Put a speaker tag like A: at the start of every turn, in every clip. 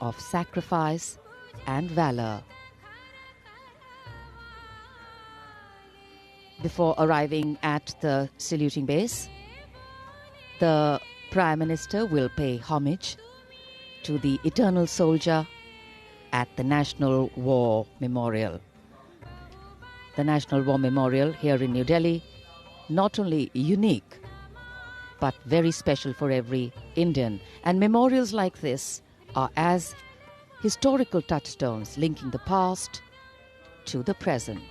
A: of sacrifice and valor. Before arriving at the saluting base, the Prime Minister will pay homage to the eternal soldier at the National War Memorial. The National War Memorial here in New Delhi, not only unique, but very special for every Indian. And memorials like this are as historical touchstones linking the past to the present.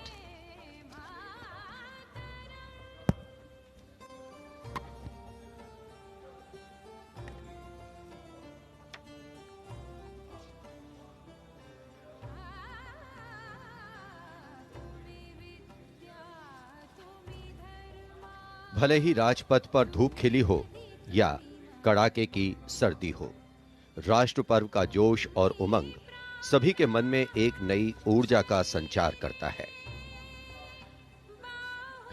B: भले ही राजपथ पर धूप खिली हो या कड़ाके की सर्दी हो, राष्ट्र पर्व का जोश और उमंग सभी के मन में एक नई ऊर्जा का संचार करता है।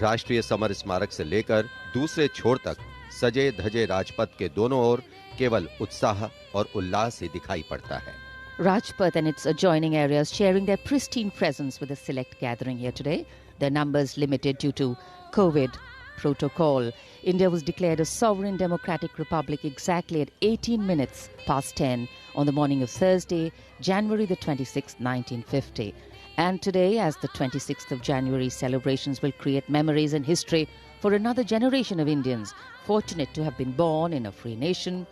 B: राष्ट्रीय समर स्मारक से लेकर दूसरे छोर तक सजे धजे राजपथ के दोनों ओर केवल उत्साह और उल्लास ही दिखाई पड़ता है।
A: Rajpath and its adjoining areas sharing their pristine presence with a select gathering here today. Their numbers limited due to COVID protocol. India was declared a sovereign democratic republic exactly at 18 minutes past 10 on the morning of Thursday, January the 26th, 1950. And today, as the 26th of January, celebrations will create memories and history for another generation of Indians fortunate to have been born in a free nation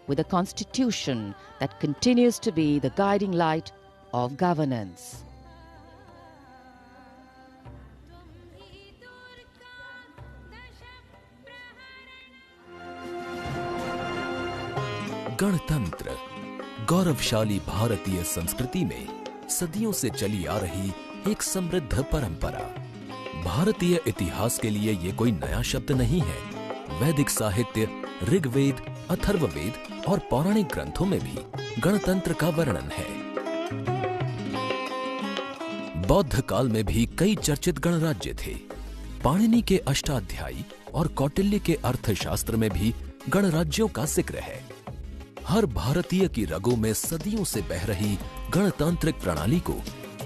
A: with a constitution that continues to be the guiding light of governance.
C: गणतंत्र गौरवशाली भारतीय संस्कृति में सदियों से चली आ रही एक समृद्ध परंपरा। भारतीय इतिहास के लिए ये कोई नया शब्द नहीं है। वैदिक साहित्य, ऋग्वेद, अथर्ववेद और पौराणिक ग्रंथों में भी गणतंत्र का वर्णन है। बौद्ध काल में भी कई चर्चित गणराज्य थे। पाणिनि के अष्टाध्यायी और कौटिल्य के अर्थशास्त्र में भी गणराज्यों का जिक्र है। हर भारतीय की रगों में सदियों से बह रही गणतांत्रिक प्रणाली को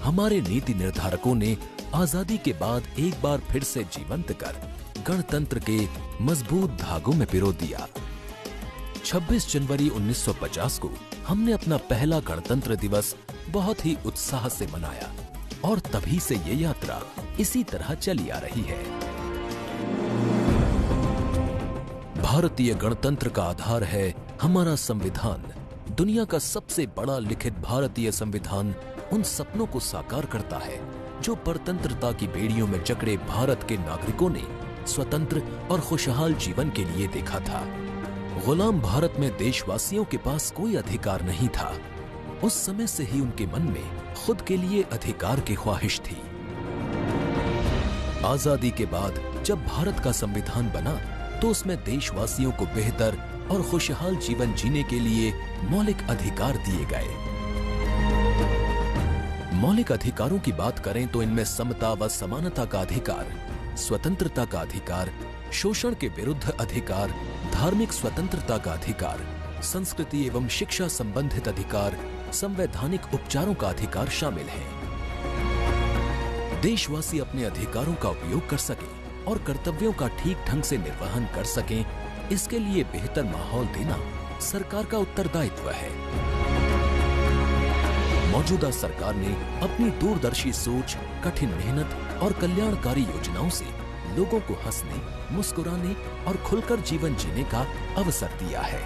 C: हमारे नीति निर्धारकों ने आजादी के बाद एक बार फिर से जीवंत कर गणतंत्र के मजबूत धागों में पिरो दिया। 26 जनवरी 1950 को हमने अपना पहला गणतंत्र दिवस बहुत ही उत्साह से मनाया और तभी से ये यात्रा इसी तरह चली आ रही है। भारतीय गणतंत्र का आधार है हमारा संविधान। दुनिया का सबसे बड़ा लिखित भारतीय संविधान उन सपनों को साकार करता है जो परतंत्रता की बेड़ियों में जकड़े भारत के नागरिकों ने स्वतंत्र और खुशहाल जीवन के लिए देखा था। गुलाम भारत में देशवासियों के पास कोई अधिकार नहीं था। उस समय से ही उनके मन में खुद के लिए अधिकार की ख्वाहिश थी। आजादी के बाद जब भारत का संविधान बना तो उसमें देशवासियों को बेहतर और खुशहाल जीवन जीने के लिए मौलिक अधिकार दिए गए। मौलिक अधिकारों की बात करें तो इनमें समता व समानता का अधिकार, स्वतंत्रता का अधिकार, शोषण के विरुद्ध अधिकार, धार्मिक स्वतंत्रता का अधिकार, संस्कृति एवं शिक्षा संबंधित अधिकार, संवैधानिक उपचारों का अधिकार शामिल है। देशवासी अपने अधिकारों का उपयोग कर सकें और कर्तव्यों का ठीक ढंग से निर्वहन कर सकें, इसके लिए बेहतर माहौल देना सरकार का उत्तरदायित्व है। मौजूदा सरकार ने अपनी दूरदर्शी सोच, कठिन मेहनत और कल्याणकारी योजनाओं से लोगों को हंसने, मुस्कुराने और खुलकर जीवन जीने का अवसर दिया है।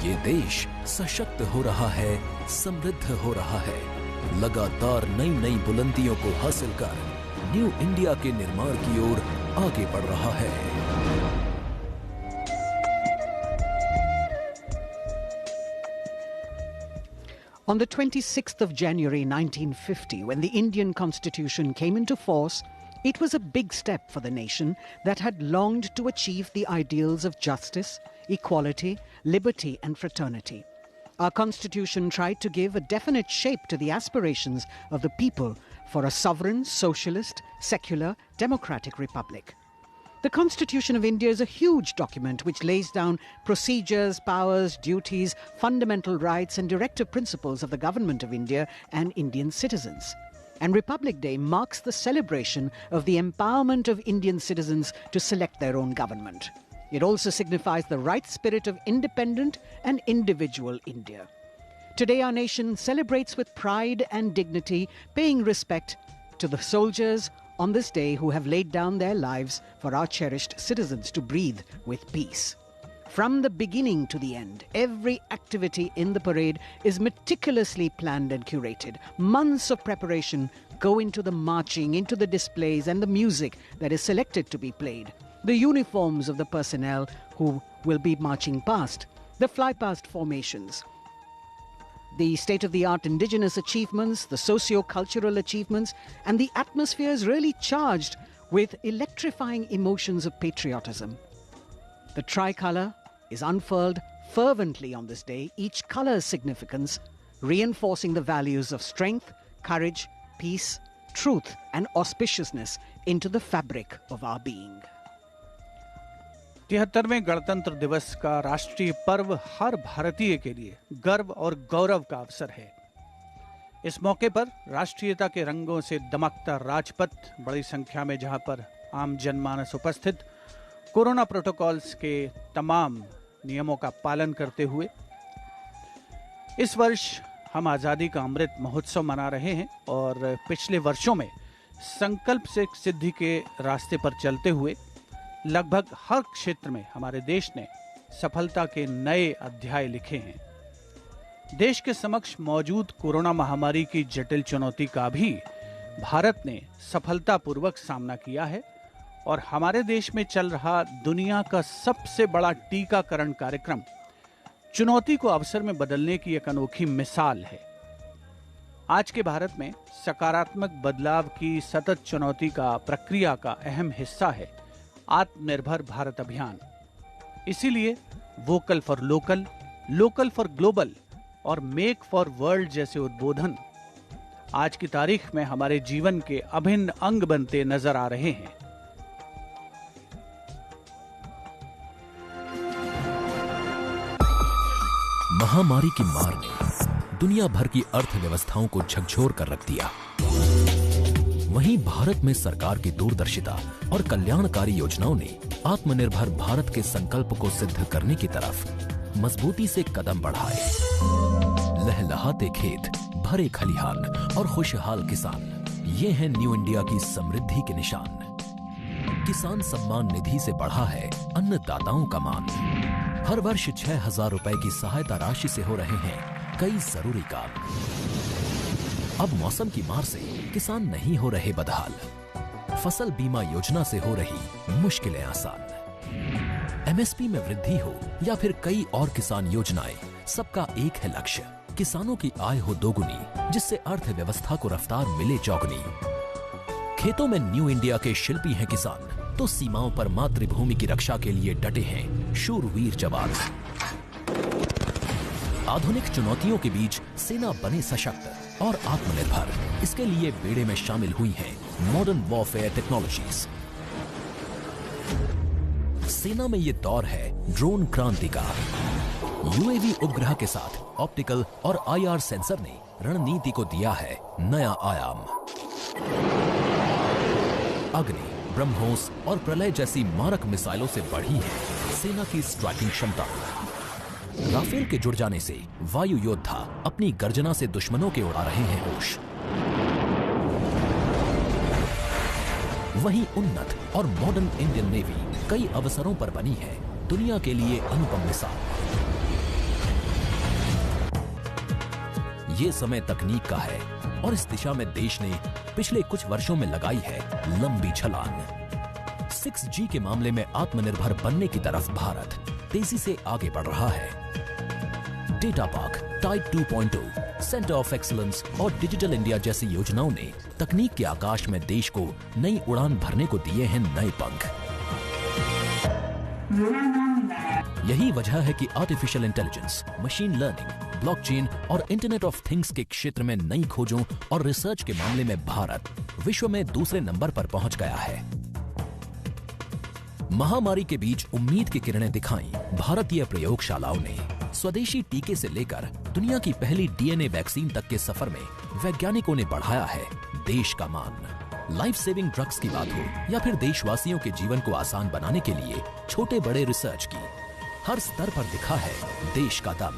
C: ये देश सशक्त हो रहा है, समृद्ध हो रहा है, लगातार नई नई बुलंदियों को हासिल कर न्यू इंडिया के निर्माण की ओर आगे बढ़ रहा है।
D: On the 26th of January 1950, when the Indian Constitution came into force, it was a big step for the nation that had longed to achieve the ideals of justice, equality, liberty and fraternity. Our Constitution tried to give a definite shape to the aspirations of the people for a sovereign, socialist, secular, democratic republic. The Constitution of India is a huge document which lays down procedures, powers, duties, fundamental rights and directive principles of the government of India and Indian citizens. And Republic Day marks the celebration of the empowerment of Indian citizens to select their own government. It also signifies the right spirit of independent and individual India. Today our nation celebrates with pride and dignity, paying respect to the soldiers on this day who have laid down their lives for our cherished citizens to breathe with peace. From the beginning to the end, every activity in the parade is meticulously planned and curated. Months of preparation go into the marching, into the displays and the music that is selected to be played, the uniforms of the personnel who will be marching past, the fly-past formations, the state-of-the-art indigenous achievements, the socio-cultural achievements, and the atmosphere is really charged with electrifying emotions of patriotism. The tricolour is unfurled fervently on this day, each colour's significance reinforcing the values of strength, courage, peace, truth and auspiciousness into the fabric of our being.
E: 73वें गणतंत्र दिवस का राष्ट्रीय पर्व हर भारतीय के लिए गर्व और गौरव का अवसर है। इस मौके पर राष्ट्रीयता के रंगों से दमकता राजपथ, बड़ी संख्या में जहां पर आम जनमानस उपस्थित, कोरोना प्रोटोकॉल्स के तमाम नियमों का पालन करते हुए इस वर्ष हम आज़ादी का अमृत महोत्सव मना रहे हैं और पिछले वर्षों में संकल्प से सिद्धि के रास्ते पर चलते हुए लगभग हर क्षेत्र में हमारे देश ने सफलता के नए अध्याय लिखे हैं। देश के समक्ष मौजूद कोरोना महामारी की जटिल चुनौती का भी भारत ने सफलतापूर्वक सामना किया है और हमारे देश में चल रहा दुनिया का सबसे बड़ा टीकाकरण कार्यक्रम चुनौती को अवसर में बदलने की एक अनोखी मिसाल है। आज के भारत में सकारात्मक बदलाव की सतत चुनौती का प्रक्रिया का अहम हिस्सा है आत्मनिर्भर भारत अभियान। इसीलिए vocal for local, local for global और मेक फॉर वर्ल्ड जैसे उद्बोधन आज की तारीख में हमारे जीवन के अभिन्न अंग बनते नजर आ रहे हैं।
C: महामारी की मार ने दुनिया भर की अर्थव्यवस्थाओं को झकझोर कर रख दिया। वहीं भारत में सरकार की दूरदर्शिता और कल्याणकारी योजनाओं ने आत्मनिर्भर भारत के संकल्प को सिद्ध करने की तरफ मजबूती से कदम बढ़ाए। लहलहाते खेत, भरे खलिहान और खुशहाल किसान, ये हैं न्यू इंडिया की समृद्धि के निशान। किसान सम्मान निधि से बढ़ा है अन्नदाताओं का मान। हर वर्ष 6,000 रुपए की सहायता राशि से हो रहे हैं कई जरूरी काम। अब मौसम की मार से किसान नहीं हो रहे बदहाल। फसल बीमा योजना से हो रही मुश्किलें आसान। एमएसपी में वृद्धि हो या फिर कई और किसान योजनाएं, सबका एक है लक्ष्य, किसानों की आय हो दोगुनी, जिससे अर्थव्यवस्था को रफ्तार मिले चौगुनी। खेतों में न्यू इंडिया के शिल्पी हैं किसान, तो सीमाओं पर मातृभूमि की रक्षा के लिए डटे हैं शूरवीर जवान। आधुनिक चुनौतियों के बीच सेना बने सशक्त और आत्मनिर्भर, इसके लिए बेड़े में शामिल हुई हैं मॉडर्न वॉरफेयर टेक्नोलॉजीज। सेना में ये दौर है ड्रोन क्रांति का। यूएवी उपग्रह के साथ ऑप्टिकल और आईआर सेंसर ने रणनीति को दिया है नया आयाम। अग्नि, ब्रह्मोस और प्रलय जैसी मारक मिसाइलों से बढ़ी है सेना की स्ट्राइकिंग क्षमता। राफेल के जुड़ जाने से वायु योद्धा अपनी गर्जना से दुश्मनों के उड़ा रहे हैं होश। वहीं उन्नत और मॉडर्न इंडियन नेवी कई अवसरों पर बनी है दुनिया के लिए अनुपम मिसाल। ये समय तकनीक का है और इस दिशा में देश ने पिछले कुछ वर्षों में लगाई है लंबी छलांग। 6G के मामले में आत्मनिर्भर बनने की तरफ भारत तेजी से आगे बढ़ रहा है। Data park, type 2.0, centre of excellence और डिजिटल इंडिया जैसी योजनाओं ने तकनीक के आकाश में देश को नई उड़ान भरने को दिए हैं नए पंख। यही वजह है कि artificial intelligence, machine learning, blockchain और इंटरनेट ऑफ थिंग्स के क्षेत्र में नई खोजों और रिसर्च के मामले में भारत विश्व में दूसरे नंबर पर पहुंच गया है। महामारी के बीच उम्मीद की किरणें दिखाई भारतीय प्रयोगशालाओं ने। स्वदेशी टीके से लेकर दुनिया की पहली डीएनए वैक्सीन तक के सफर में वैज्ञानिकों ने बढ़ाया है देश का मान। लाइफ सेविंग ड्रग्स की बात हो या फिर देशवासियों के जीवन को आसान बनाने के लिए छोटे बड़े रिसर्च की, हर स्तर पर दिखा है देश का दम।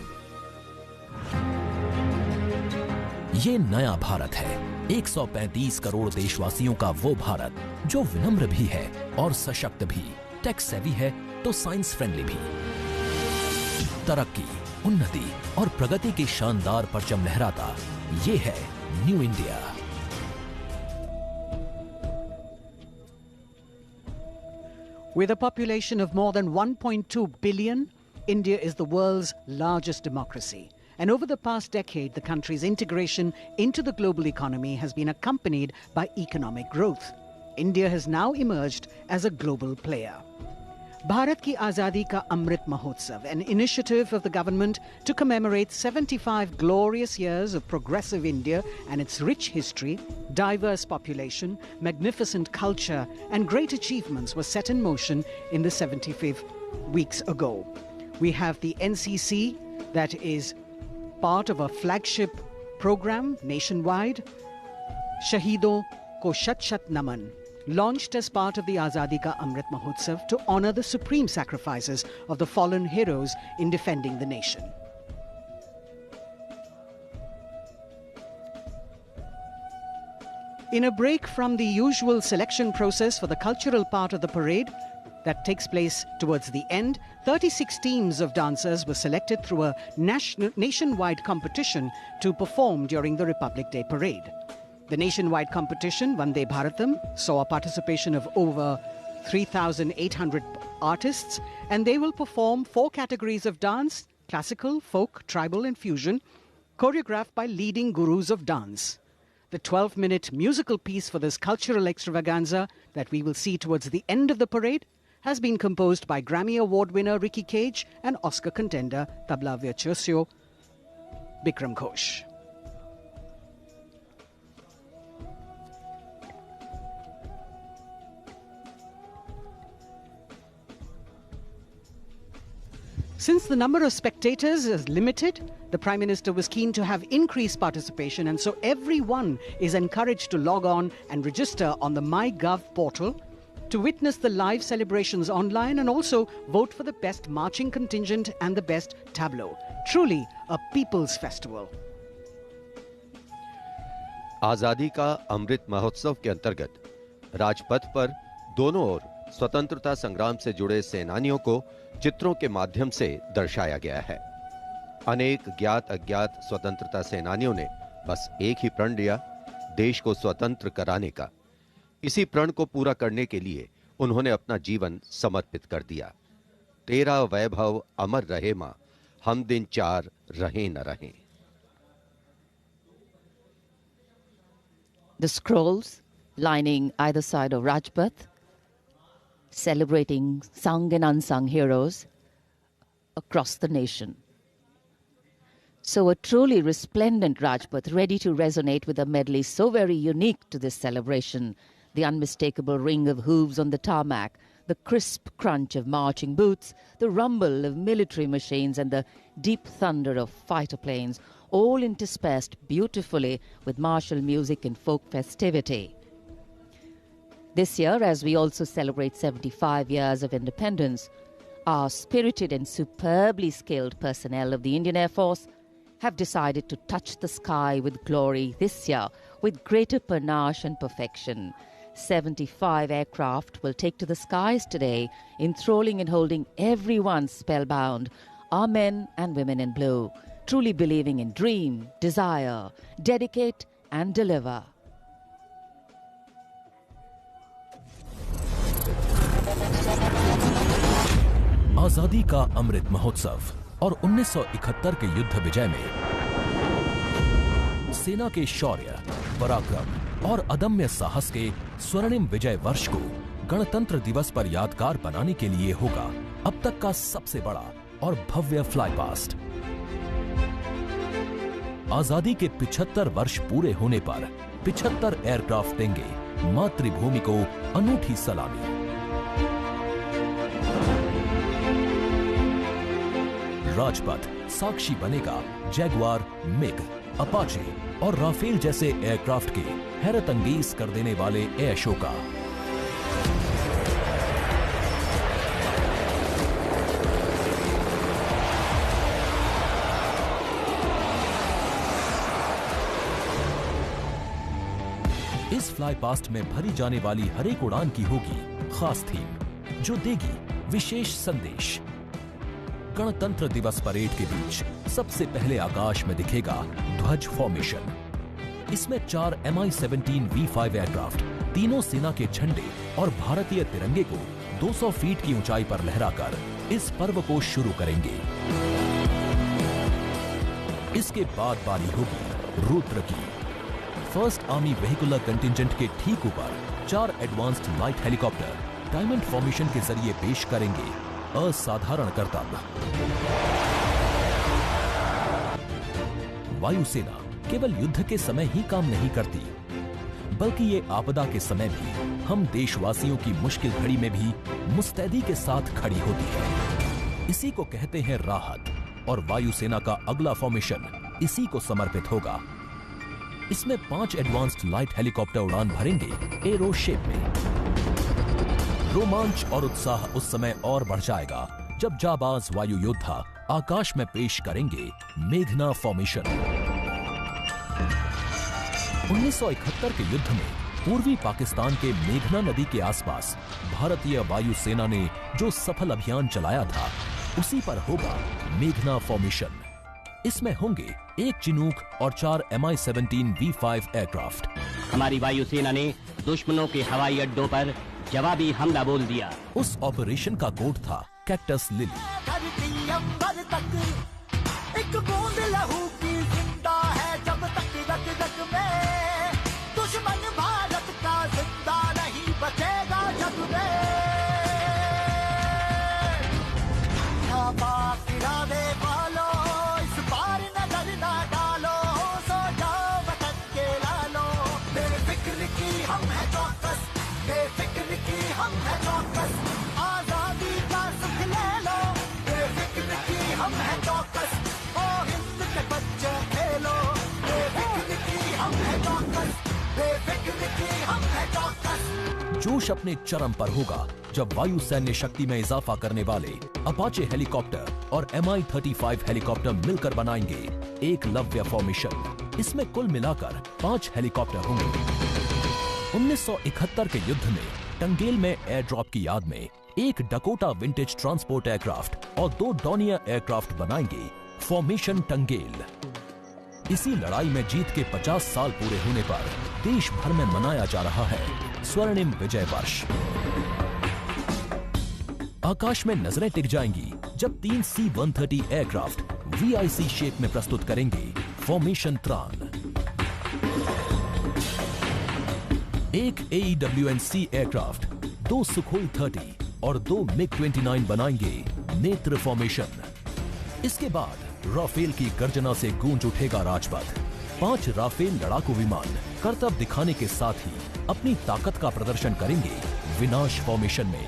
C: ये नया भारत है, 135 करोड़ देशवासियों का वो भारत जो विनम्र भी है और सशक्त भी, टेक सेवी है तो साइंस फ्रेंडली भी। तरक्की, उन्नति और प्रगति के शानदार परचम लहराता ये है new India.
D: With a population of more than 1.2 billion, India is the world's largest democracy. And over the past decade, the country's integration into the global economy has been accompanied by economic growth. India has now emerged as a global player. Bharat Ki Azadi Ka Amrit Mahotsav, an initiative of the government to commemorate 75 glorious years of progressive India and its rich history, diverse population, magnificent culture and great achievements were set in motion in the 75 weeks ago. We have the NCC, that is part of a flagship program nationwide, Shaheedon Ko Shat Shat Naman, launched as part of the Azadi Ka Amrit Mahotsav to honor the supreme sacrifices of the fallen heroes in defending the nation. In a break from the usual selection process for the cultural part of the parade that takes place towards the end, 36 teams of dancers were selected through a nationwide competition to perform during the Republic Day parade. The nationwide competition, Vande Bharatam, saw a participation of over 3,800 artists, and they will perform 4 categories of dance: classical, folk, tribal and fusion, choreographed by leading gurus of dance. The 12-minute musical piece for this cultural extravaganza that we will see towards the end of the parade has been composed by Grammy Award winner Ricky Cage and Oscar contender tabla virtuoso Bikram Ghosh. Since the number of spectators is limited, the Prime Minister was keen to have increased participation, and so everyone is encouraged to log on and register on the MyGov portal to witness the live celebrations online and also vote for the best marching contingent and the best tableau. Truly a people's festival.
B: आजादी का अमृत महोत्सव के अंतर्गत राजपथ पर दोनों ओर स्वतंत्रता संग्राम से जुड़े सेनानियों को चित्रों के माध्यम से दर्शाया गया है। अनेक ज्ञात अज्ञात स्वतंत्रता सेनानियों ने बस एक ही प्रण लिया, देश को स्वतंत्र कराने का। इसी प्रण को पूरा करने के लिए उन्होंने अपना जीवन समर्पित कर दिया। तेरा वैभव अमर रहे मां, हम दिन चार रहें न रहें।
A: The scrolls lining either side of Rajpath, celebrating sung and unsung heroes across the nation. So a truly resplendent Rajpath, ready to resonate with a medley so very unique to this celebration. The unmistakable ring of hooves on the tarmac, the crisp crunch of marching boots, the rumble of military machines and the deep thunder of fighter planes, all interspersed beautifully with martial music and folk festivity. This year, as we also celebrate 75 years of independence, our spirited and superbly skilled personnel of the Indian Air Force have decided to touch the sky with glory this year with greater panache and perfection. 75 aircraft will take to the skies today, enthralling and holding everyone spellbound, our men and women in blue, truly believing in dream, desire, dedicate and deliver.
C: आजादी का अमृत महोत्सव और 1971 के युद्ध विजय में सेना के शौर्य, पराक्रम और अदम्य साहस के स्वर्णिम विजय वर्ष को गणतंत्र दिवस पर यादगार बनाने के लिए होगा अब तक का सबसे बड़ा और भव्य फ्लाई पास्ट। आजादी के 75 वर्ष पूरे होने पर 75 एयरक्राफ्ट देंगे मातृभूमि को अनूठी सलामी। राजपथ साक्षी बनेगा जैगवार, मिग, अपाचे और राफेल जैसे एयरक्राफ्ट के हैरत अंगेज कर देने वाले एयर शो का। इस फ्लाई पास्ट में भरी जाने वाली हर एक उड़ान की होगी खास थीम, जो देगी विशेष संदेश। गणतंत्र दिवस परेड के बीच सबसे पहले आकाश में दिखेगा ध्वज फॉर्मेशन। इसमें 4 Mi-17 V5 एयरक्राफ्ट तीनों सेना के झंडे और भारतीय तिरंगे को 200 फीट की ऊंचाई पर लहराकर इस पर्व को शुरू करेंगे। इसके बाद बारी होगी रुद्र की। फर्स्ट आर्मी व्हीकुलर कंटिंजेंट के ठीक ऊपर 4 advanced light helicopter diamond formation के जरिए पेश करेंगे असाधारण करतब। वायुसेना केवल युद्ध के समय ही काम नहीं करती, बल्कि ये आपदा के समय भी हम देशवासियों की मुश्किल घड़ी में भी मुस्तैदी के साथ खड़ी होती है। इसी को कहते हैं राहत, और वायुसेना का अगला फॉर्मेशन इसी को समर्पित होगा। इसमें 5 एडवांस्ड लाइट हेलीकॉप्टर उड़ान भरेंगे एरो शेप में। रोमांच और उत्साह उस समय और बढ़ जाएगा जब जाबाज वायु योद्धा आकाश में पेश करेंगे मेघना फॉर्मेशन। 1971 के युद्ध में पूर्वी पाकिस्तान के मेघना नदी के आसपास भारतीय वायुसेना ने जो सफल अभियान चलाया था, उसी पर होगा मेघना फॉर्मेशन। इसमें होंगे 1 चिनूक और 4 Mi-17 V5 एयरक्राफ्ट।
F: हमारी वायुसेना ने दुश्मनों के हवाई अड्डों पर जवाबी हमला बोल दिया।
C: उस ऑपरेशन का कोड था कैक्टस लिली।
G: एक बूंद लहू की जिंदा है जब तक रग रग में, दुश्मन भारत का जिंदा नहीं बचेगा जग में। इरादे वालो इस बार नजर ना डालो, सो जाओ वतन के लालो। बेफिक्र की हम है चौकस, बेफिक्र की हम है चौकस, आजादी का सुख ले लो। बेफिक्र की हम है चौकस, ओ हिंद के बच्चे खेलो। बेफिक्र की हम है चौकस, बेफिक्र की हम है चौकस।
C: जोश अपने चरम पर होगा जब वायु सैन्य शक्ति में इजाफा करने वाले अपाचे हेलीकॉप्टर और Mi-35 हेलीकॉप्टर मिलकर बनाएंगे एक लव्य फॉर्मेशन। इसमें कुल मिलाकर 5 हेलीकॉप्टर होंगे। 1971 के युद्ध में टंगेल में एयर ड्रॉप की याद में 1 डकोटा विंटेज ट्रांसपोर्ट एयरक्राफ्ट और 2 डॉनियर एयरक्राफ्ट बनाएंगे फॉर्मेशन टंगेल। इसी लड़ाई में जीत के 50 साल पूरे होने पर देश भर में मनाया जा रहा है स्वर्णिम विजय वर्ष। आकाश में नजरें टिक जाएंगी जब 3 C-130 एयरक्राफ्ट VIC शेप में प्रस्तुत करेंगे फॉर्मेशन त्रान। 1 AEWNC एयरक्राफ्ट, 2 सुखोई 30 और 2 MiG-29 बनाएंगे नेत्र फॉर्मेशन। इसके बाद राफेल की गर्जना से गूंज उठेगा राजपथ। 5 राफेल लड़ाकू विमान करतब दिखाने के साथ ही अपनी ताकत का प्रदर्शन करेंगे विनाश फॉर्मेशन में।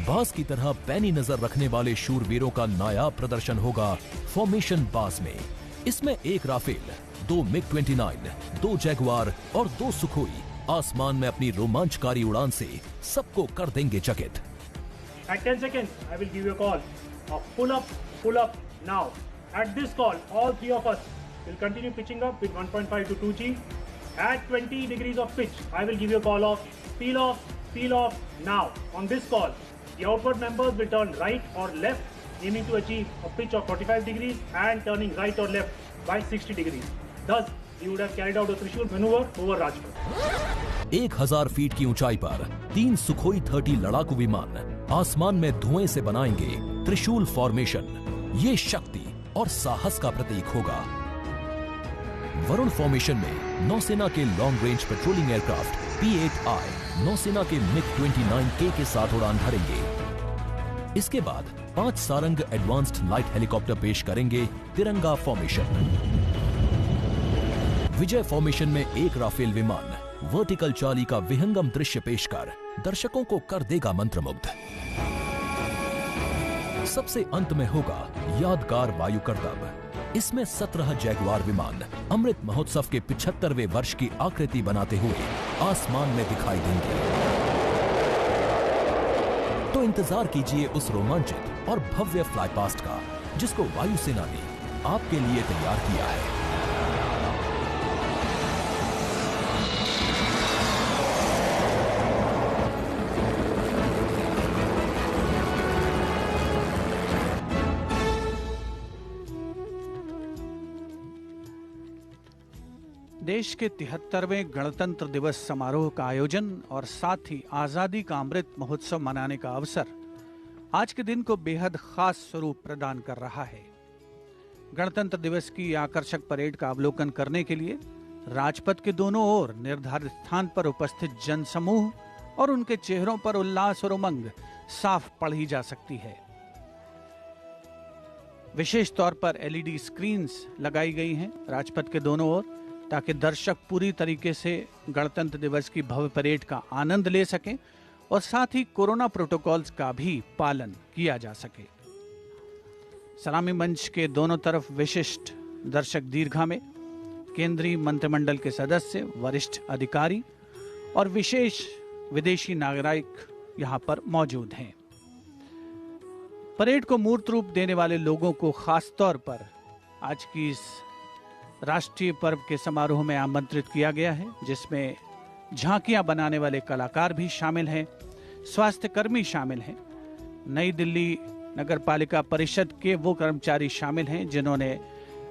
C: बास की तरह पैनी नजर रखने वाले शूरवीरों का नायाब प्रदर्शन होगा फॉर्मेशन बास में। इसमें 1 राफेल, 2 MiG-29, 2 जैगवार और 2 सुखोई आसमान में अपनी रोमांचकारी उड़ान से सबको कर देंगे चकित।
H: At 10 seconds, I will give you a call of pull up now. At this call, all 3 of us will continue pitching up with 1.5 to 2G. At 20 degrees of pitch, I will give you a call of peel off now. On this call, the outward members will turn right or left, aiming to achieve a pitch of 45 degrees and turning right or left by 60 degrees. Thus, we would have carried out a Trishul maneuver over Rajpath.
C: 1000 feet की ऊंचाई पर 3 Sukhoi 30 लड़ाकू विमान आसमान में धुएं से बनाएंगे त्रिशूल फॉर्मेशन। ये शक्ति और साहस का प्रतीक होगा। वरुण फॉर्मेशन में नौसेना के long range patrolling aircraft P-8I नौसेना के MiG-29K के साथ उड़ान भरेंगे। इसके बाद 5 सारंग एडवांस्ड लाइट हेलीकॉप्टर पेश करेंगे तिरंगा फॉर्मेशन। विजय फॉर्मेशन में 1 राफेल विमान वर्टिकल चाली का विहंगम दृश्य पेश कर दर्शकों को कर देगा मंत्रमुग्ध। सबसे अंत में होगा यादगार वायु करतब। इसमें 17 जैगुआर विमान अमृत महोत्सव के 75वें वर्ष की आकृति बनाते हुए आसमान में दिखाई देंगे। तो इंतजार कीजिए उस रोमांचित और भव्य फ्लाईपास्ट का, जिसको वायुसेना ने आपके लिए तैयार किया है।
E: देश के 73वें गणतंत्र दिवस समारोह का आयोजन और साथ ही आजादी का अमृत महोत्सव मनाने का अवसर आज के दिन को बेहद खास स्वरूप प्रदान कर रहा है। गणतंत्र दिवस की आकर्षक परेड का अवलोकन करने के लिए राजपथ के दोनों ओर निर्धारित स्थान पर उपस्थित जनसमूह और उनके चेहरों पर उल्लास और उमंग साफ पढ़ी जा सकती है। विशेष तौर पर एलईडी स्क्रीन्स लगाई गई हैं राजपथ के दोनों ओर, ताकि दर्शक पूरी तरीके से गणतंत्र दिवस की भव्य परेड का आनंद ले सकें और साथ ही कोरोना प्रोटोकॉल्स का भी पालन किया जा सके। सलामी मंच के दोनों तरफ विशिष्ट दर्शक दीर्घा में केंद्रीय मंत्रिमंडल के सदस्य, वरिष्ठ अधिकारी और विशेष विदेशी नागरिक यहां पर मौजूद हैं। परेड को मूर्त रूप देने वाले लोगों को खास तौर पर आज की इस राष्ट्रीय पर्व के समारोह में आमंत्रित किया गया है, जिसमें झांकियां बनाने वाले कलाकार भी शामिल हैं, स्वास्थ्य कर्मी शामिल हैं, नई दिल्ली नगर पालिका परिषद के वो कर्मचारी शामिल हैं जिन्होंने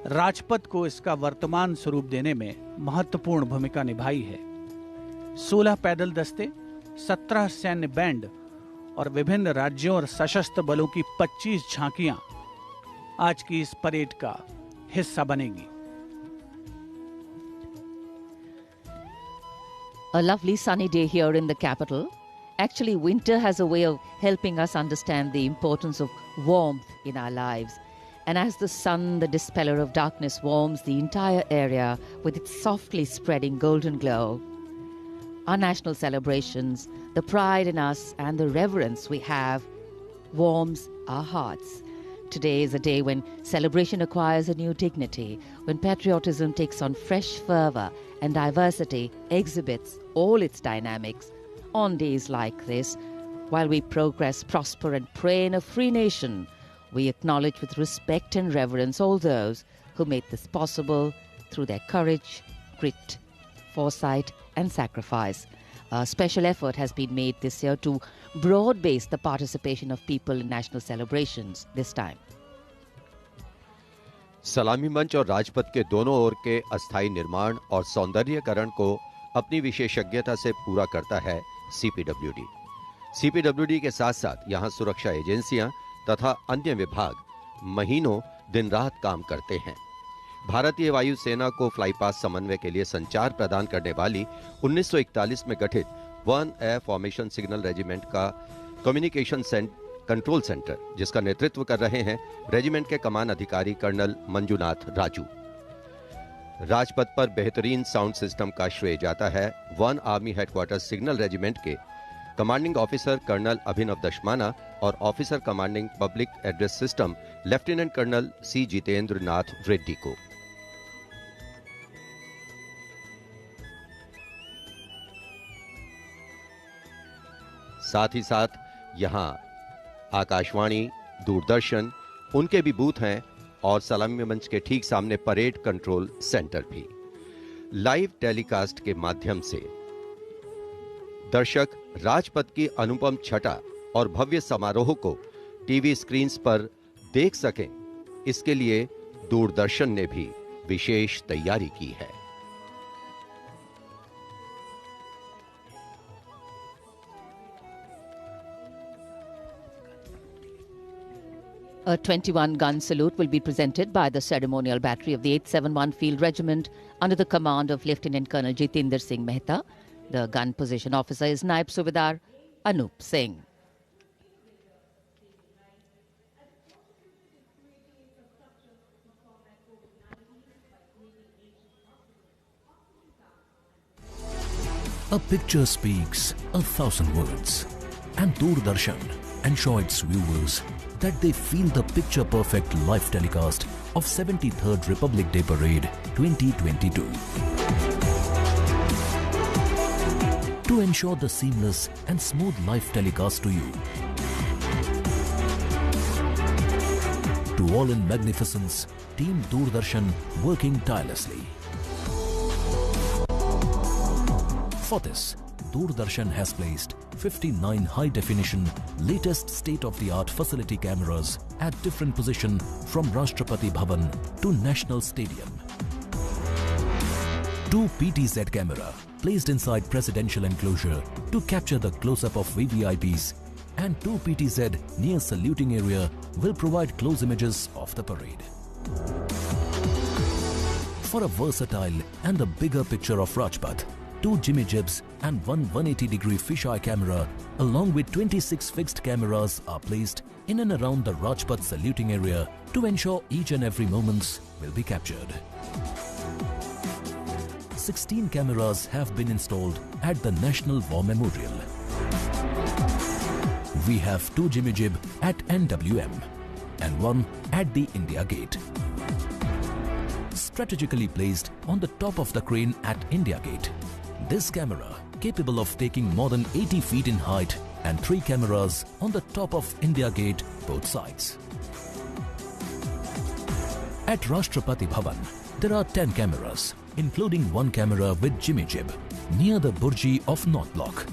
E: राजपथ को इसका वर्तमान स्वरूप देने में महत्वपूर्ण भूमिका निभाई है। 16 पैदल दस्ते, 17 सैन्य बैंड और विभिन्न राज्यों और सशस्त्र बलों की 25 झांकियां आज की इस परेड का हिस्सा बनेंगी।
A: A lovely sunny day here in the capital. Actually, winter has a way of helping us understand the importance of warmth in our lives. And as the sun, the dispeller of darkness, warms the entire area with its softly spreading golden glow, our national celebrations, the pride in us and the reverence we have warms our hearts. Today is a day when celebration acquires a new dignity, when patriotism takes on fresh fervor and diversity exhibits all its dynamics. On days like this, while we progress, prosper and pray in a free nation, we acknowledge with respect and reverence all those who made this possible through their courage, grit, foresight and sacrifice. A special effort has been made this year to broad base the participation of people in national celebrations this time.
B: सलामी मंच और राजपथ के दोनों ओर के अस्थायी निर्माण और सौंदर्यीकरण को अपनी विशेषज्ञता से पूरा करता है सीपीडब्ल्यूडी। सीपीडब्ल्यूडी के साथ साथ यहां सुरक्षा एजेंसियां तथा अन्य विभाग महीनों दिन रात काम करते हैं। भारतीय वायुसेना को फ्लाईपास्ट समन्वय के लिए संचार प्रदान करने वाली 1941 में गठित Vijay फॉर्मेशन सिग्नल रेजिमेंट का कम्युनिकेशन कंट्रोल सेंटर, जिसका नेतृत्व कर रहे हैं रेजिमेंट के कमान अधिकारी कर्नल मंजुनाथ राजू। राजपथ पर बेहतरीन साउंड सिस्टम का श्रेय जाता है 1 आर्मी हेडक्वार्टर सिग्नल रेजिमेंट के commanding officer colonel Abhinav Dashmana और officer commanding public address system lieutenant colonel C Jitendra Nath Reddy को। साथ ही साथ यहां आकाशवाणी, दूरदर्शन, उनके भी बूथ हैं और सलामी मंच के ठीक सामने परेड कंट्रोल सेंटर भी। लाइव टेलीकास्ट के माध्यम से दर्शक राजपथ की अनुपम छटा और भव्य समारोह को टीवी स्क्रीन्स पर देख सकें, इसके लिए दूरदर्शन ने भी विशेष तैयारी की है।
A: A 21-gun salute will be presented by the ceremonial battery of the 871 Field Regiment under the command of Lieutenant Colonel Jitendra Singh Mehta. The gun position officer is Naib Subedar Anup Singh.
C: A picture speaks 1,000 words, and Doordarshan ensure its viewers that they feel the picture-perfect live telecast of 73rd Republic Day Parade 2022. To ensure the seamless and smooth live telecast to you, to all in magnificence, Team Doordarshan working tirelessly. For this, Doordarshan has placed 59 high-definition, latest state-of-the-art facility cameras at different positions from Rashtrapati Bhavan to National Stadium. 2 PTZ camera placed inside presidential enclosure to capture the close-up of VVIPs, and 2 PTZ near saluting area will provide close images of the parade. For a versatile and the bigger picture of Rajpath, 2 Jimmy Jibs and 1 180-degree fisheye camera along with 26 fixed cameras are placed in and around the Rajpath saluting area to ensure each and every moments will be captured. 16 cameras have been installed at the National War Memorial. We have 2 Jimmy Jib at NWM and 1 at the India Gate. Strategically placed on the top of the crane at India Gate, this camera capable of taking more than 80 feet in height, and 3 cameras on the top of India Gate both sides. At Rashtrapati Bhavan, there are 10 cameras, including 1 camera with Jimmy Jib near the Burji of North Block,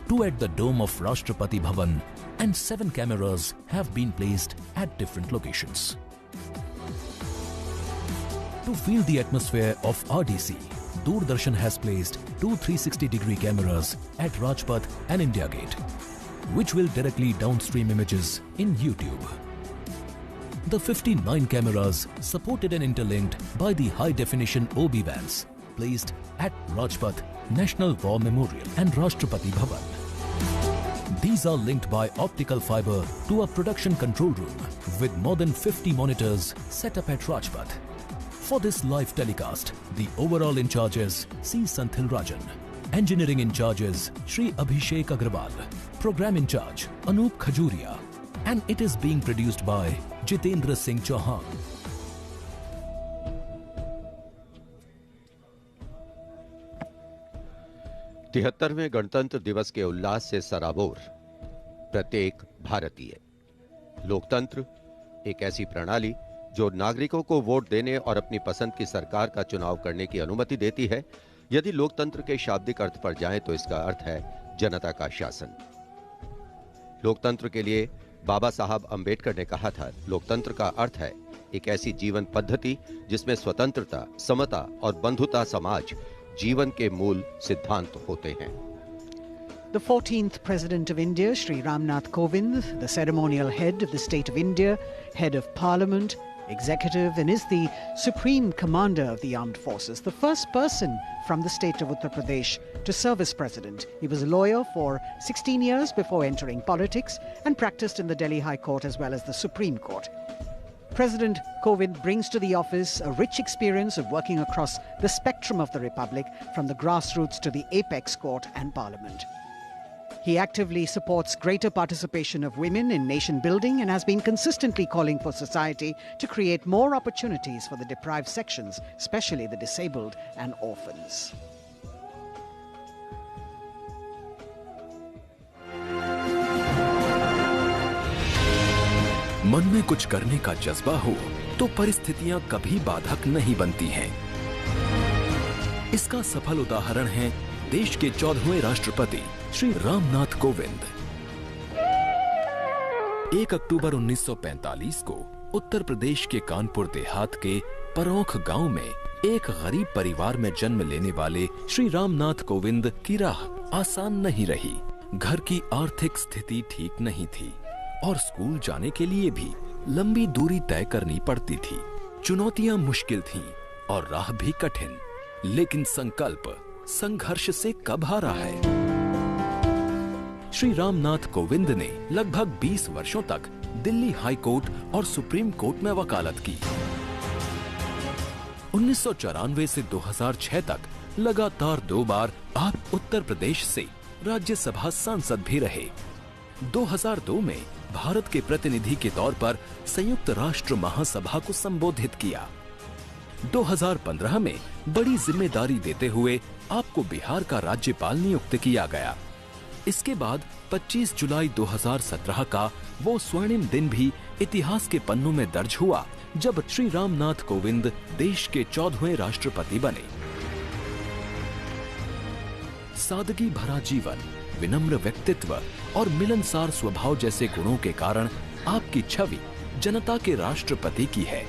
C: 2 at the dome of Rashtrapati Bhavan, and 7 cameras have been placed at different locations. To feel the atmosphere of RDC, Doordarshan has placed 2 360-degree cameras at Rajpath and India Gate, which will directly downstream images in YouTube. The 59 cameras supported and interlinked by the high-definition OB bands placed at Rajpath, National War Memorial and Rashtrapati Bhavan. These are linked by optical fiber to a production control room with more than 50 monitors set up at Rajpath. For this live telecast, the overall in charge is C. Santhil Rajan, engineering in charge is Shri Abhishek Agrawal, program in charge Anup Khajuria, and it is being produced by Jitendra Singh Chauhan.
B: तिहत्तरवें गणतंत्र दिवस के उल्लास से सराबोर प्रत्येक भारतीय। लोकतंत्र एक ऐसी प्रणाली जो नागरिकों को वोट देने और अपनी पसंद की सरकार का चुनाव करने की अनुमति देती है। यदि लोकतंत्र के शाब्दिक अर्थ पर जाएं तो इसका अर्थ है जनता का शासन। लोकतंत्र के लिए बाबा साहब अंबेडकर ने कहा था, लोकतंत्र का अर्थ है एक ऐसी जीवन पद्धति जिसमें स्वतंत्रता, समता और बंधुता समाज जीवन के मूल सिद्धांत होते हैं।
D: The 14th President of India, Shri Ramnath Kovind, the ceremonial head of the State of India, head of Parliament, executive, and is the Supreme Commander of the Armed Forces, the first person from the state of Uttar Pradesh to serve as President. He was a lawyer for 16 years before entering politics and practiced in the Delhi High Court as well as the Supreme Court. President Kovind brings to the office a rich experience of working across the spectrum of the Republic, from the grassroots to the apex court and Parliament. He actively supports greater participation of women in nation building and has been consistently calling for society to create more opportunities for the deprived sections, especially the disabled and orphans.
C: मन में कुछ करने का जज्बा हो तो परिस्थितियां कभी बाधक नहीं बनती हैं। इसका सफल उदाहरण है देश के 14वें राष्ट्रपति श्री रामनाथ कोविंद। 1 अक्टूबर 1945 को उत्तर प्रदेश के कानपुर देहात के परौख गांव में एक गरीब परिवार में जन्म लेने वाले श्री रामनाथ कोविंद की राह आसान नहीं रही। घर की आर्थिक स्थिति ठीक नहीं थी और स्कूल जाने के लिए भी लंबी दूरी तय करनी पड़ती थी। चुनौतियां मुश्किल थीं और राह भी कठिन, लेकिन संकल्प संघर्ष से कब हारा है। श्री रामनाथ कोविंद ने लगभग 20 वर्षों तक दिल्ली हाई कोर्ट और सुप्रीम कोर्ट में वकालत की। 1994 से 2006 तक लगातार 2 बार आप उत्तर प्रदेश से राज्यसभा सांसद भी रहे। 2002 में भारत के प्रतिनिधि के तौर पर संयुक्त राष्ट्र महासभा को संबोधित किया। 2015 में बड़ी जिम्मेदारी देते हुए आपको बिहार का राज्यपाल नियुक्त किया गया। इसके बाद 25 जुलाई 2017 का वो स्वर्णिम दिन भी इतिहास के पन्नों में दर्ज हुआ जब श्री रामनाथ कोविंद देश के 14वें राष्ट्रपति बने। सादगी भरा जीवन, विनम्र व्यक्तित्व और मिलनसार स्वभाव जैसे गुणों के कारण आपकी छवि जनता के राष्ट्रपति की है।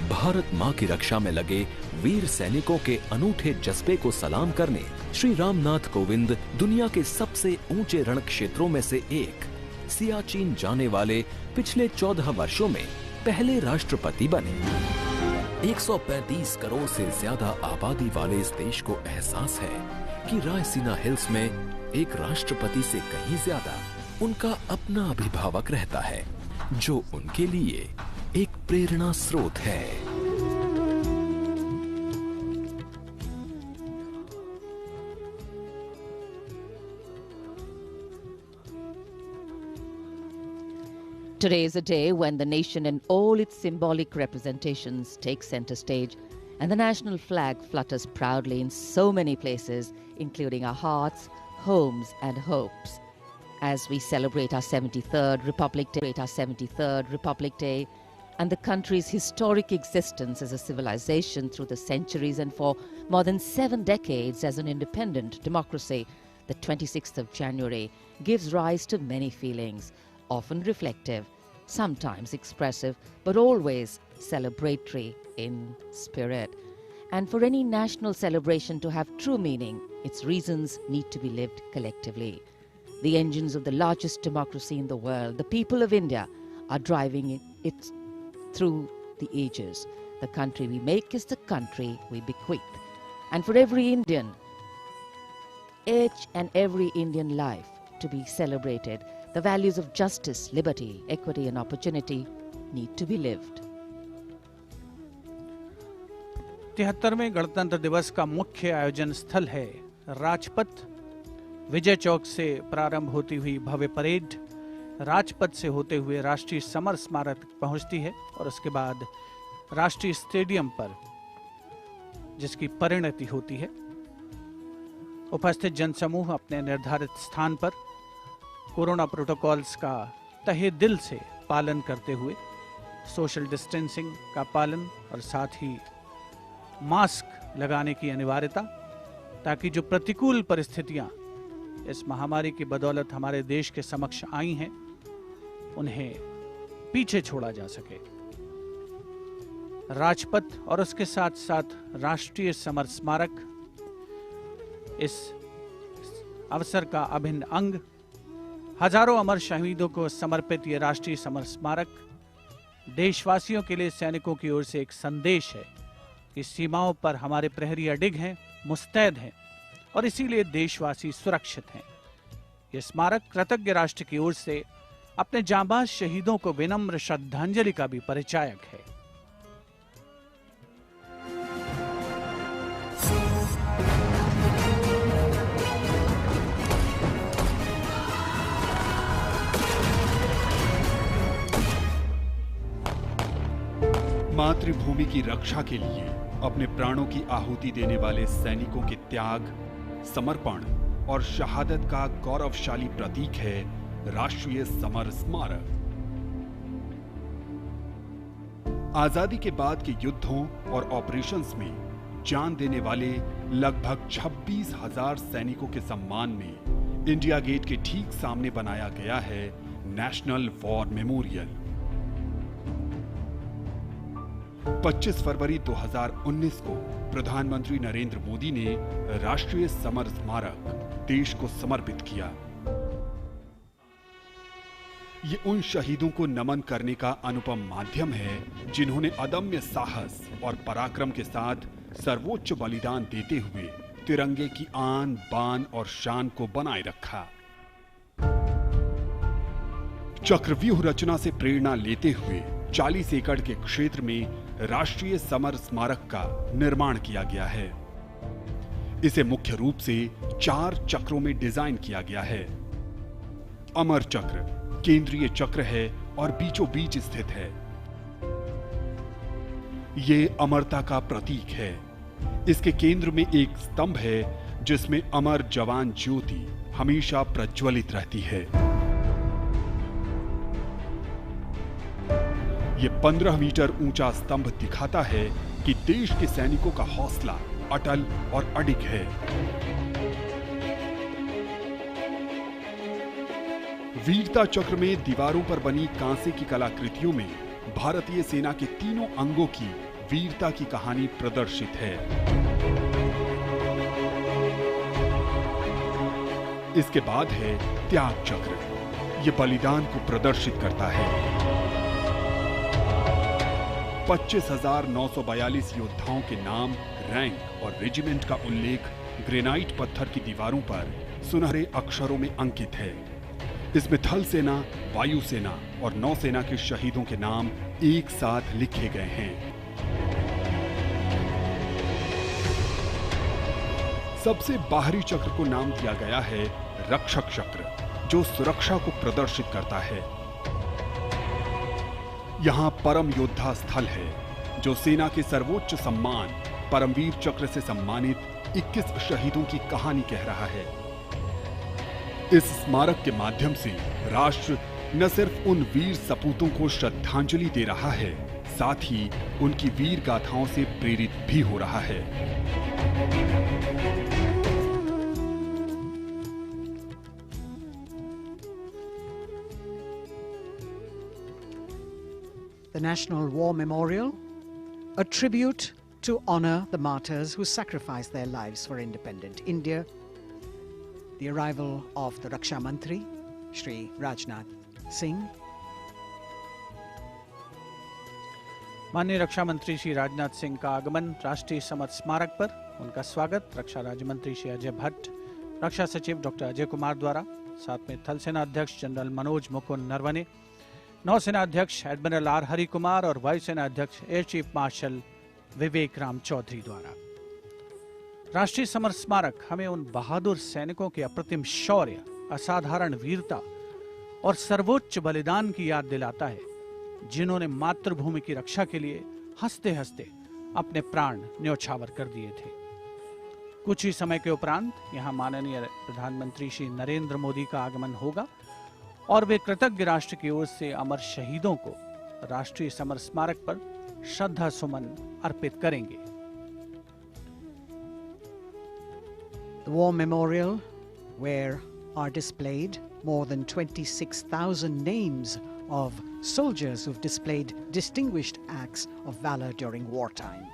C: भारत मां की रक्षा में लगे वीर सैनिकों के अनूठे जज्बे को सलाम करने श्री रामनाथ कोविंद दुनिया के सबसे ऊंचे रण क्षेत्रों में से एक सियाचिन जाने वाले पिछले 14 वर्षों में पहले राष्ट्रपति बने। 135 करोड़ से ज्यादा आबादी वाले इस देश को एहसास है कि रायसीना हिल्स में एक राष्ट्रपति से कहीं ज्यादा उनका अपना अभिभावक रहता है, जो उनके लिए एक प्रेरणा स्रोत है।
A: Today is a day when the nation and all its symbolic representations take center stage, and the national flag flutters proudly in so many places, including our hearts, homes, and hopes. As we celebrate our 73rd Republic Day, and the country's historic existence as a civilization through the centuries and for more than 7 decades as an independent democracy, the 26th of January gives rise to many feelings, often reflective, sometimes expressive, but always celebratory in spirit. And for any national celebration to have true meaning, its reasons need to be lived collectively. The engines of the largest democracy in the world, the people of India, are driving it through the ages. The country we make is the country we bequeath. And for every Indian, each and every Indian life to be celebrated, the values of justice, liberty, equity and opportunity need to be lived.
E: 73वें गणतंत्र दिवस का मुख्य आयोजन स्थल है राजपथ। विजय चौक से प्रारंभ होती हुई भव्य परेड राजपथ से होते हुए राष्ट्रीय समर स्मारक पहुंचती है और उसके बाद राष्ट्रीय स्टेडियम पर जिसकी परिणति होती है। उपस्थित जनसमूह अपने निर्धारित स्थान पर कोरोना प्रोटोकॉल्स का तहे दिल से पालन करते हुए सोशल डिस्टेंसिंग का पालन और साथ ही मास्क लगाने की अनिवार्यता, ताकि जो प्रतिकूल परिस्थितियां इस महामारी की बदौलत हमारे देश के समक्ष आई हैं उन्हें पीछे छोड़ा जा सके। राजपथ और उसके साथ साथ राष्ट्रीय समर स्मारक इस अवसर का अभिन्न अंग। हजारों अमर शहीदों को समर्पित ये राष्ट्रीय समर स्मारक देशवासियों के लिए सैनिकों की ओर से एक संदेश है कि सीमाओं पर हमारे प्रहरी अडिग हैं, मुस्तैद हैं और इसीलिए देशवासी सुरक्षित हैं। ये स्मारक कृतज्ञ राष्ट्र की ओर से अपने जांबाज शहीदों को विनम्र श्रद्धांजलि का भी परिचायक है।
I: मातृभूमि की रक्षा के लिए अपने प्राणों की आहुति देने वाले सैनिकों के त्याग, समर्पण और शहादत का गौरवशाली प्रतीक है राष्ट्रीय समर स्मारक। आजादी के बाद के युद्धों और ऑपरेशंस में जान देने वाले लगभग 26,000 सैनिकों के सम्मान में इंडिया गेट के ठीक सामने बनाया गया है नेशनल वॉर मेमोरियल। 25 फरवरी 2019 को प्रधानमंत्री नरेंद्र मोदी ने राष्ट्रीय समर स्मारक देश को समर्पित किया। ये उन शहीदों को नमन करने का अनुपम माध्यम है जिन्होंने अदम्य साहस और पराक्रम के साथ सर्वोच्च बलिदान देते हुए तिरंगे की आन, बान और शान को बनाए रखा। चक्रव्यूह रचना से प्रेरणा लेते हुए 40 एकड़ के क्षेत्र में राष्ट्रीय समर स्मारक का निर्माण किया गया है। इसे मुख्य रूप से 4 चक्रों में डिजाइन किया गया है। अमर चक्र केंद्रीय चक्र है और बीचों बीच स्थित है। ये अमरता का प्रतीक है। इसके केंद्र में एक स्तंभ है जिसमें अमर जवान ज्योति हमेशा प्रज्वलित रहती है। ये 15 मीटर ऊंचा स्तंभ दिखाता है कि देश के सैनिकों का हौसला अटल और अडिग है। वीरता चक्र में दीवारों पर बनी कांसे की कलाकृतियों में भारतीय सेना के तीनों अंगों की वीरता की कहानी प्रदर्शित है। इसके बाद है त्याग चक्र। यह बलिदान को प्रदर्शित करता है। 25,942 योद्धाओं के नाम, रैंक और रेजिमेंट का उल्लेख ग्रेनाइट पत्थर की दीवारों पर सुनहरे अक्षरों में अंकित है। इसमें थल सेना, वायु सेना और नौसेना के शहीदों के नाम एक साथ लिखे गए हैं। सबसे बाहरी चक्र को नाम दिया गया है रक्षक चक्र, जो सुरक्षा को प्रदर्शित करता है। यहां परम योद्धा स्थल है, जो सेना के सर्वोच्च सम्मान परमवीर चक्र से सम्मानित 21 शहीदों की कहानी कह रहा है। इस स्मारक के माध्यम से राष्ट्र न सिर्फ उन वीर सपूतों को श्रद्धांजलि दे रहा है, साथ ही उनकी वीर गाथाओं से प्रेरित भी हो रहा है।
D: The National War Memorial, a tribute to honor the martyrs who sacrificed their lives for independent India. The arrival of the Raksha Mantri, Shri Rajnath Singh.
E: माननीय रक्षा मंत्री श्री राजनाथ सिंह का आगमन राष्ट्रीय समर स्मारक पर, उनका स्वागत रक्षा राज्य मंत्री श्री अजय भट्ट, रक्षा सचिव डॉक्टर अजय कुमार द्वारा, साथ में थल सेना अध्यक्ष जनरल मनोज मुकुंद नरवणे, नौसेना अध्यक्ष एडमिरल आर हरि कुमार और वायुसेना अध्यक्ष एयर चीफ मार्शल विवेक राम चौधरी द्वारा। राष्ट्रीय समर स्मारक हमें उन बहादुर सैनिकों के अप्रतिम शौर्य, असाधारण वीरता और सर्वोच्च बलिदान की याद दिलाता है, जिन्होंने मातृभूमि की रक्षा के लिए हंसते हंसते अपने प्राण न्योछावर कर दिए थे। कुछ ही समय के उपरांत यहां माननीय प्रधानमंत्री श्री नरेंद्र मोदी का आगमन होगा और वे कृतज्ञ राष्ट्र की ओर से अमर शहीदों को राष्ट्रीय समर स्मारक पर श्रद्धा सुमन अर्पित करेंगे।
D: The War Memorial, where are displayed more than 26,000 names of soldiers who've displayed distinguished acts of valor during wartime.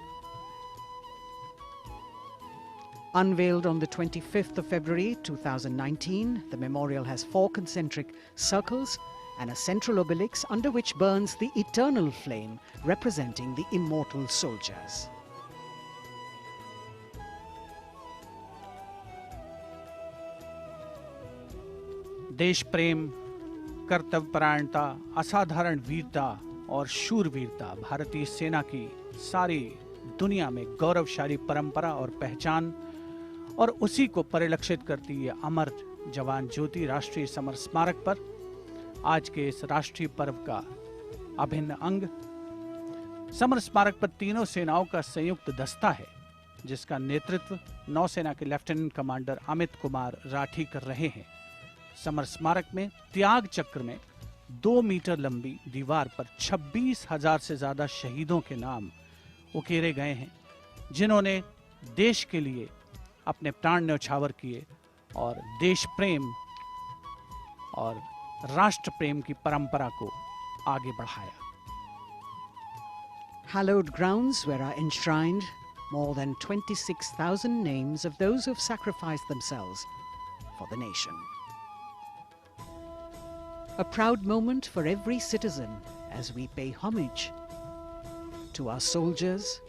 D: Unveiled on the 25th of February 2019, the memorial has 4 concentric circles and a central obelix under which burns the eternal flame representing the immortal soldiers.
E: देश प्रेम, कर्तव्यपरायणता, असाधारण वीरता और शूरवीरता भारतीय सेना की सारी दुनिया में गौरवशाली परंपरा और पहचान, और उसी को परिलक्षित करती है अमर जवान ज्योति राष्ट्रीय समर स्मारक पर आज के इस राष्ट्रीय पर्व का अभिन्न अंग। समर स्मारक पर तीनों सेनाओं का संयुक्त दस्ता है, जिसका नेतृत्व नौसेना के लेफ्टिनेंट कमांडर अमित कुमार राठी कर रहे हैं। समर स्मारक में त्याग चक्र में 2 मीटर लंबी दीवार पर 26,000 से ज्यादा शहीदों के नाम उकेरे गए हैं, जिन्होंने देश के लिए अपने प्राण न्यौछावर किए और देश प्रेम और राष्ट्र प्रेम की परंपरा को आगे बढ़ाया।
D: Hallowed grounds where are enshrined more than 26,000 names of those who have sacrificed themselves for the nation. A proud moment for every citizen as we pay homage to our soldiers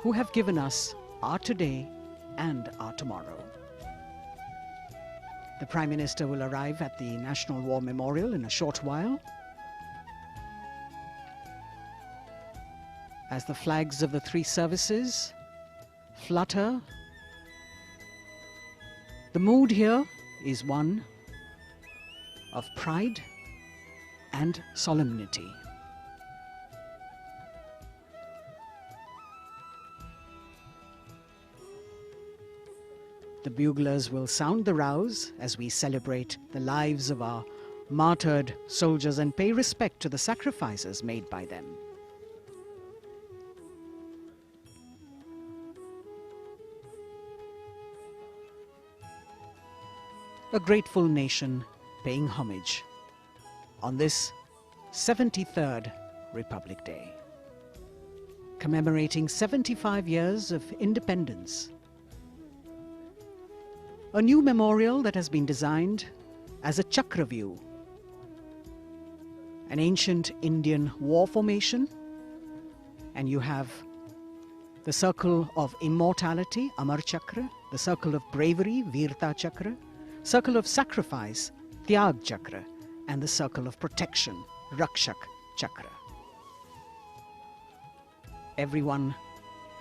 D: who have given us our today and our tomorrow. The Prime Minister will arrive at the National War Memorial in a short while. As the flags of the 3 services flutter, the mood here is one of pride and solemnity. The buglers will sound the rouse as we celebrate the lives of our martyred soldiers and pay respect to the sacrifices made by them. A grateful nation paying homage on this 73rd Republic Day, commemorating 75 years of independence. A new memorial that has been designed as a chakra view, an ancient Indian war formation, and you have the circle of immortality, Amar Chakra, the circle of bravery, Virta Chakra, circle of sacrifice, Tyag Chakra, and the circle of protection, Rakshak Chakra. Everyone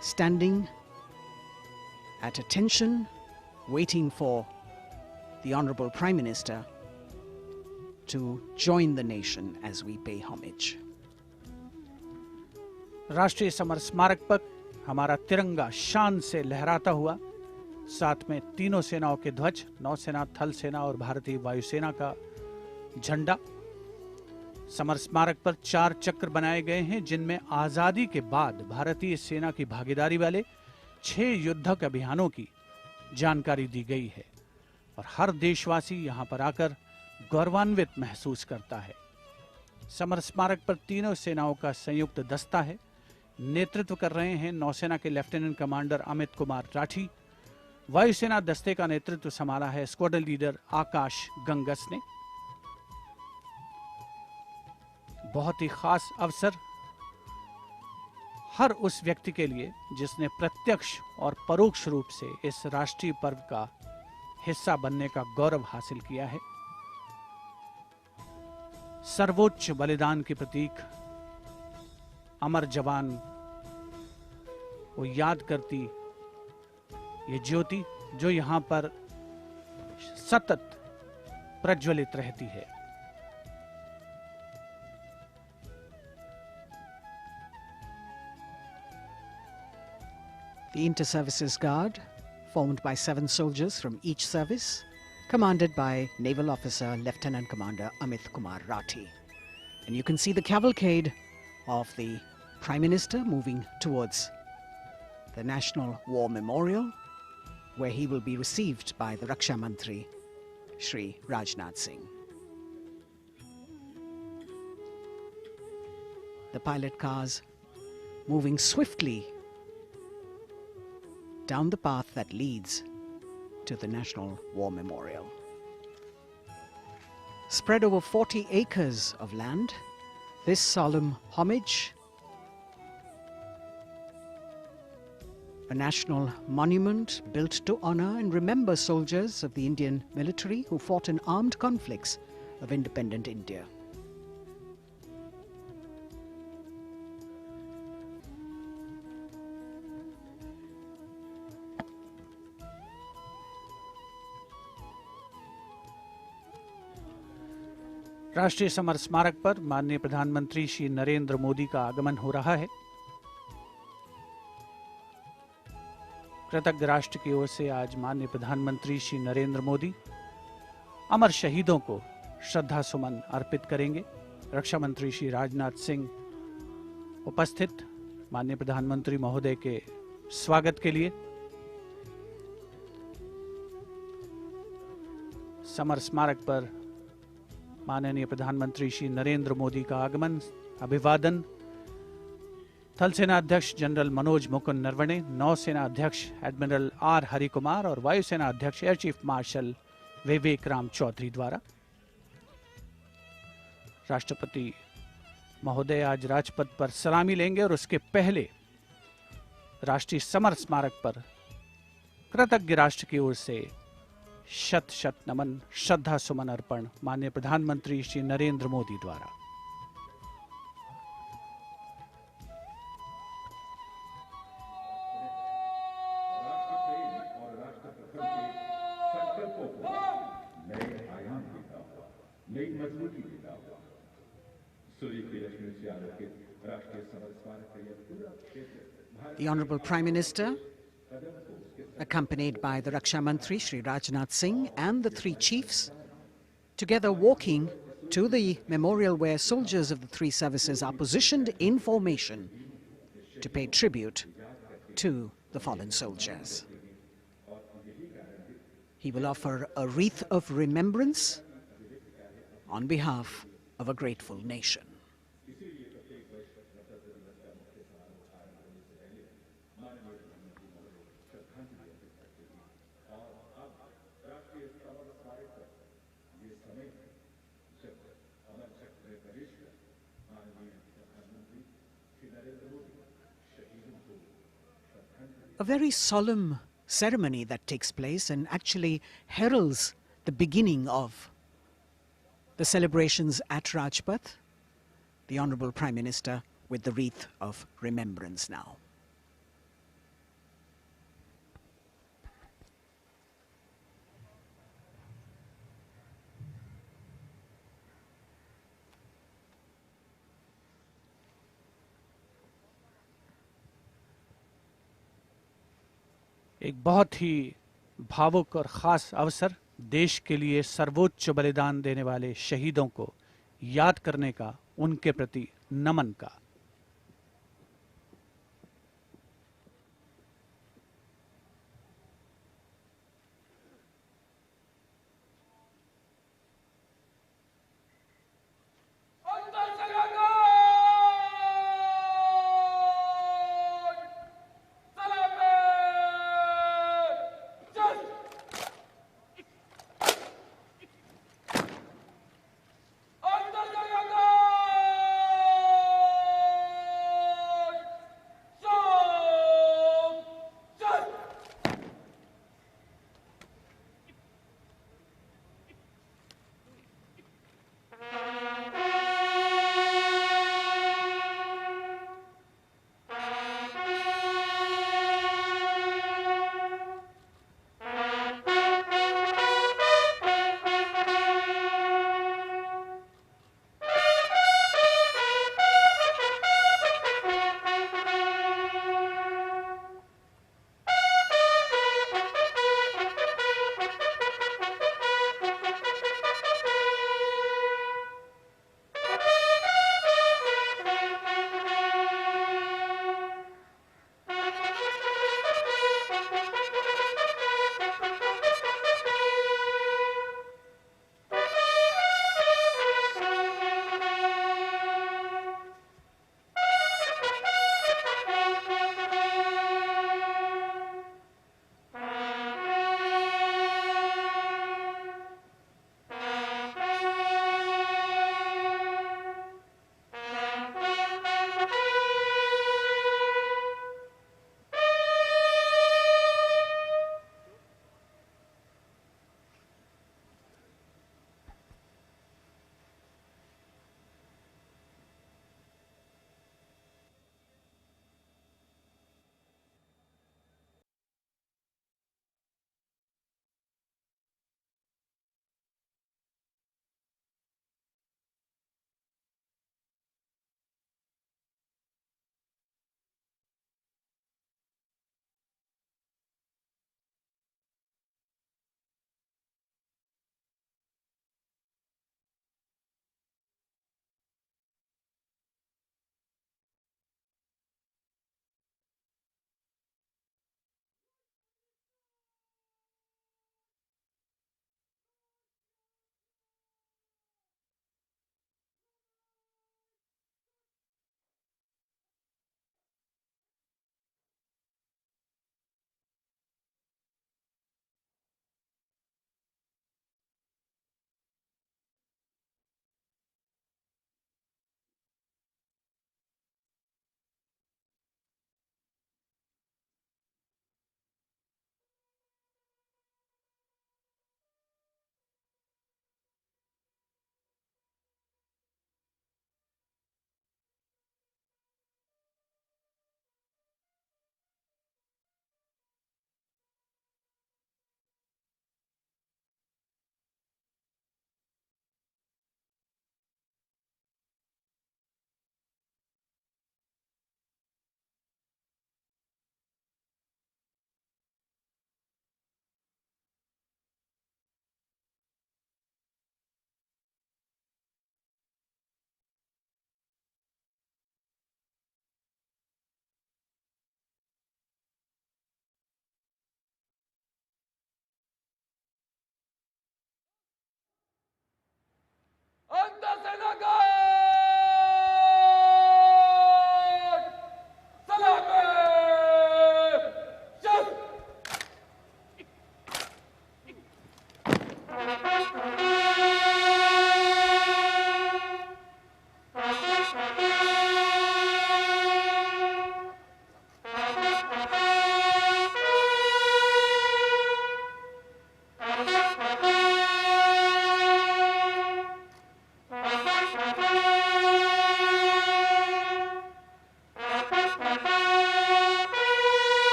D: standing at attention, waiting for the Honorable Prime Minister to join the nation as we pay homage.
E: राष्ट्रीय summer स्मारक पर हमारा तिरंगा शान से लहराता हुआ, साथ में तीनों सेनाओं के ध्वज, नौसेना, थल सेना और भारतीय वायुसेना का झंडा। समर स्मारक पर 4 चक्र बनाए गए हैं, जिनमें आजादी के बाद भारतीय सेना की भागीदारी वाले 6 युद्धक अभियानों की जानकारी दी गई है और हर देशवासी यहां पर आकर गौरवान्वित महसूस करता है। समर स्मारक पर तीनों सेनाओं का संयुक्त दस्ता है। नेतृत्व कर रहे हैं नौसेना के लेफ्टिनेंट कमांडर अमित कुमार राठी। वायुसेना दस्ते का नेतृत्व संभाला है स्क्वाड्रन लीडर आकाश गंगस ने। बहुत ही खास अवसर हर उस व्यक्ति के लिए जिसने प्रत्यक्ष और परोक्ष रूप से इस राष्ट्रीय पर्व का हिस्सा बनने का गौरव हासिल किया है। सर्वोच्च बलिदान के प्रतीक अमर जवान को याद करती ये ज्योति जो यहां पर सतत प्रज्वलित रहती है।
D: The Inter-Services Guard, formed by 7 soldiers from each service, commanded by Naval Officer Lieutenant Commander Amit Kumar Rathi. And you can see the cavalcade of the Prime Minister moving towards the National War Memorial, where he will be received by the Raksha Mantri, Shri Rajnath Singh. The pilot cars moving swiftly down the path that leads to the National War Memorial. Spread over 40 acres of land, this solemn homage, a national monument built to honor and remember soldiers of the Indian military who fought in armed conflicts of independent India.
E: राष्ट्रीय summer स्मारक पर माननीय प्रधानमंत्री श्री नरेंद्र मोदी का आगमन हो रहा है। कृतज्ञ राष्ट्र की ओर से आज माननीय प्रधानमंत्री श्री नरेंद्र मोदी अमर शहीदों को श्रद्धा सुमन अर्पित करेंगे। रक्षा मंत्री श्री राजनाथ सिंह उपस्थित माननीय प्रधानमंत्री महोदय के स्वागत के लिए समर स्मारक पर माननीय प्रधानमंत्री श्री नरेंद्र मोदी का आगमन, अभिवादन थल सेना अध्यक्ष जनरल मनोज मुकुंद नरवणे, नौसेना अध्यक्ष एडमिरल आर हरिकुमार और वायुसेना अध्यक्ष एयर चीफ मार्शल विवेक राम चौधरी द्वारा। राष्ट्रपति महोदय आज राजपथ पर सलामी लेंगे और उसके पहले राष्ट्रीय समर स्मारक पर कृतज्ञ राष्ट्र की ओर से शत शत नमन, श्रद्धा सुमन अर्पण माननीय प्रधानमंत्री श्री नरेंद्र मोदी द्वारा।
J: नए
D: The Honourable Prime Minister, accompanied by the Raksha Mantri Shri Rajnath Singh and the three chiefs, together walking to the memorial where soldiers of the three services are positioned in formation to pay tribute to the fallen soldiers. He will offer a wreath of remembrance on behalf of a grateful nation. A very solemn ceremony that takes place and actually heralds the beginning of the celebrations at Rajpath. The Honourable Prime Minister with the wreath of remembrance now.
E: एक बहुत ही भावुक और ख़ास अवसर, देश के लिए सर्वोच्च बलिदान देने वाले शहीदों को याद करने का, उनके प्रति नमन का।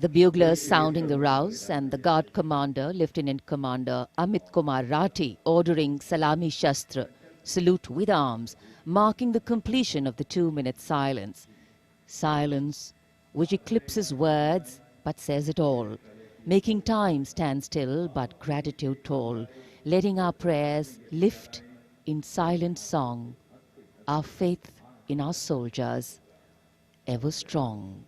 A: The buglers sounding the rouse, and the guard commander, Lieutenant Commander Amit Kumar Rathi, ordering Salami Shastra, salute with arms, marking the completion of the 2-minute silence. Silence which eclipses words but says it all, making time stand still but gratitude tall, letting our prayers lift in silent song, our faith in our soldiers ever strong.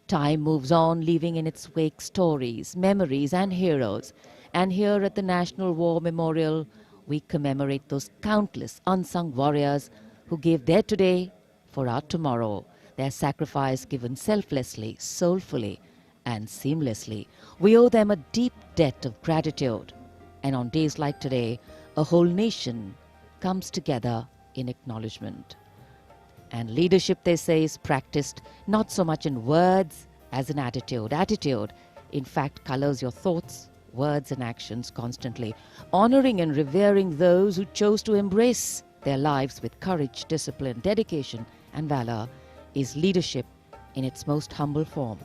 A: Time moves on, leaving in its wake stories, memories and heroes. And here at the National War Memorial, we commemorate those countless unsung warriors who gave their today for our tomorrow, their sacrifice given selflessly, soulfully and seamlessly. We owe them a deep debt of gratitude. And on days like today, a whole nation comes together in acknowledgement. And leadership, they say, is practiced not so much in words as in attitude. Attitude, in fact, colors your thoughts, words and actions constantly. Honoring and revering those who chose to embrace their lives with courage, discipline, dedication and valor is leadership in its most humble form.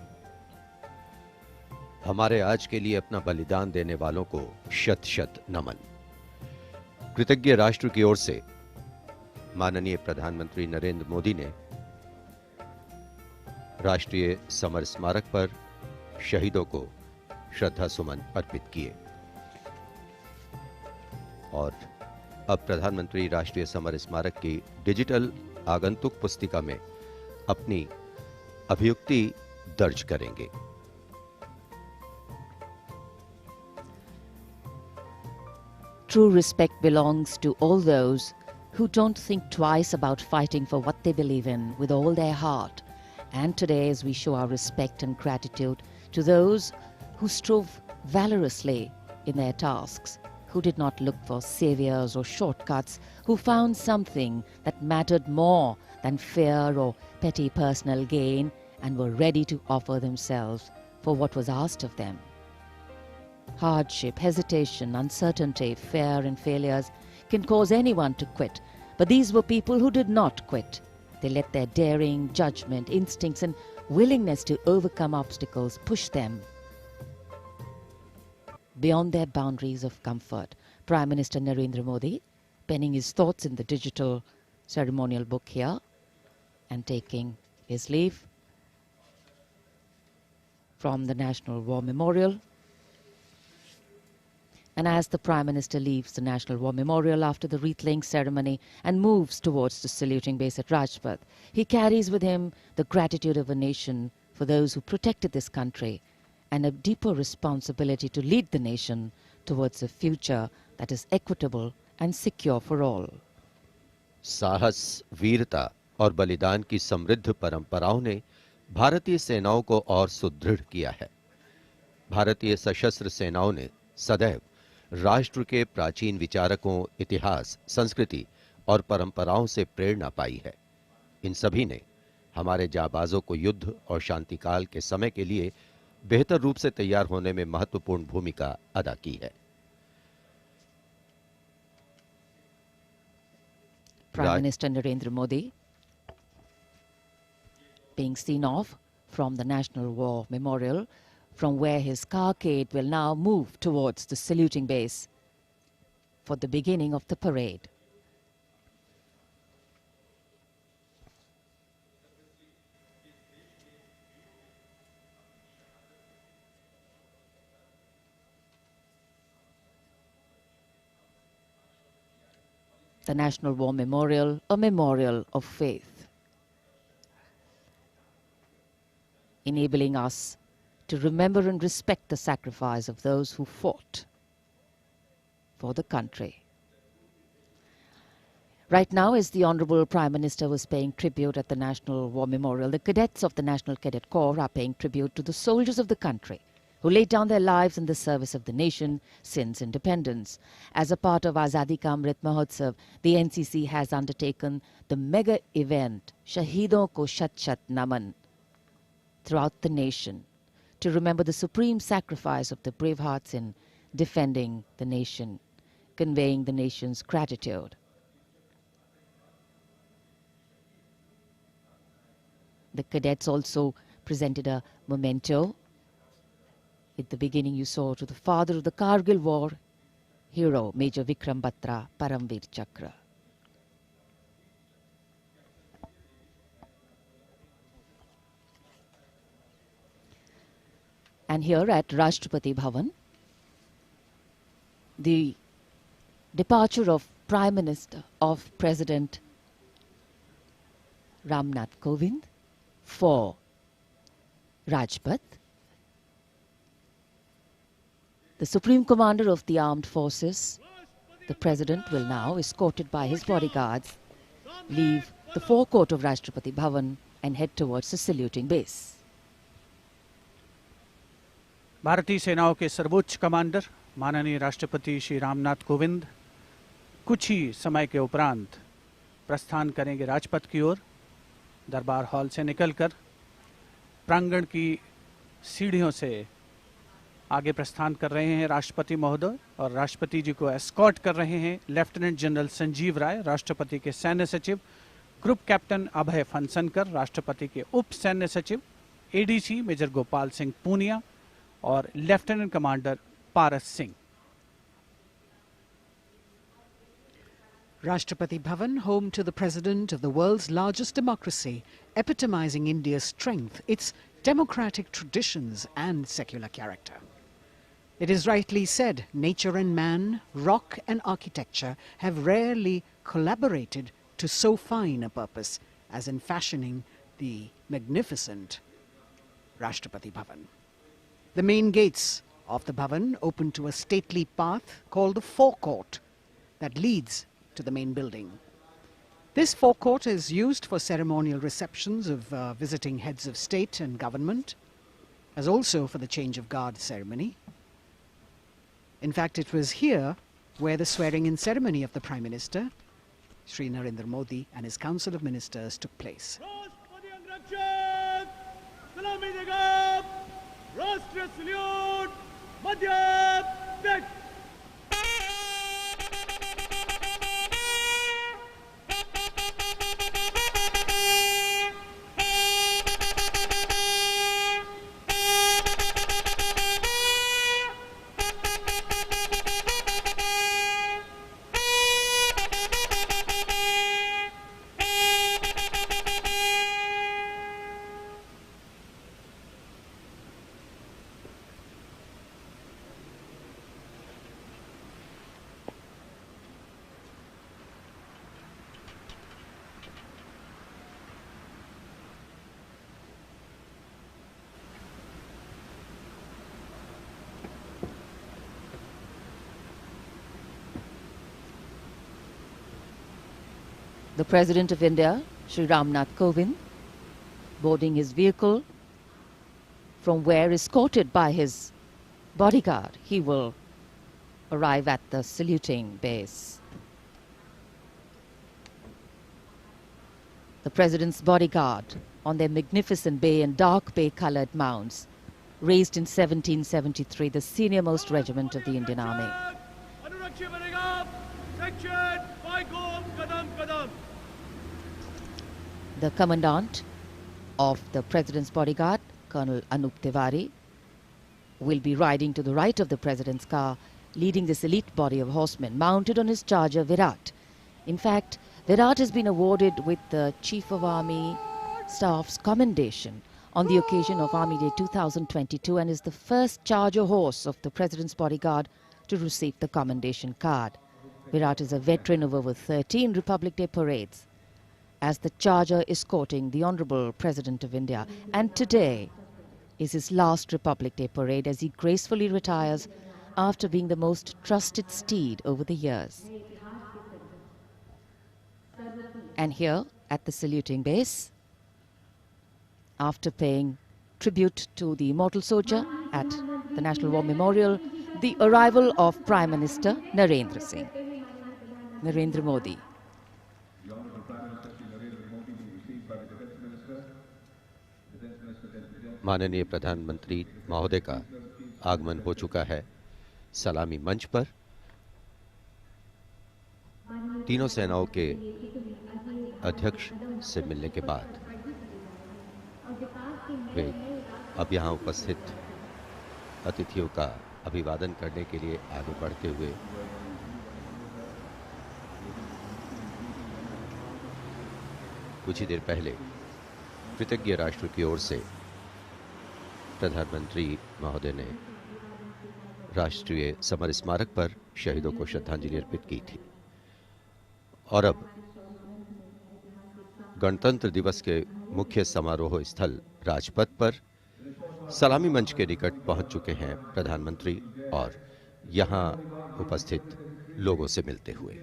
B: हमारे आज के लिए अपना बलिदान देने वालों को शत शत नमन। कृतज्ञ राष्ट्र की ओर से माननीय प्रधानमंत्री नरेंद्र मोदी ने राष्ट्रीय समर स्मारक पर शहीदों को श्रद्धा सुमन अर्पित किए। और अब प्रधानमंत्री राष्ट्रीय समर स्मारक की डिजिटल आगंतुक पुस्तिका में अपनी अभियुक्ति दर्ज करेंगे।
A: True respect belongs to all those who don't think twice about fighting for what they believe in with all their heart. And today, as we show our respect and gratitude to those who strove valorously in their tasks, who did not look for saviors or shortcuts, who found something that mattered more than fear or petty personal gain, and were ready to offer themselves for what was asked of them. Hardship, hesitation, uncertainty, fear and failures can cause anyone to quit. But these were people who did not quit. They let their daring, judgment, instincts and willingness to overcome obstacles push them beyond their boundaries of comfort. Prime Minister Narendra Modi penning his thoughts in the digital ceremonial book here and taking his leave from the National War Memorial. And as the Prime Minister leaves the National War Memorial after the wreath-laying ceremony and moves towards the saluting base at Rajpath, he carries with him the gratitude of a nation for those who protected this country and a deeper responsibility to lead the nation towards a future that is equitable and secure for all.
B: साहस, वीरता और बलिदान की समृद्ध परंपराओं ने भारतीय सेनाओं को और सुदृढ़ किया है। भारतीय सशस्त्र सेनाओं ने सदैव राष्ट्र के प्राचीन विचारकों, इतिहास, संस्कृति और परंपराओं से प्रेरणा पाई है। इन सभी ने हमारे जाबाजों को युद्ध और शांतिकाल के समय के लिए बेहतर रूप से तैयार होने में महत्वपूर्ण भूमिका अदा की है।
A: Prime Minister Narendra Modi being seen off from the National War Memorial, from where his carcade will now move towards the saluting base for the beginning of the parade. The National War Memorial, a memorial of faith, enabling us to remember and respect the sacrifice of those who fought for the country. Right now, as the Honorable Prime Minister was paying tribute at the National War Memorial, the cadets of the National Cadet Corps are paying tribute to the soldiers of the country who laid down their lives in the service of the nation since independence. As a part of Azadi Ka Amrit Mahotsav, the NCC has undertaken the mega event Shahidon Ko Shat Shat Naman throughout the nation to remember the supreme sacrifice of the brave hearts in defending the nation, conveying the nation's gratitude. The cadets also presented a memento At the beginning you saw to the father of the Kargil war, hero Major Vikram Batra, Paramveer Chakra. And here at Rashtrapati Bhavan, the departure of Prime Minister of President Ramnath Kovind for Rajpath. The Supreme Commander of the Armed Forces, the President, will now, escorted by his bodyguards, leave the forecourt of Rashtrapati Bhavan and head towards the saluting base.
E: भारतीय सेनाओं के सर्वोच्च commander माननीय राष्ट्रपति श्री रामनाथ कोविंद कुछ ही समय के उपरांत प्रस्थान करेंगे राजपथ की ओर। दरबार हॉल से निकलकर प्रांगण की सीढ़ियों से आगे प्रस्थान कर रहे हैं राष्ट्रपति महोदय, और राष्ट्रपति जी को एस्कॉर्ट कर रहे हैं लेफ्टिनेंट जनरल संजीव राय, राष्ट्रपति के सैन्य सचिव, ग्रुप कैप्टन अभय फनसनकर, राष्ट्रपति के उप सैन्य सचिव एडीसी मेजर गोपाल सिंह पूनिया और lieutenant commander Paras Singh.
D: Rashtrapati Bhavan, home to the president of the world's largest democracy, epitomizing India's strength, its democratic traditions and secular character. It is rightly said, nature and man, rock and architecture have rarely collaborated to so fine a purpose as in fashioning the magnificent Rashtrapati Bhavan. The main gates of the Bhavan open to a stately path called the forecourt that leads to the main building. This forecourt is used for ceremonial receptions of visiting heads of state and government, as also for the change of guard ceremony. In fact, it was here where the swearing-in ceremony of the Prime Minister, Shri Narendra Modi, and his Council of Ministers took place.
J: राष्ट्रीय salute Madhya Pradesh.
A: The President of India, Shri Ramnath Kovind, boarding his vehicle, from where, escorted by his bodyguard, he will arrive at the saluting base. The President's bodyguard on their magnificent bay and dark bay-coloured mounts, raised in 1773, the senior-most regiment of the Indian Army. The Commandant of the President's bodyguard, Colonel Anup Tiwari, will be riding to the right of the President's car, leading this elite body of horsemen, mounted on his charger Virat. In fact, Virat has been awarded with the Chief of Army Staff's commendation on the occasion of Army Day 2022 and is the first charger horse of the President's bodyguard to receive the commendation card. Virat is a veteran of over 13 Republic Day parades as the charger escorting the Honourable President of India, and today is his last Republic Day parade as he gracefully retires after being the most trusted steed over the years. And here at the saluting base, after paying tribute to the immortal soldier at the National War Memorial, the arrival of Prime Minister Narendra Modi.
B: माननीय प्रधानमंत्री महोदय का आगमन हो चुका है। सलामी मंच पर तीनों सेनाओं के अध्यक्ष से मिलने के बाद वे अब यहां उपस्थित अतिथियों का अभिवादन करने के लिए आगे बढ़ते हुए कुछ ही देर पहले कृतज्ञ राष्ट्र की ओर से प्रधानमंत्री महोदय ने राष्ट्रीय समर स्मारक पर शहीदों को श्रद्धांजलि अर्पित की थी। और अब गणतंत्र दिवस के मुख्य समारोह स्थल राजपथ पर सलामी मंच के निकट पहुंच चुके हैं प्रधानमंत्री और यहां उपस्थित लोगों से मिलते हुए।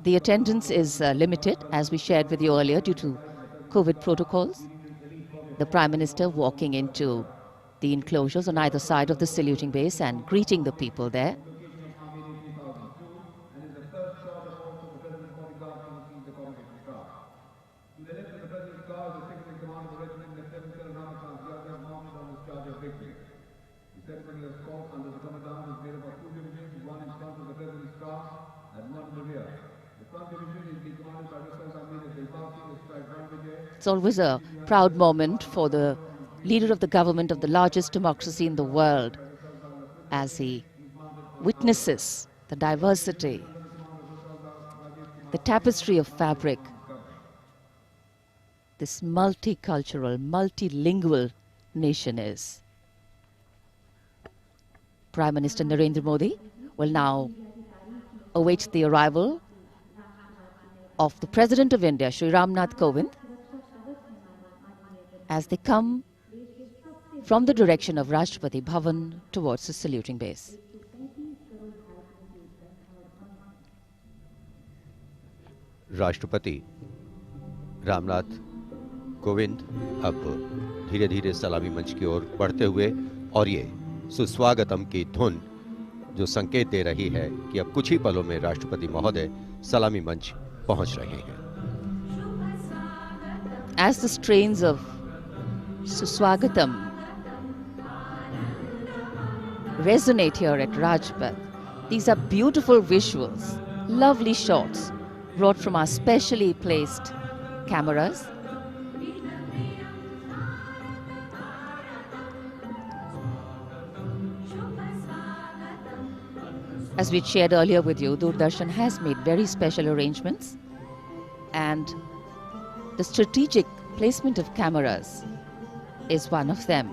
A: The attendance is limited, as we shared with you earlier, due to COVID protocols. The Prime Minister walking into the enclosures on either side of the saluting base and greeting the people there. It's always a proud moment for the leader of the government of the largest democracy in the world as he witnesses the diversity, the tapestry of fabric, this multicultural, multilingual nation is. Prime Minister Narendra Modi will now await the arrival of the President of India, Shri Ramnath Kovind, as they come from the direction of Rashtrapati Bhavan towards the saluting base.
B: राष्ट्रपति रामनाथ कोविंद अब धीरे धीरे सलामी मंच की ओर बढ़ते हुए और ये सुस्वागतम की धुन जो संकेत दे रही है कि अब कुछ ही पलों में राष्ट्रपति महोदय सलामी मंच पहुंच रहे हैं।
A: As the strains of Suswagatam resonate here at Rajpath, these are beautiful visuals, lovely shots brought from our specially placed cameras. As we shared earlier with you, Doordarshan has made very special arrangements, and the strategic placement of cameras is one of them.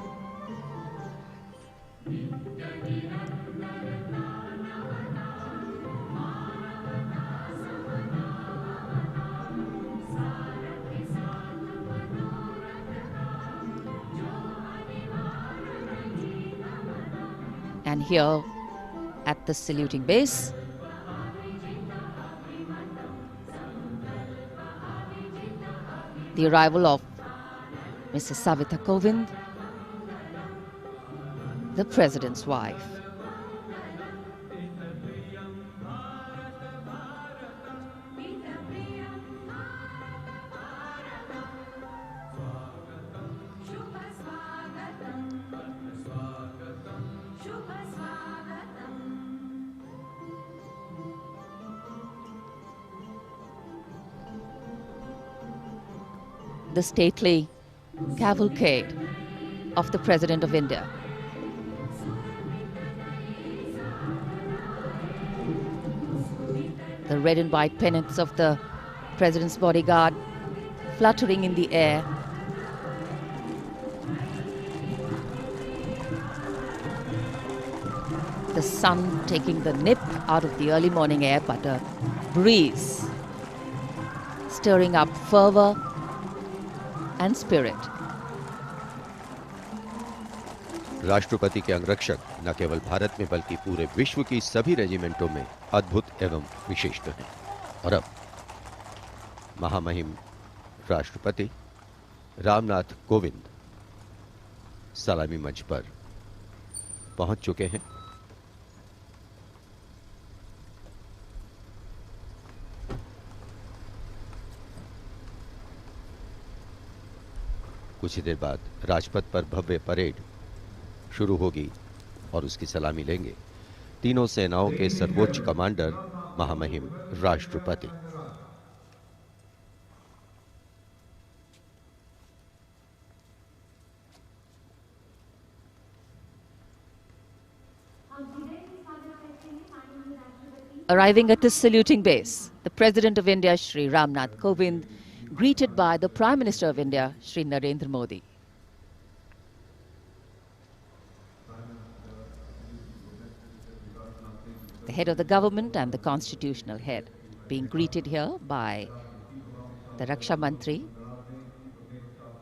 A: And here at the saluting base, the arrival of Mrs. Savita Kovind, the President's wife. The stately cavalcade of the President of India. The red and white pennants of the President's bodyguard fluttering in the air. The sun taking the nip out of the early morning air, but a breeze stirring up fervor and spirit.
B: राष्ट्रपति के अंगरक्षक न केवल भारत में बल्कि पूरे विश्व की सभी रेजिमेंटों में अद्भुत एवं विशिष्ट हैं। और अब महामहिम राष्ट्रपति रामनाथ कोविंद सलामी मंच पर पहुंच चुके हैं। कुछ ही देर बाद राजपथ पर भव्य परेड शुरू होगी और उसकी सलामी लेंगे तीनों सेनाओं के सर्वोच्च कमांडर महामहिम राष्ट्रपति।
A: Arriving at the saluting base, the President of India, Shri Ramnath Kovind, greeted by the Prime Minister of India, Shri Narendra Modi. The head of the government and the constitutional head being greeted here by the Raksha Mantri,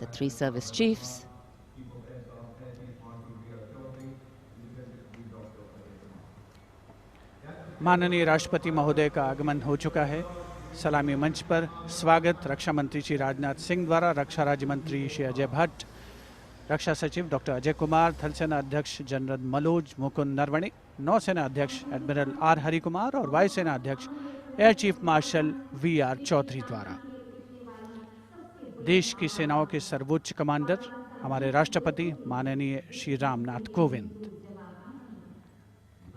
A: the three service chiefs,
E: माननीय राष्ट्रपति महोदय का आगमन हो चुका है। सलामी मंच पर स्वागत रक्षा मंत्री श्री राजनाथ सिंह द्वारा रक्षा राज्य मंत्री श्री अजय भट्ट, रक्षा सचिव डॉक्टर अजय कुमार, थल सेना अध्यक्ष जनरल मनोज मुकुंद नरवणे, नौसेना अध्यक्ष एडमिरल आर हरि कुमार और वायुसेना अध्यक्ष air chief marshal V R. Chaudhary द्वारा। देश की सेनाओं के सर्वोच्च कमांडर हमारे राष्ट्रपति माननीय श्री रामनाथ कोविंद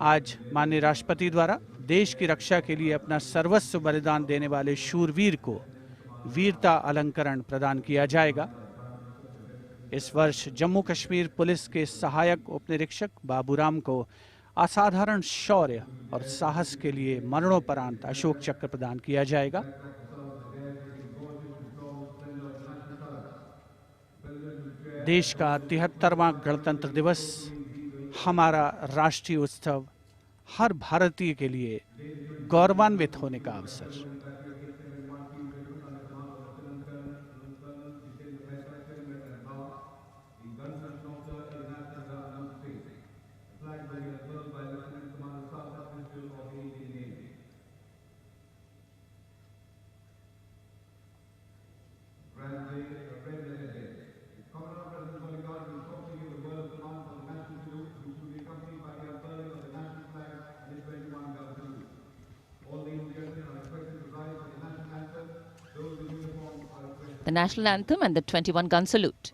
E: आज माननीय राष्ट्रपति द्वारा देश की रक्षा के लिए अपना सर्वस्व बलिदान देने वाले शूरवीर को वीरता अलंकरण प्रदान किया जाएगा। इस वर्ष जम्मू कश्मीर पुलिस के सहायक उपनिरीक्षक बाबूराम को असाधारण शौर्य और साहस के लिए मरणोपरांत अशोक चक्र प्रदान किया जाएगा। देश का 73वां गणतंत्र दिवस हमारा राष्ट्रीय उत्सव हर भारतीय के लिए गौरवान्वित होने का अवसर।
A: The national anthem and the 21-gun salute.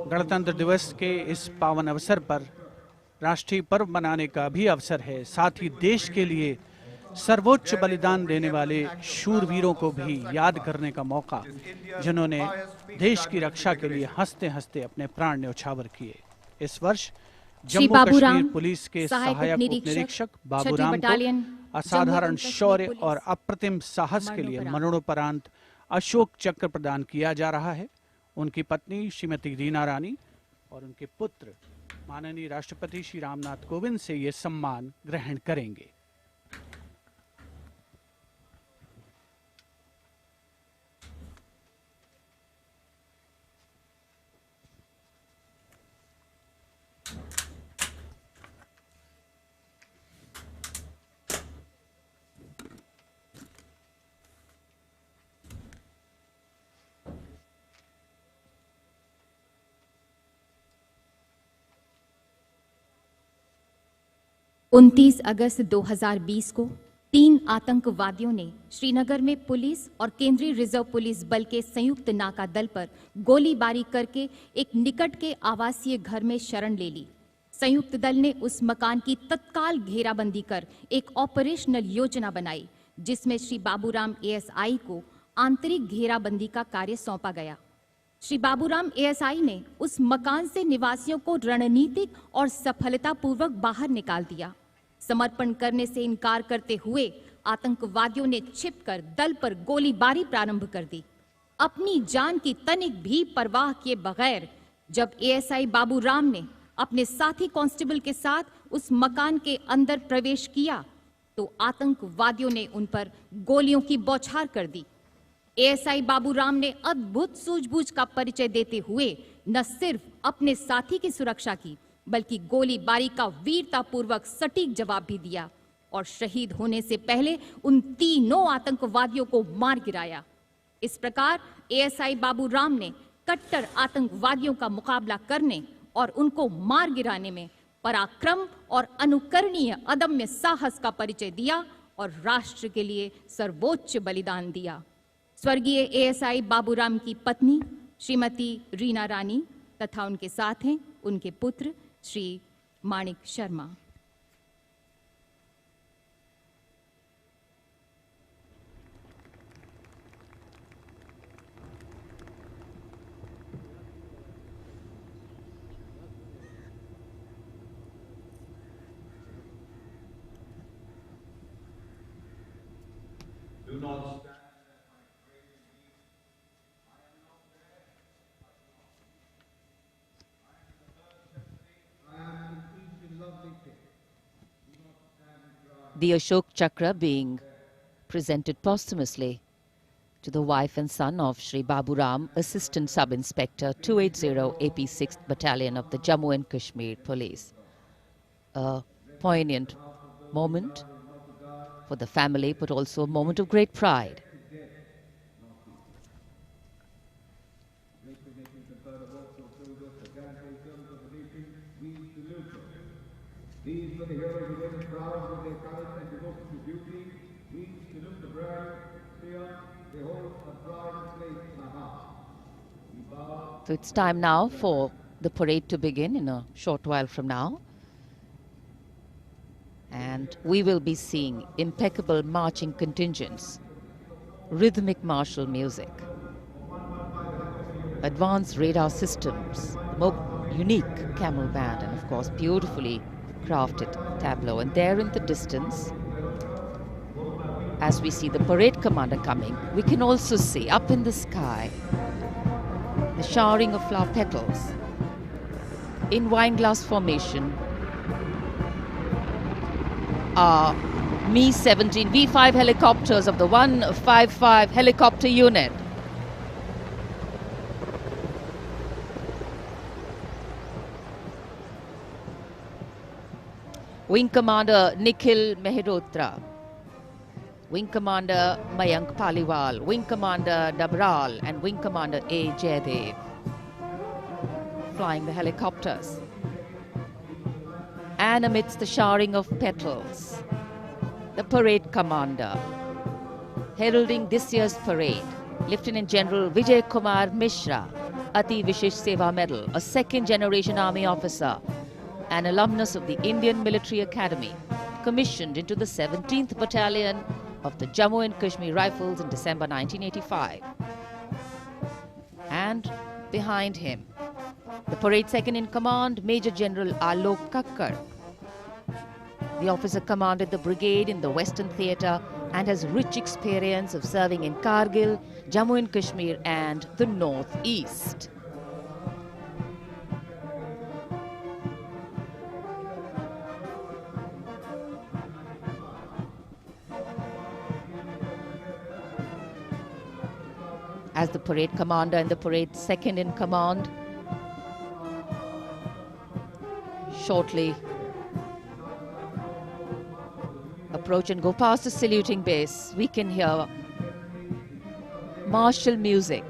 A: गणतंत्र दिवस के इस पावन अवसर पर राष्ट्रीय पर्व मनाने का भी अवसर है। साथ ही देश के लिए सर्वोच्च बलिदान देने वाले शूरवीरों को भी याद करने का मौका, जिन्होंने देश की रक्षा के लिए हंसते हंसते अपने प्राण न्यौछावर किए। इस वर्ष जम्मू कश्मीर पुलिस के सहायक उपनिरीक्षक बाबूराम को असाधारण शौर्य और अप्रतिम साहस के लिए मरणोपरांत अशोक चक्र प्रदान किया जा रहा है। उनकी पत्नी श्रीमती रीना रानी और उनके पुत्र माननीय राष्ट्रपति श्री रामनाथ कोविंद से ये सम्मान ग्रहण करेंगे।
K: उनतीस अगस्त 2020 को 3 आतंकवादियों ने श्रीनगर में पुलिस और केंद्रीय रिजर्व पुलिस बल के संयुक्त नाका दल पर गोलीबारी करके एक निकट के आवासीय घर में शरण ले ली। संयुक्त दल ने उस मकान की तत्काल घेराबंदी कर एक ऑपरेशनल योजना बनाई, जिसमें श्री बाबूराम एएसआई को आंतरिक घेराबंदी का कार्य सौंपा गया। श्री बाबूराम एएसआई ने उस मकान से निवासियों को रणनीतिक और सफलतापूर्वक बाहर निकाल दिया। समर्पण करने से इनकार करते हुए आतंकवादियों ने छिपकर दल पर गोलीबारी प्रारंभ कर दी। अपनी जान की तनिक भी परवाह किए बगैर जब एएसआई बाबूराम ने अपने साथी कांस्टेबल के साथ उस मकान के अंदर प्रवेश किया तो आतंकवादियों ने उन पर गोलियों की बौछार कर दी। एएसआई बाबूराम ने अद्भुत सूझबूझ का परिचय देते हुए न सिर्फ अपने साथी की सुरक्षा की बल्कि गोलीबारी का वीरतापूर्वक सटीक जवाब भी दिया और शहीद होने से पहले उन तीनों आतंकवादियों को मार गिराया। इस प्रकार एएसआई बाबूराम ने कट्टर आतंकवादियों का मुकाबला करने और उनको मार गिराने में पराक्रम और अनुकरणीय अदम्य साहस का परिचय दिया और राष्ट्र के लिए सर्वोच्च बलिदान दिया। स्वर्गीय एएसआई बाबूराम की पत्नी श्रीमती रीना रानी तथा उनके साथ हैं उनके पुत्र श्री माणिक Sharma.
L: Do not stand.
A: The Ashok Chakra being presented posthumously to the wife and son of Shri Baburam, Assistant Sub-Inspector 280 AP 6th Battalion of the Jammu and Kashmir Police. A poignant moment for the family, but also a moment of great pride.
L: These were the heroes who were proud with their courage and devotion to duty. We salute the brave, fear, they hold a pride and place in our hearts.
A: So it's time now for the parade to begin in a short while from now. And we will be seeing impeccable marching contingents, rhythmic martial music, advanced radar systems, more unique camel band, and of course beautifully crafted tableau. And there in the distance, as we see the parade commander coming, we can also see up in the sky the showering of flower petals in wineglass formation are Mi-17 V5 helicopters of the 155 helicopter unit. Wing Commander Nikhil Mehrotra, Wing Commander Mayank Paliwal, Wing Commander Dabral and Wing Commander A. Jaydev flying the helicopters. And amidst the showering of petals, the parade commander, heralding this year's parade, Lieutenant General Vijay Mishra, Ati Vishesh Seva Medal, a second-generation army officer, an alumnus of the Indian Military Academy, commissioned into the 17th Battalion of the Jammu and Kashmir Rifles in December 1985. And behind him, the parade second-in-command, Major General Alok Kakkar. The officer commanded the brigade in the Western Theatre and has rich experience of serving in Kargil, Jammu and Kashmir and the North-East. As the parade commander and the parade second-in-command shortly approach and go past the saluting base, we can hear martial music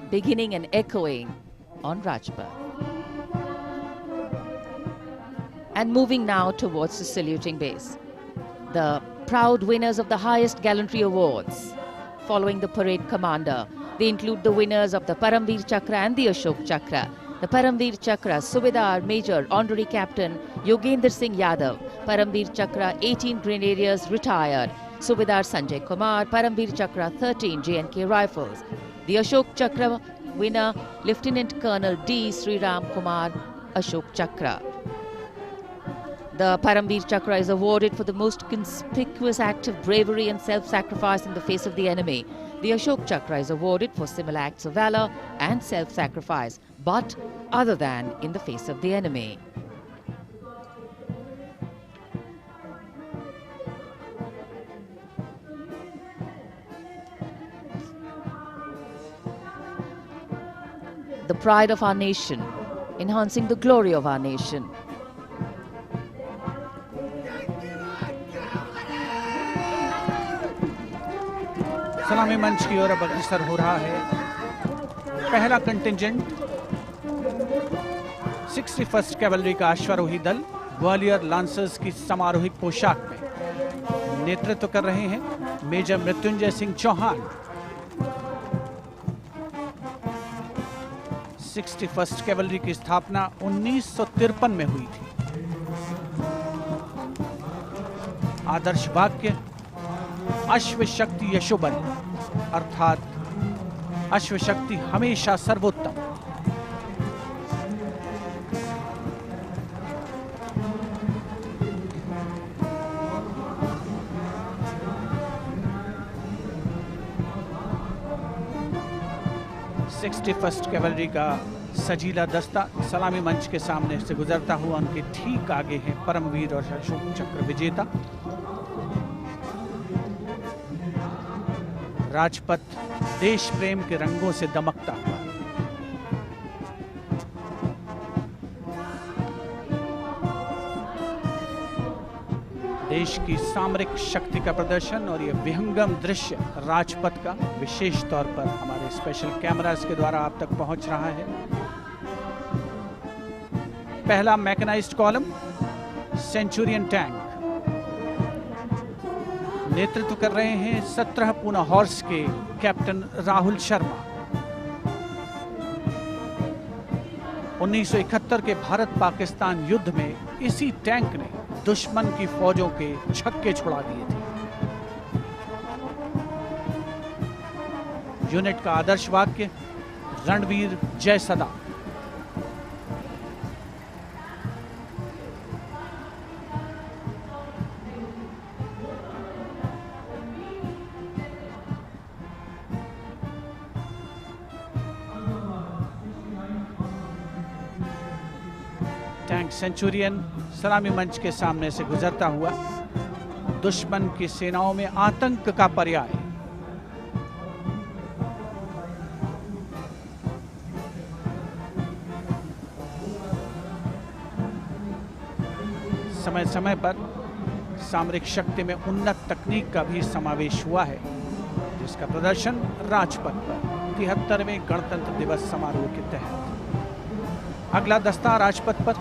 A: beginning and echoing on Rajpath. And moving now towards the saluting base, the proud winners of the highest gallantry awards following the parade commander. They include the winners of the Paramveer Chakra and the Ashok Chakra. The Paramveer Chakra, Subedar Major Honorary Captain Yogendra Singh Yadav. Paramveer Chakra, 18 Grenadiers retired. Subedar Sanjay Kumar. Paramveer Chakra, 13 J&K Rifles. The Ashok Chakra winner, Lieutenant Colonel D. Sriram Kumar, Ashok Chakra. The Paramveer Chakra is awarded for the most conspicuous act of bravery and self-sacrifice in the face of the enemy. The Ashok Chakra is awarded for similar acts of valor and self-sacrifice, but other than in the face of the enemy. The pride of our nation, enhancing the glory of our nation.
E: सलामी मंच की ओर अब अग्रसर हो रहा है पहला contingent 61st cavalry का अश्वारोही दल ग्वालियर लांसर्स की समारोहिक पोशाक में नेतृत्व कर रहे हैं major Mrityunjay Singh Chauhan. 61st cavalry की स्थापना 1953 में हुई थी। आदर्श वाक्य अश्व शक्ति यशोबल, अर्थात अश्व शक्ति हमेशा सर्वोत्तम। फर्स्ट कैवलरी का सजीला दस्ता सलामी मंच के सामने से गुजरता हुआ उनके ठीक आगे हैं परमवीर और अशोक चक्र विजेता राजपथ देश प्रेम के रंगों से दमकता हुआ। देश की सामरिक शक्ति का प्रदर्शन और यह विहंगम दृश्य राजपथ का विशेष तौर पर हमारे स्पेशल कैमरास के द्वारा आप तक पहुंच रहा है। पहला मैकेनाइज्ड कॉलम सेंचुरियन टैंक नेतृत्व कर रहे हैं 17 पूना हॉर्स के कैप्टन राहुल शर्मा। 1971 के भारत पाकिस्तान युद्ध में इसी टैंक ने दुश्मन की फौजों के छक्के छुड़ा दिए थे। यूनिट का आदर्श वाक्य रणवीर जय सदा। टैंक सेंचुरियन सलामी मंच के सामने से गुजरता हुआ दुश्मन की सेनाओं में आतंक का पर्याय। समय समय पर सामरिक शक्ति में उन्नत तकनीक का भी समावेश हुआ है, जिसका प्रदर्शन राजपथ पर 73वें गणतंत्र दिवस समारोह के तहत। अगला दस्ता राजपथ पर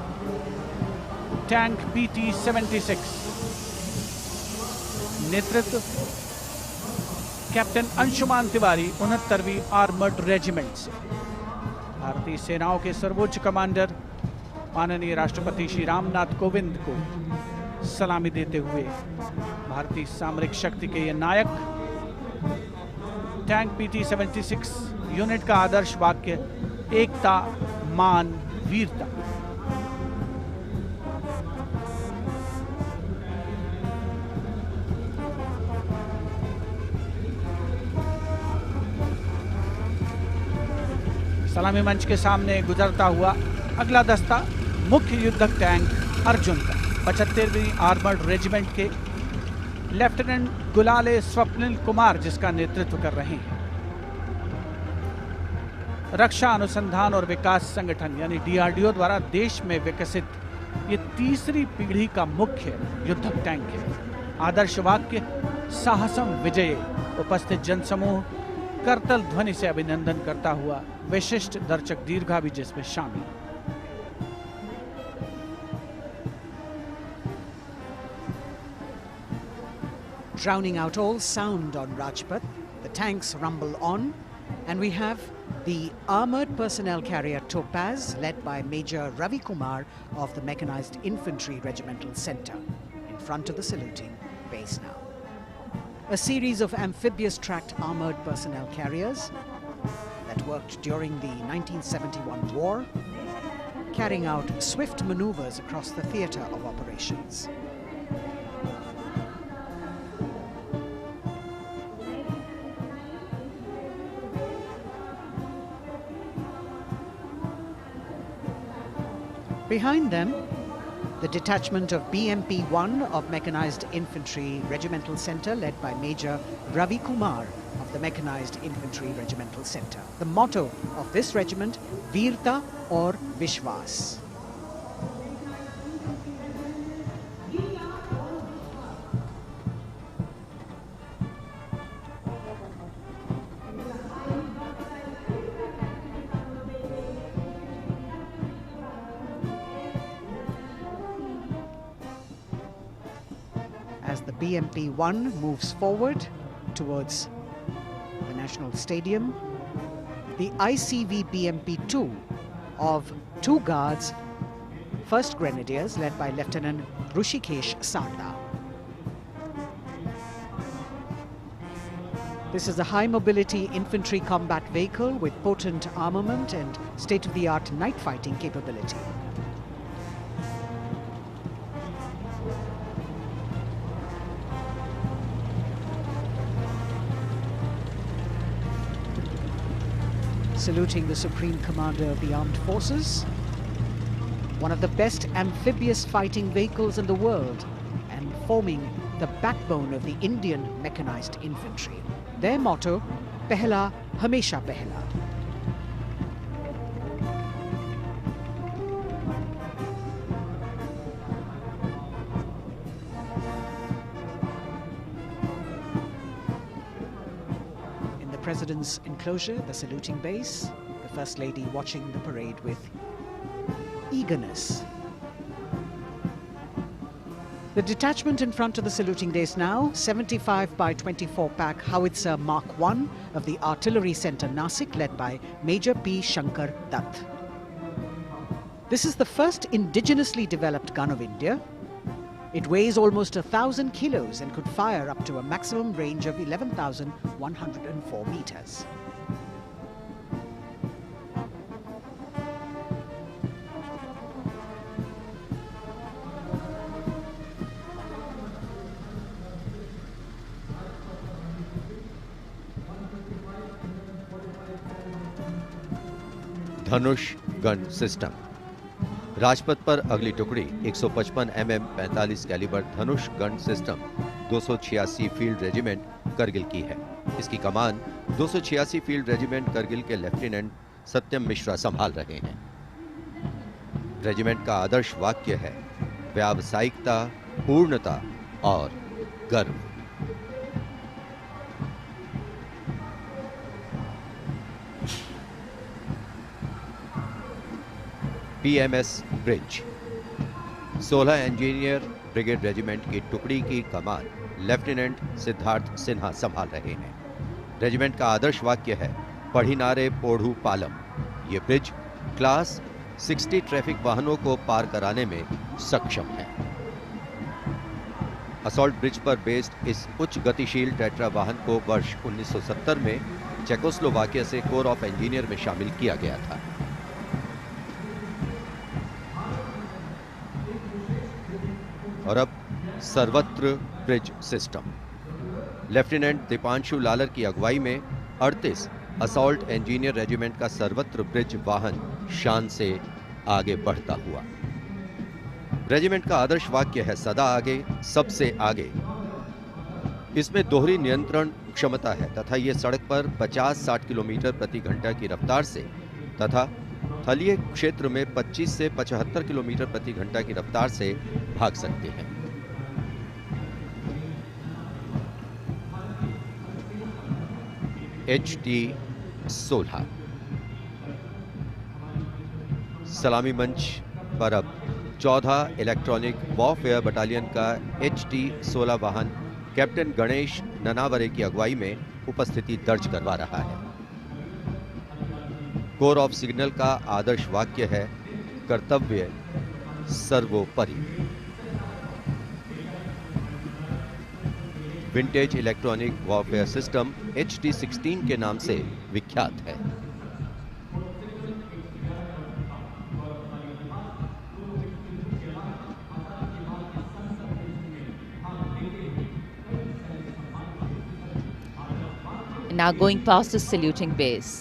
E: टैंक PT-76 नेतृत्व कैप्टन अंशुमान तिवारी 69वीं आर्मर्ड रेजिमेंट से। भारतीय सेनाओं के सर्वोच्च कमांडर माननीय राष्ट्रपति श्री रामनाथ कोविंद को सलामी देते हुए भारतीय सामरिक शक्ति के ये नायक। टैंक PT-76 यूनिट का आदर्श वाक्य एकता मान वीरता। सलामी मंच के सामने गुजरता हुआ अगला दस्ता मुख्य युद्धक टैंक अर्जुन का 75वीं आर्मर्ड रेजिमेंट के लेफ्टिनेंट गुलाले स्वप्निल कुमार जिसका नेतृत्व कर रहे हैं। रक्षा अनुसंधान और विकास संगठन यानी DRDO द्वारा देश में विकसित ये तीसरी पीढ़ी का मुख्य युद्धक टैंक है। आदर्श वाक्य साहसम विजय। उपस्थित जनसमूह करतल ध्वनि से अभिनंदन करता हुआ विशिष्ट दर्शक दीर्घा भी जिसमें शामिल।
D: Drowning out all sound on Rajpath, the tanks rumble on, and we have the armoured personnel carrier Topaz, led by Major Ravi Kumar of the Mechanized Infantry Regimental Centre, in front of the saluting base now. A series of amphibious tracked armoured personnel carriers that worked during the 1971 war carrying out swift maneuvers across the theatre of operations. Behind them, the detachment of BMP-1 of Mechanized Infantry Regimental Centre, led by Major Ravi Kumar of the Mechanized Infantry Regimental Centre. The motto of this regiment, Veerta or Vishwas. As the BMP-1 moves forward towards the National Stadium, the ICV BMP-2 of 2 Guards, 1st Grenadiers, led by Lieutenant Rushikesh Sarda. This is a high-mobility infantry combat vehicle with potent armament and state-of-the-art night fighting capability. Saluting the Supreme Commander of the Armed Forces, one of the best amphibious fighting vehicles in the world and forming the backbone of the Indian mechanized infantry. Their motto, Pehla Hamesha Pehla. President's enclosure, the saluting base, the First Lady watching the parade with eagerness. The detachment in front of the saluting base now, 75 by 24 pack howitzer Mark I of the Artillery Centre Nasik, led by Major P. Shankar Dutt. This is the first indigenously developed gun of India. It weighs almost 1,000 kilos and could fire up to a maximum range of 11,104 meters.
B: Dhanush gun system. Rajpath पर अगली टुकड़ी 155 mm 45 calibre Dhanush gun system 286 field regiment Kargil की है। इसकी कमान 286 field regiment Kargil के lieutenant सत्यम मिश्रा संभाल रहे हैं। रेजिमेंट का आदर्श वाक्य है व्यावसायिकता, पूर्णता और गर्व। PMS bridge. 16 engineer brigade regiment की टुकड़ी की कमान लेफ्टिनेंट सिद्धार्थ सिन्हा संभाल रहे हैं। रेजिमेंट का आदर्श वाक्य है पढ़िनारे पोढ़ू पालम। ये ब्रिज क्लास 60 ट्रैफिक वाहनों को पार कराने में सक्षम है। असॉल्ट ब्रिज पर बेस्ड इस उच्च गतिशील टेट्रा वाहन को वर्ष 1970 में चेकोस्लोवाकिया से कोर ऑफ इंजीनियर में शामिल किया गया था। और अब सर्वत्र bridge system. Lieutenant Deepanshu Lalor की अगुवाई में 38 असॉल्ट इंजीनियर रेजिमेंट का सर्वत्र ब्रिज वाहन शान से आगे बढ़ता हुआ। रेजिमेंट का आदर्श वाक्य है सदा आगे, सबसे आगे। इसमें दोहरी नियंत्रण क्षमता है तथा ये सड़क पर 50-60 किलोमीटर प्रति घंटा की रफ्तार से तथा थलीय क्षेत्र में 25 से 75 किलोमीटर प्रति घंटा की रफ्तार से भाग सकते हैं। HT-16 सलामी मंच पर अब 14 इलेक्ट्रॉनिक वॉरफेयर बटालियन का HT-16 वाहन कैप्टन गणेश ननावरे की अगुवाई में उपस्थिति दर्ज करवा रहा है। कोर ऑफ सिग्नल का आदर्श वाक्य है कर्तव्य सर्वोपरि। Vintage electronic warfare system HT-16 के नाम से विख्यात है।
A: now going past the saluting base.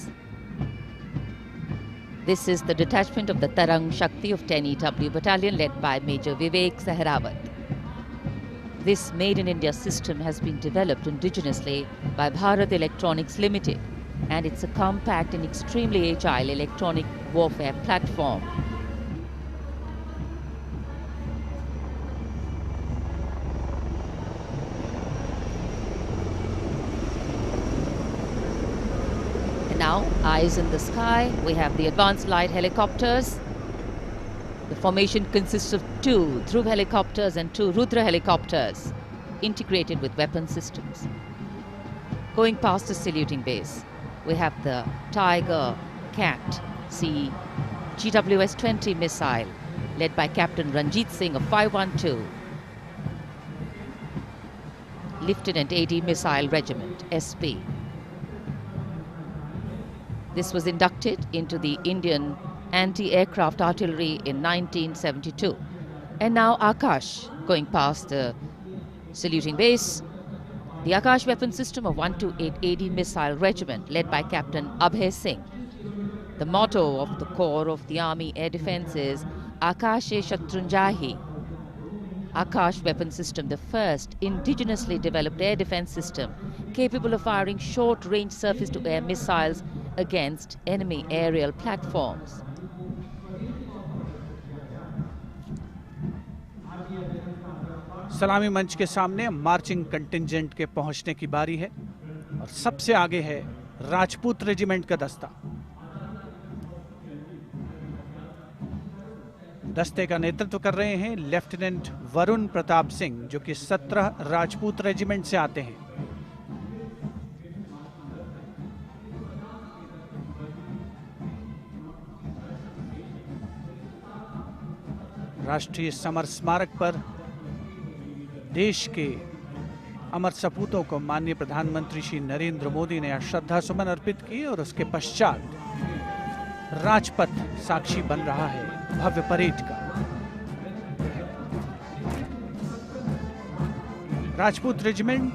A: This is the detachment of the Tarang Shakti of 10 EW Battalion led by Major Vivek Sehrawat. This Made in India system has been developed indigenously by Bharat Electronics Limited, and it's a compact and extremely agile electronic warfare platform. And now, eyes in the sky, we have the advanced light helicopters. The formation consists of 2 Dhruv helicopters and 2 Rudra helicopters, integrated with weapon systems. Going past the saluting base, we have the Tiger Cat C GWS-20 missile, led by Captain Ranjit Singh of 512, Lieutenant AD Missile Regiment, SP. This was inducted into the Indian Anti-Aircraft Artillery in 1972. And now Akash, going past the saluting base. The Akash weapon system of 128 AD Missile Regiment, led by Captain Abhay Singh. The motto of the Corps of the Army Air Defence is Akashe Shatrunjahi. Akash weapon system, the first indigenously developed air defence system capable of firing short-range surface-to-air missiles against enemy aerial platforms.
E: सलामी मंच के सामने marching contingent के पहुंचने की बारी है और सबसे आगे है राजपूत रेजिमेंट का दस्ता। दस्ते का नेतृत्व कर रहे हैं लेफ्टिनेंट वरुण प्रताप सिंह, जो कि 17 राजपूत रेजिमेंट से आते हैं। राष्ट्रीय समर स्मारक पर देश के अमर सपूतों को माननीय प्रधानमंत्री श्री नरेंद्र मोदी ने श्रद्धा सुमन अर्पित किए और उसके पश्चात राजपथ साक्षी बन रहा है भव्य परेड का। राजपूत रेजिमेंट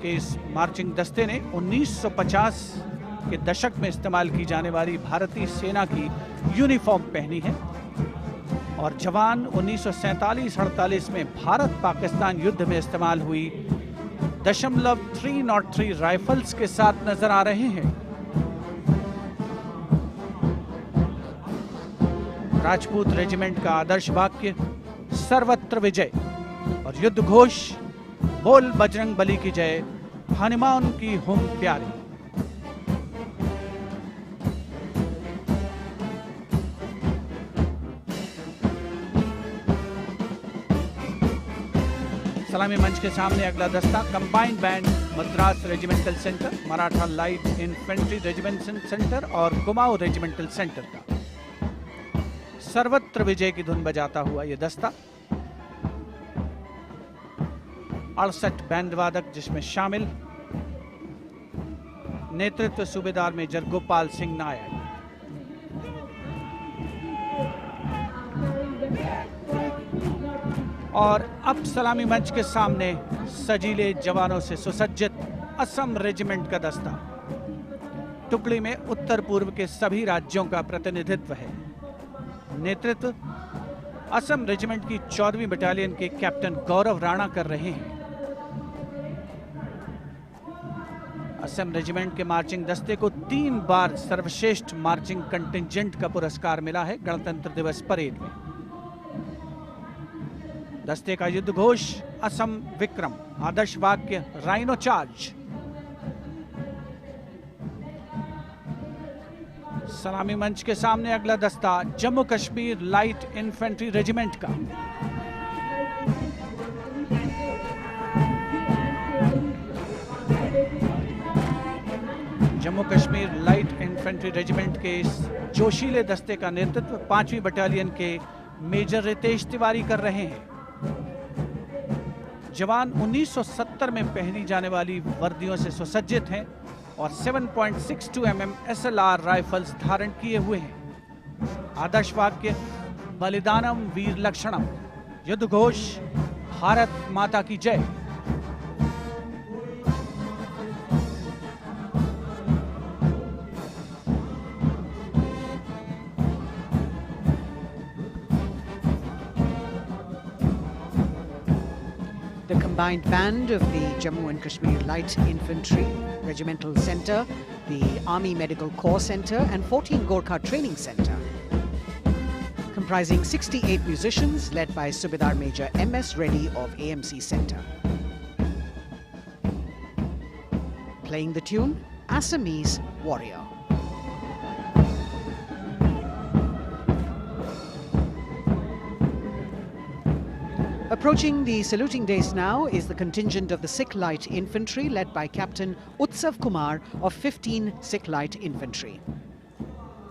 E: के इस मार्चिंग दस्ते ने 1950 के दशक में इस्तेमाल की जाने वाली भारतीय सेना की यूनिफॉर्म पहनी है और जवान 1947-48 में भारत पाकिस्तान युद्ध में इस्तेमाल हुई .303 राइफल्स के साथ नजर आ रहे हैं। राजपूत रेजिमेंट का आदर्श वाक्य सर्वत्र विजय और युद्ध घोष बोल बजरंग बली की जय, हनुमान की हुम प्यारी। सलामी मंच के सामने अगला दस्ता combined band Madras regimental centre, Maratha light infantry regimental centre और कुमाऊं रेजिमेंटल सेंटर का सर्वत्र विजय की धुन बजाता हुआ यह दस्ता 68 बैंड वादक जिसमें शामिल नेतृत्व सूबेदार मेजर गोपाल सिंह नायक। और अब सलामी मंच के सामने सजीले जवानों से सुसज्जित असम रेजिमेंट का दस्ता। टुकड़ी में उत्तर पूर्व के सभी राज्यों का प्रतिनिधित्व है। नेतृत्व असम रेजिमेंट की 14वीं बटालियन के कैप्टन गौरव राणा कर रहे हैं। असम रेजिमेंट के मार्चिंग दस्ते को 3 बार सर्वश्रेष्ठ मार्चिंग कंटिंजेंट का पुरस्कार मिला है गणतंत्र दिवस परेड में। दस्ते का युद्ध घोष असम विक्रम, आदर्श वाक्य राइनो चार्ज। सलामी मंच के सामने अगला दस्ता Jammu Kashmir light infantry regiment का। Jammu Kashmir light infantry regiment के इस जोशीले दस्ते का नेतृत्व 5वीं बटालियन के मेजर रितेश तिवारी कर रहे हैं। जवान 1970 में पहनी जाने वाली वर्दियों से सुसज्जित हैं और 7.62 mm SLR राइफल्स धारण किए हुए हैं। आदर्श वाक्य बलिदानम वीर लक्षणम, युद्ध घोष भारत माता की जय।
D: combined band of the Jammu and Kashmir Light Infantry Regimental Centre, the Army Medical Corps Centre and 14 Gorkha Training Centre. Comprising 68 musicians led by Subedar Major M.S. Reddy of AMC Centre. Playing the tune, Assamese Warrior. Approaching the saluting days now is the contingent of the Sikh Light Infantry led by Captain Utsav Kumar of 15 Sikh Light Infantry.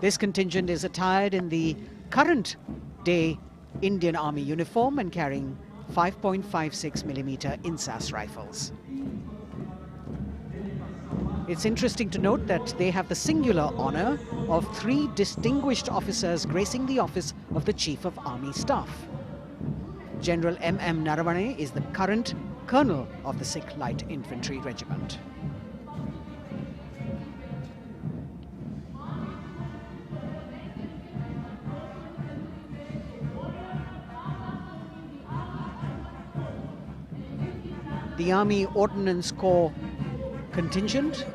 D: This contingent is attired in the current day Indian Army uniform and carrying 5.56mm Insas rifles. It's interesting to note that they have the singular honour of 3 distinguished officers gracing the office of the Chief of Army Staff. General M.M. Naravane is the current Colonel of the Sikh Light Infantry Regiment. The Army Ordnance Corps contingent,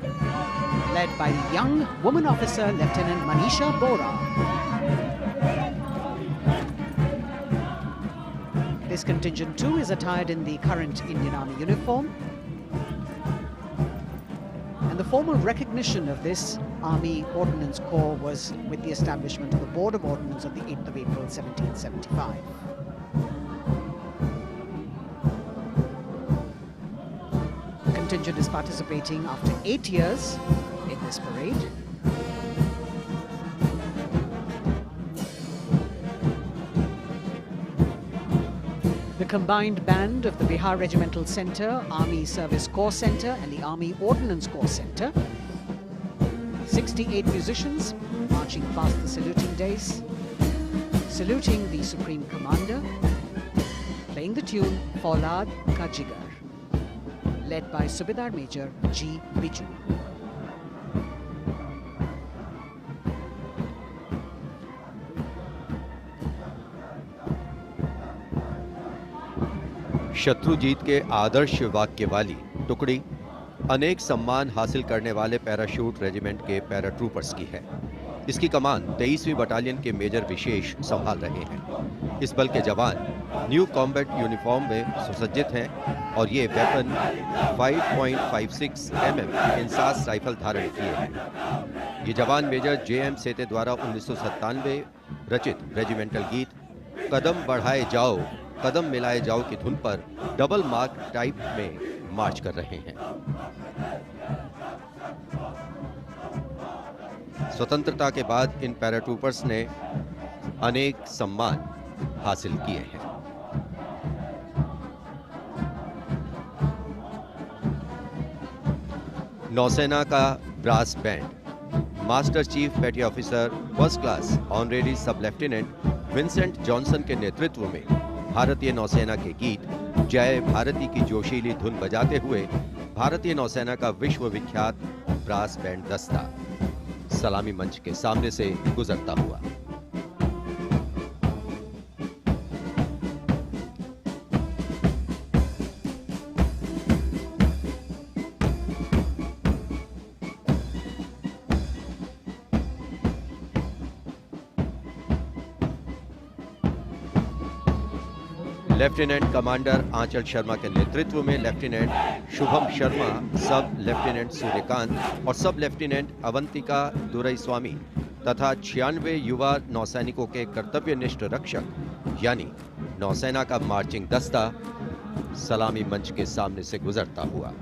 D: led by the young woman officer Lieutenant Manisha Bora. This contingent too is attired in the current Indian Army uniform. And the formal recognition of this Army Ordnance Corps was with the establishment of the Board of Ordnance on the 8th of April 1775. The contingent is participating after 8 years in this parade. The combined band of the Bihar Regimental Centre, Army Service Corps Centre and the Army Ordnance Corps Centre. 68 musicians marching past the saluting days, saluting the Supreme Commander, playing the tune Faulad Ka Jigar, led by Subedar Major G. Biju.
B: Shatrujeet के आदर्श वाक्य वाली टुकड़ी अनेक सम्मान हासिल करने वाले parachute regiment के पैराट्रूपर्स की है। इसकी कमान 23वीं बटालियन के मेजर विशेष संभाल रहे हैं। इस बल के जवान न्यू कॉम्बैट यूनिफॉर्म में सुसज्जित हैं और ये वेपन 5.56 mm इंसास राइफल धारण किए हैं। ये जवान मेजर जे.एम. सेते द्वारा 1997 रचित रेजिमेंटल गीत कदम बढ़ाए जाओ कदम मिलाए जाओ की धुन पर डबल मार्क टाइप में मार्च कर रहे हैं। स्वतंत्रता के बाद इन पैराट्रूपर्स ने अनेक सम्मान हासिल किए हैं। नौसेना का ब्रास बैंड मास्टर चीफ पेटी ऑफिसर फर्स्ट क्लास ऑनरेरी सब लेफ्टिनेंट विंसेंट जॉनसन के नेतृत्व में भारतीय नौसेना के गीत जय भारती की जोशीली धुन बजाते हुए भारतीय नौसेना का विश्व विख्यात ब्रास बैंड दस्ता सलामी मंच के सामने से गुजरता हुआ। लेफ्टिनेंट कमांडर आंचल शर्मा के नेतृत्व में लेफ्टिनेंट शुभम शर्मा, सब लेफ्टिनेंट सूर्यकांत और सब लेफ्टिनेंट अवंतिका दुरईस्वामी तथा 96 युवा नौसैनिकों के कर्तव्यनिष्ठ रक्षक यानी नौसेना का मार्चिंग दस्ता सलामी मंच के सामने से गुजरता हुआ।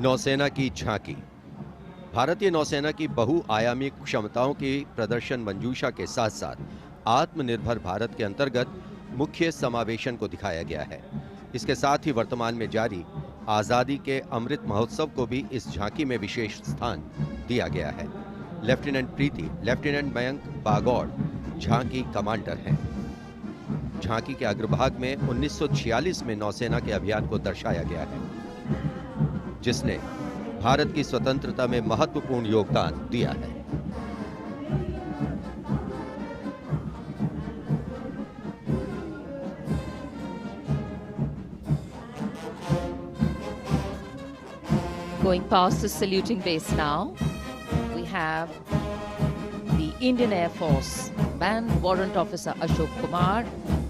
B: नौसेना की झांकी भारतीय नौसेना की बहुआयामी क्षमताओं की प्रदर्शन मंजूषा के साथ साथ आत्मनिर्भर भारत के अंतर्गत मुख्य समावेशन को दिखाया गया है। इसके साथ ही वर्तमान में जारी आजादी के अमृत महोत्सव को भी इस झांकी में विशेष स्थान दिया गया है। लेफ्टिनेंट प्रीति, लेफ्टिनेंट मयंक बागौड़, झांकी कमांडर हैं। झांकी के अग्रभाग में 1946 में नौसेना के अभियान को दर्शाया गया है, जिसने भारत की स्वतंत्रता में महत्वपूर्ण योगदान दिया है।
A: Going past the saluting base now, we have the Indian Air Force Band Warrant Officer Ashok Kumar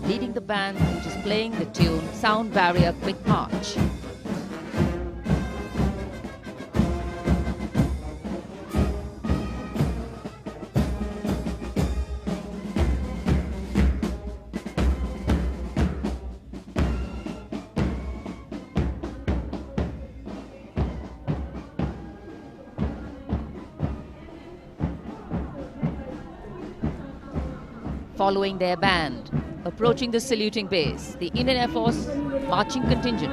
A: leading the band, which is playing the tune Sound Barrier Quick March. Following their band, approaching the saluting base, the Indian Air Force marching contingent.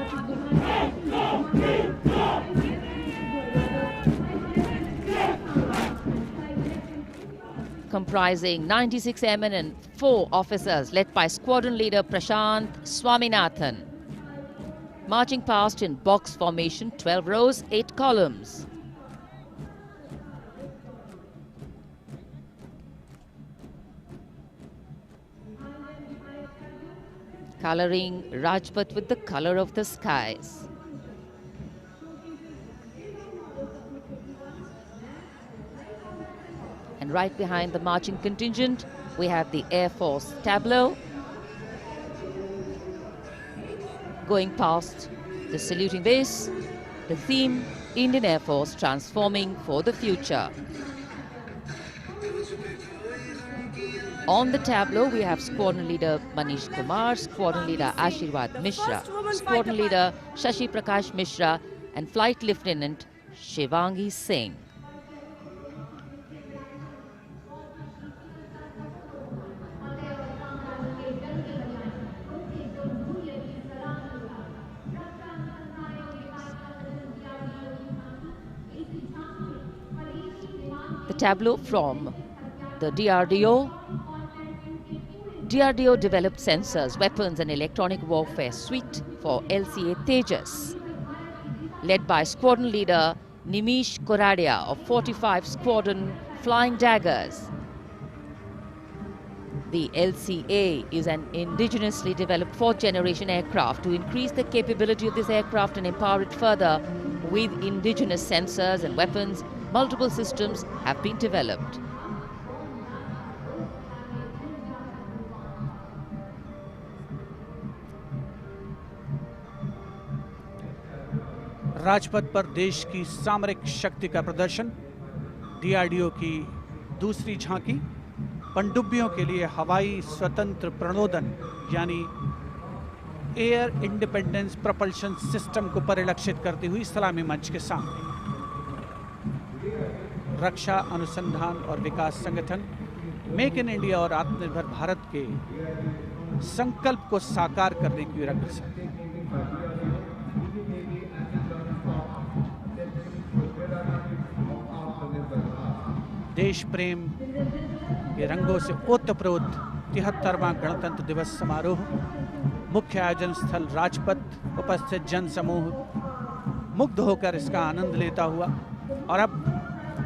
A: Comprising 96 airmen and 4 officers led by squadron leader Prashant Swaminathan. Marching past in box formation, 12 rows, 8 columns. Coloring Rajpath with the color of the skies. And right behind the marching contingent, we have the Air Force tableau. Going past the saluting base, the theme, Indian Air Force transforming for the future. On the tableau, we have Squadron Leader Manish Kumar, Squadron Leader Ashirwad Mishra, Squadron Leader Shashi Prakash Mishra, and Flight Lieutenant Shivangi Singh. The tableau from the DRDO. DRDO developed sensors, weapons and electronic warfare suite for LCA Tejas. Led by Squadron Leader Nimish Koradia of 45 Squadron Flying Daggers. The LCA is an indigenously developed 4th generation aircraft. To increase the capability of this aircraft and empower it further with indigenous sensors and weapons, multiple systems have been developed.
E: Rajpath पर देश की सामरिक शक्ति का प्रदर्शन, DRDO की दूसरी झांकी, पनडुब्बियों के लिए हवाई स्वतंत्र प्रणोदन यानी एयर इंडिपेंडेंस प्रपल्शन सिस्टम को परिलक्षित करती हुई सलामी मंच के सामने। रक्षा अनुसंधान और विकास संगठन मेक इन इंडिया और आत्मनिर्भर भारत के संकल्प को साकार करने की अग्रसर। देश प्रेम के रंगों से ओतप्रोत 73वां गणतंत्र दिवस समारोह, मुख्य आयोजन स्थल राजपथ, उपस्थित जन समूह मुग्ध होकर इसका आनंद लेता हुआ और अब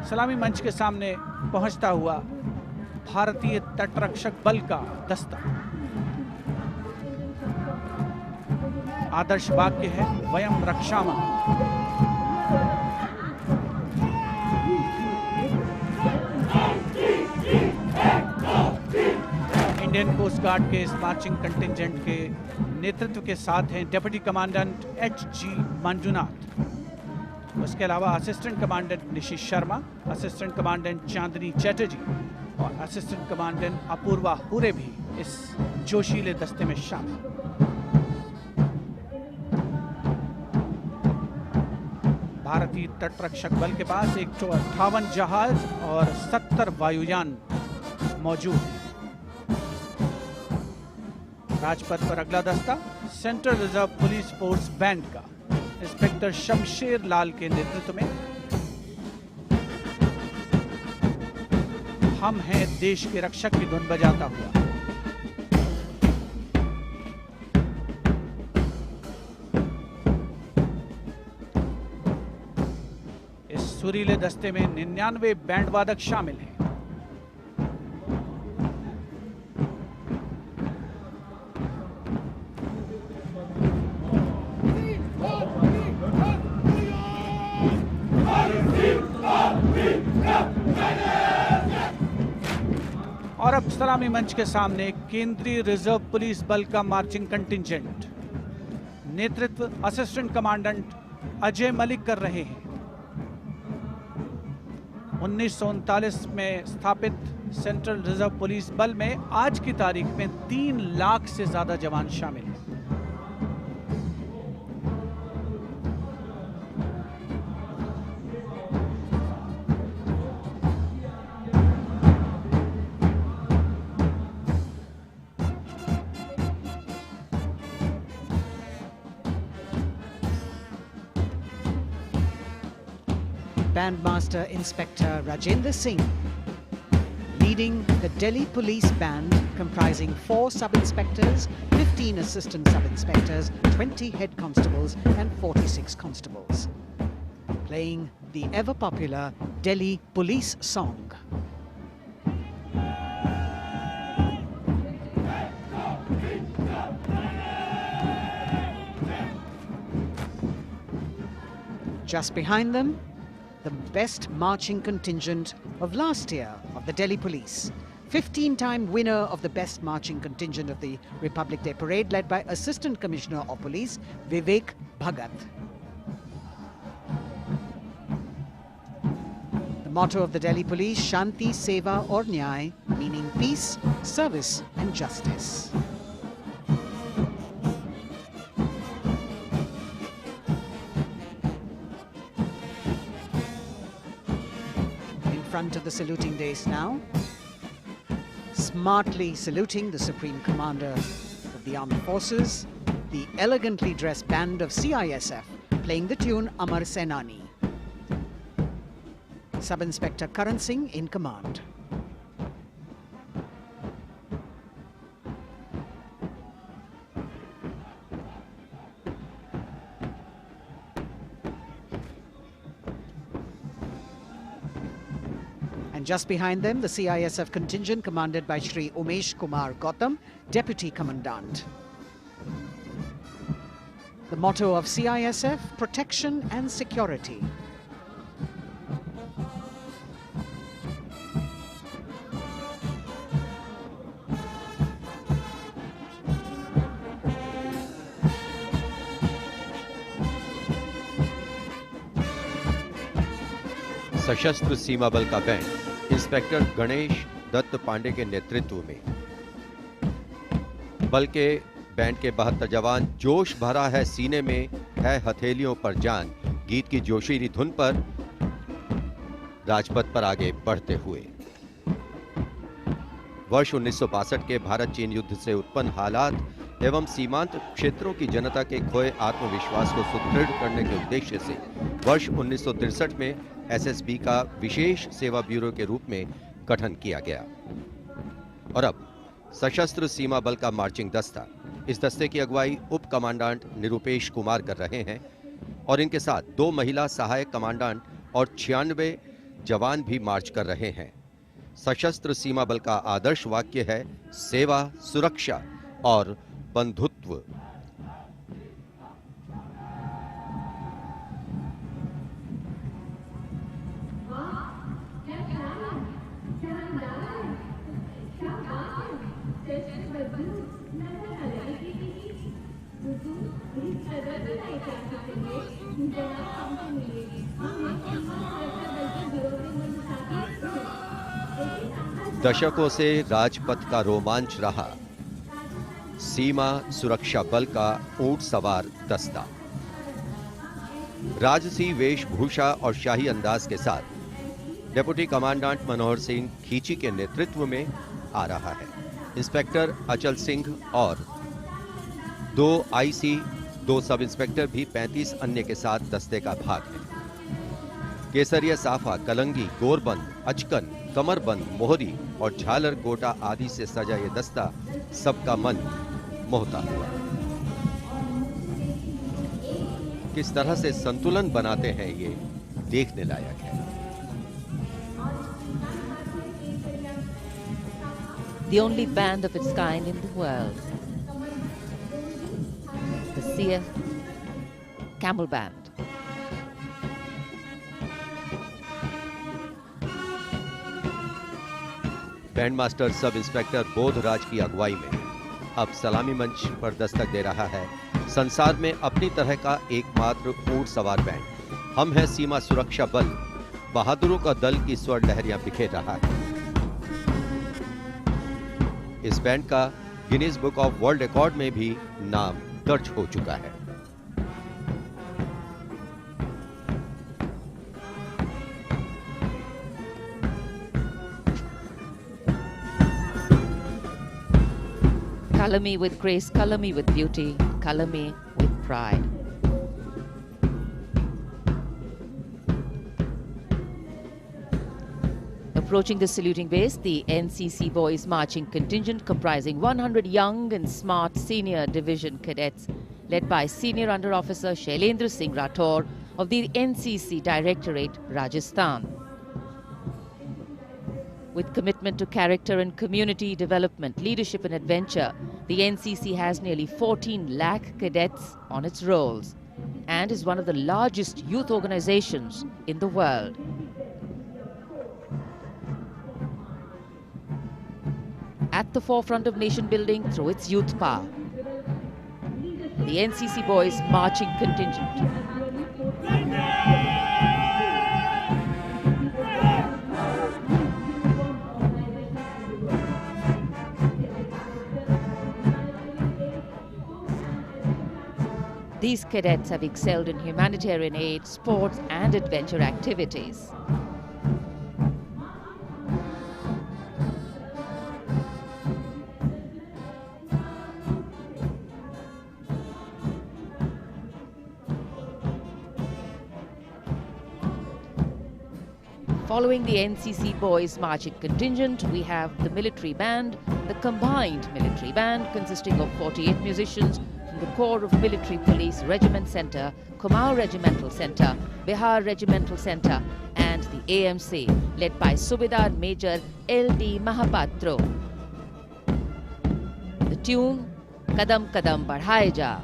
E: सलामी मंच के सामने पहुंचता हुआ भारतीय तटरक्षक बल का दस्ता। आदर्श वाक्य है वयम रक्षामः। इंडियन कोस्ट गार्ड के इस मार्चिंग कंटिंजेंट के नेतृत्व के साथ हैं डिप्टी कमांडेंट H.G. मंजुनाथ, उसके अलावा assistant commandant Nishish Sharma, assistant commandant Chandni Chatterjee और असिस्टेंट कमांडेंट अपूर्वा हुरे भी इस जोशीले दस्ते में शामिल। भारतीय तटरक्षक बल के पास 158 जहाज और 70 वायुयान मौजूद हैं। राजपथ पर अगला दस्ता central reserve police force band का इंस्पेक्टर शमशेर लाल के नेतृत्व में हम हैं देश के रक्षक की धुन बजाता हुआ। इस सुरीले दस्ते में 99 बैंड वादक शामिल हैं। और अब सलामी मंच के सामने केंद्रीय रिजर्व पुलिस बल का मार्चिंग कंटिंजेंट, नेतृत्व असिस्टेंट कमांडेंट अजय मलिक कर रहे हैं। 1939 में स्थापित सेंट्रल रिजर्व पुलिस बल में आज की तारीख में 3 लाख से ज्यादा जवान शामिल हैं।
D: Bandmaster Inspector Rajendra Singh, leading the Delhi Police Band comprising 4 sub-inspectors, 15 assistant sub-inspectors, 20 head constables and 46 constables, playing the ever-popular Delhi Police song. Just behind them, the best marching contingent of last year of the Delhi Police. 15-time winner of the best marching contingent of the Republic Day Parade, led by Assistant Commissioner of Police Vijay Bhagat. The motto of the Delhi Police, Shanti, Seva aur Nyay, meaning peace, service and justice. Front of the saluting dais now, smartly saluting the Supreme Commander of the Armed Forces, the elegantly dressed band of CISF playing the tune Amar Senani. Sub-Inspector Karan Singh in command. And just behind them, the CISF contingent commanded by Shri Umesh Kumar Gautam, Deputy Commandant. The motto of CISF, protection and security.
B: सशस्त्र सीमा बल का band inspector Ganesh Dutt Pandey के नेतृत्व में, बल के band के 72 जवान जोश भरा है सीने में है हथेलियों पर जान गीत की जोशीली धुन पर राजपथ पर आगे बढ़ते हुए। वर्ष 1962 के भारत चीन युद्ध से उत्पन्न हालात एवं सीमांत क्षेत्रों की जनता के खोए आत्मविश्वास को सुदृढ़ करने के उद्देश्य से वर्ष 1963 में एसएसबी का विशेष सेवा ब्यूरो के रूप में गठन किया गया और अब सशस्त्र सीमा बल का मार्चिंग दस्ता, इस दस्ते की अगुवाई उप कमांडेंट निरुपेश कुमार कर रहे हैं और इनके साथ 2 महिला सहायक कमांडेंट और 96 जवान भी मार्च कर रहे हैं। सशस्त्र सीमा बल का आदर्श वाक्य है सेवा, सुरक्षा और बंधुत्व। दशकों से राजपथ का रोमांच रहा सीमा सुरक्षा बल का ऊंट सवार दस्ता राजसी वेशभूषा और शाही अंदाज के साथ डिप्टी कमांडेंट मनोहर सिंह खींची के नेतृत्व में आ रहा है। इंस्पेक्टर अचल सिंह और 2 आईसी, 2 सब इंस्पेक्टर भी 35 अन्य के साथ दस्ते का भाग है। केसरिया साफा, कलंगी, गोरबंद, अचकन, कमरबंद, मोहरी और झालर गोटा आदि से सजा ये दस्ता सबका मन मोहता हुआ। किस तरह से संतुलन बनाते हैं ये देखने लायक है।
A: The only band of its kind in the world, the CF Camel Band.
B: Band master sub inspector Bodhraj की अगुवाई में अब सलामी मंच पर दस्तक दे रहा है संसार में अपनी तरह का एकमात्र ऊंट सवार बैंड। हम हैं सीमा सुरक्षा बल, बहादुरों का दल की स्वर लहरियां बिखेर रहा है। इस बैंड का Guinness book of world record में भी नाम दर्ज हो चुका है।
A: Color me with grace, color me with beauty, color me with pride. Approaching the saluting base, the NCC Boys Marching Contingent comprising 100 young and smart senior division cadets led by Senior Under Officer Shailendra Singh Rathore of the NCC Directorate, Rajasthan. With commitment to character and community development, leadership and adventure, the NCC has nearly 14 lakh cadets on its rolls and is one of the largest youth organizations in the world. At the forefront of nation building through its youth power, the NCC Boys Marching Contingent. These cadets have excelled in humanitarian aid, sports and adventure activities. Following the NCC Boys Marching Contingent, we have the military band, the combined military band consisting of 48 musicians from the Corps of Military Police Regiment Centre, Kumaon Regimental Centre, Bihar Regimental Centre and the AMC led by Subedar Major L.D. Mahapatro. The tune, Kadam Kadam Badhaye Ja.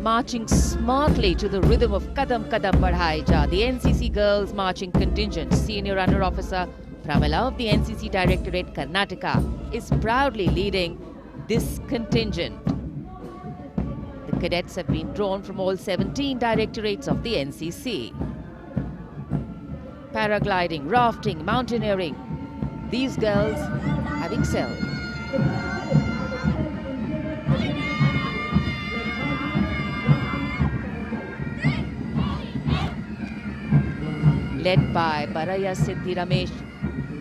A: Marching smartly to the rhythm of Kadam Kadam Badhaye Ja, the NCC Girls Marching Contingent, Senior Under Officer Pramila of the NCC Directorate, Karnataka, is proudly leading this contingent. The cadets have been drawn from all 17 directorates of the NCC. Paragliding, rafting, mountaineering, these girls have excelled. Led by Baraya Siddhi Ramesh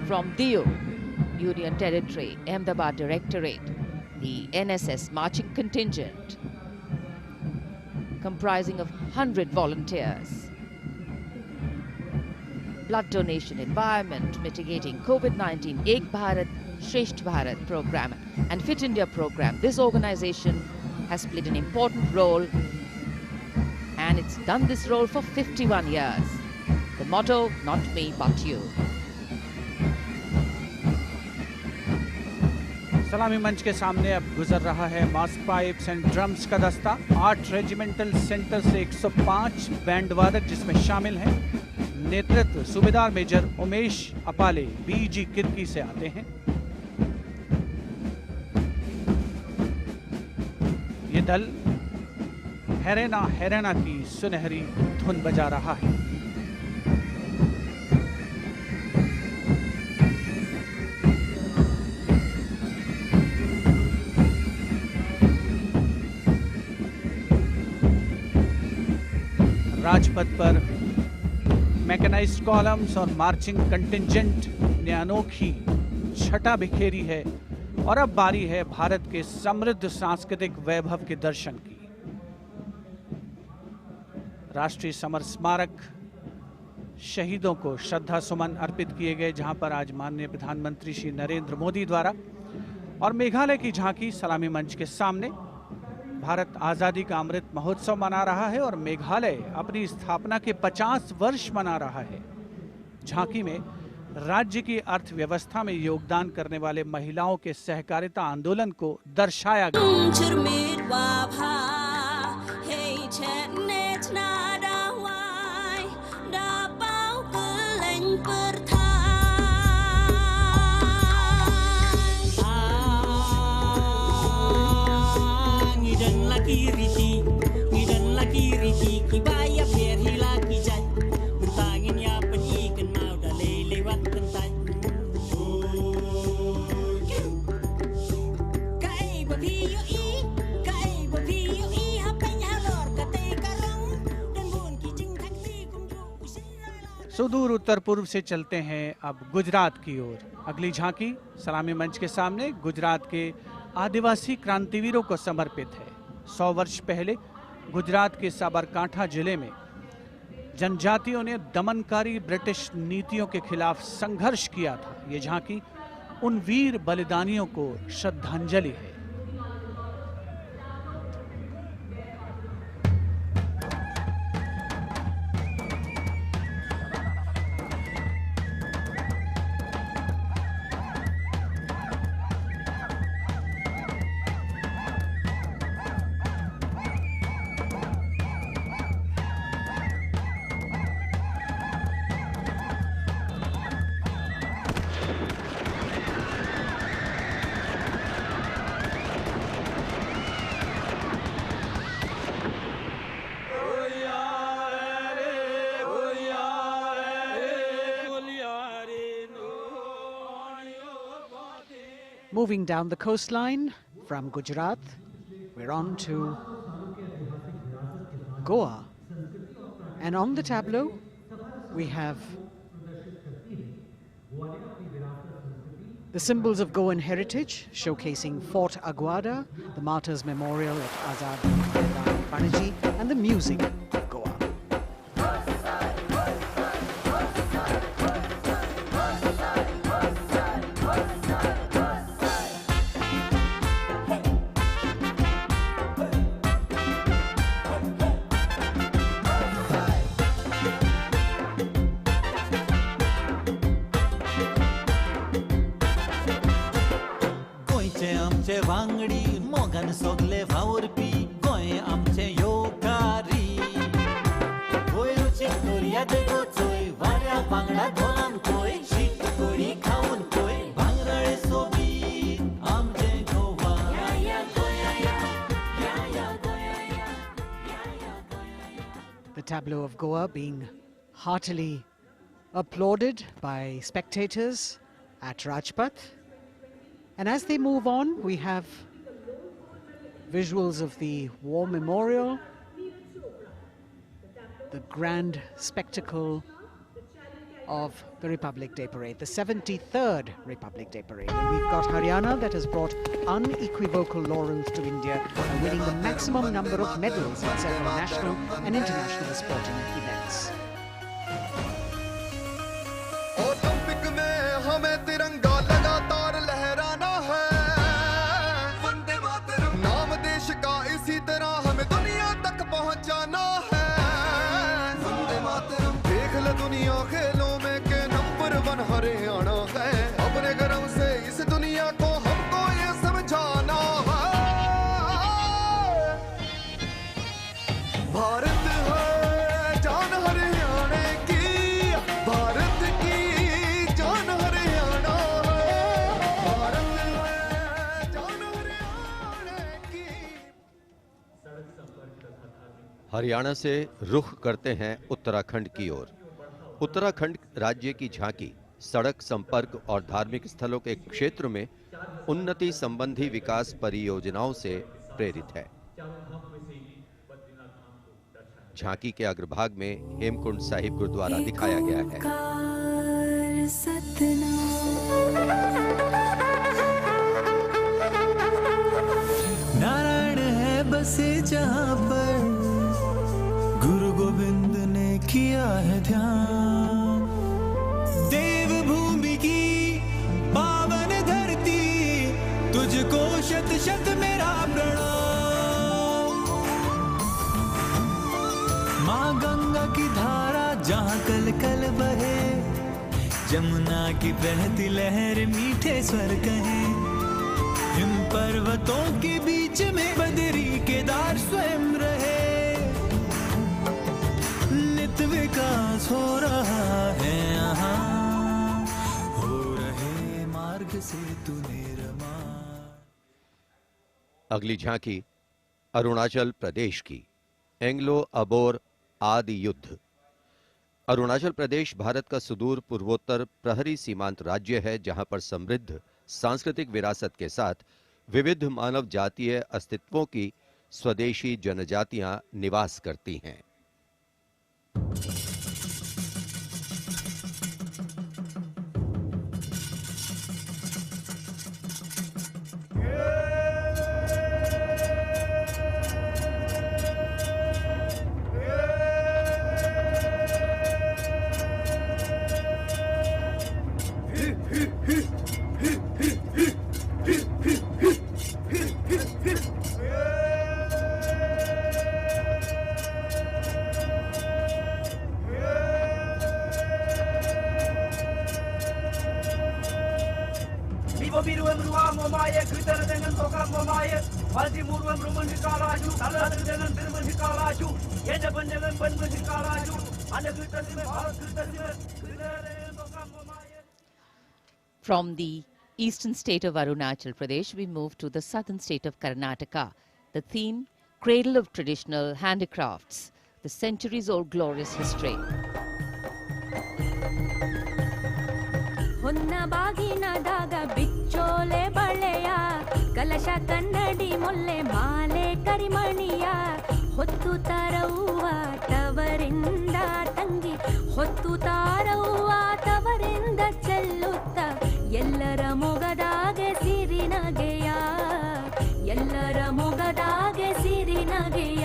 A: from Diu, Union Territory, Ahmedabad Directorate, the NSS Marching Contingent, comprising of 100 volunteers. Blood donation, environment, mitigating COVID-19, Ek Bharat, Shresht Bharat program and Fit India program. This organization has played an important role and it's done this role for 51 years. The motto, not me, but you.
E: सलामी मंच के सामने अब गुजर रहा है मास pipes and drums का दस्ता। 8 रेजिमेंटल सेंटर से 105 बैंड वादक जिसमें शामिल हैं। नेतृत्व सूबेदार मेजर उमेश अपाले बीजी किरकी से आते हैं। ये दल हैरेना हैरेना की सुनहरी धुन बजा रहा है। राजपथ पर मैकेनाइज्ड कॉलम्स और मार्चिंग कंटिंजेंट ने अनोखी छटा बिखेरी है और अब बारी है भारत के समृद्ध सांस्कृतिक वैभव के दर्शन की। राष्ट्रीय समर स्मारक शहीदों को श्रद्धा सुमन अर्पित किए गए, जहां पर आज माननीय प्रधानमंत्री श्री नरेंद्र मोदी द्वारा, और मेघालय की झांकी सलामी मंच के सामने। भारत आज़ादी का अमृत महोत्सव मना रहा है और मेघालय अपनी स्थापना के 50 वर्ष मना रहा है। झांकी में राज्य की अर्थव्यवस्था में योगदान करने वाले महिलाओं के सहकारिता आंदोलन को दर्शाया गया। सुदूर उत्तर पूर्व से चलते हैं अब गुजरात की ओर। अगली झांकी सलामी मंच के सामने गुजरात के आदिवासी क्रांतिवीरों को समर्पित है। 100 वर्ष पहले गुजरात के साबरकांठा जिले में जनजातियों ने दमनकारी ब्रिटिश नीतियों के खिलाफ संघर्ष किया था। ये झांकी उन वीर बलिदानियों को श्रद्धांजलि है।
D: Moving down the coastline from Gujarat, we're on to Goa. And on the tableau, we have the symbols of Goan heritage, showcasing Fort Aguada, the Martyrs Memorial at Azad Panaji, and the music of Goa.
M: वांगडी मोगन सोगले भावरपी गोय आमचे योकारी गोय रुची Korea देखो चोय वाऱ्या वांगडा धोलान कोय शीत कोडी खाऊन कोय भांगरळे सोबी आमचे गोवा या गोया या गोया
D: The tableau of Goa being heartily applauded by spectators at Rajpath. And as they move on, we have visuals of the War Memorial, the grand spectacle of the Republic Day Parade, the 73rd Republic Day Parade. And we've got Haryana that has brought unequivocal laurels to India by winning the maximum number of medals in several national and international sporting events.
G: Olympic में हमें तिरंगा लगातार लहराना है, वंदे मातरम नाम देश का इसी तरह हमें दुनिया तक पहुंचाना है, वंदे मातरम देख ले दुनिया खेलों में के नंबर 1 हरियाणा है, अपने गर्व से इस दुनिया को हमको ये समझाना है, भारत है जान हरियाणा की, भारत की जान हरियाणा है, भारत है जान हरियाणा की।
B: हरियाणा से रुख करते हैं उत्तराखंड की ओर। उत्तराखंड राज्य की झांकी सड़क संपर्क और धार्मिक स्थलों के क्षेत्र में उन्नति संबंधी विकास परियोजनाओं से प्रेरित है। झांकी के अग्रभाग में हेमकुंड साहिब गुरुद्वारा दिखाया गया है।
M: नारायण है बसे जहां पर गुरु गोविंद ने किया है ध्यान। देवभूमि की पावन धरती तुझको शत शत मेरा प्रणाम। माँ गंगा की धारा जहाँ कल कल बहे, जमुना की बहती लहर मीठे स्वर कहे। हिम पर्वतों के बीच में बदरी केदार स्वयं रहे। नित विकास हो रहा है यहाँ, हो रहे मार्ग से तूने रमा।
B: अगली झांकी अरुणाचल प्रदेश की एंग्लो अबोर आदि युद्ध। अरुणाचल प्रदेश भारत का सुदूर पूर्वोत्तर प्रहरी सीमांत राज्य है, जहां पर समृद्ध सांस्कृतिक विरासत के साथ विविध मानव जातीय अस्तित्वों की स्वदेशी जनजातियां निवास करती हैं।
A: From the eastern state of Arunachal Pradesh, we move to the southern state of Karnataka. The theme, Cradle of Traditional Handicrafts, the centuries-old glorious history.
N: ಕಲಶ ಕನ್ನಡಿ ಮೊಲ್ಲೆ ಮಾಲೆ ಕರಿಮಣಿಯ ಹೊತ್ತು ತಾರವ್ವ ತವರಿಂದ ತಂಗಿ ಹೊತ್ತು ತಾರವ್ವ ತವರಿಂದ ಚೆಲ್ಲುತ್ತ ಎಲ್ಲರ ಮೊಗದಾಗೆ ಸಿರಿನಗೆಯ ಎಲ್ಲರ ಮೊಗದಾಗೆ ಸಿರಿನಗೆಯ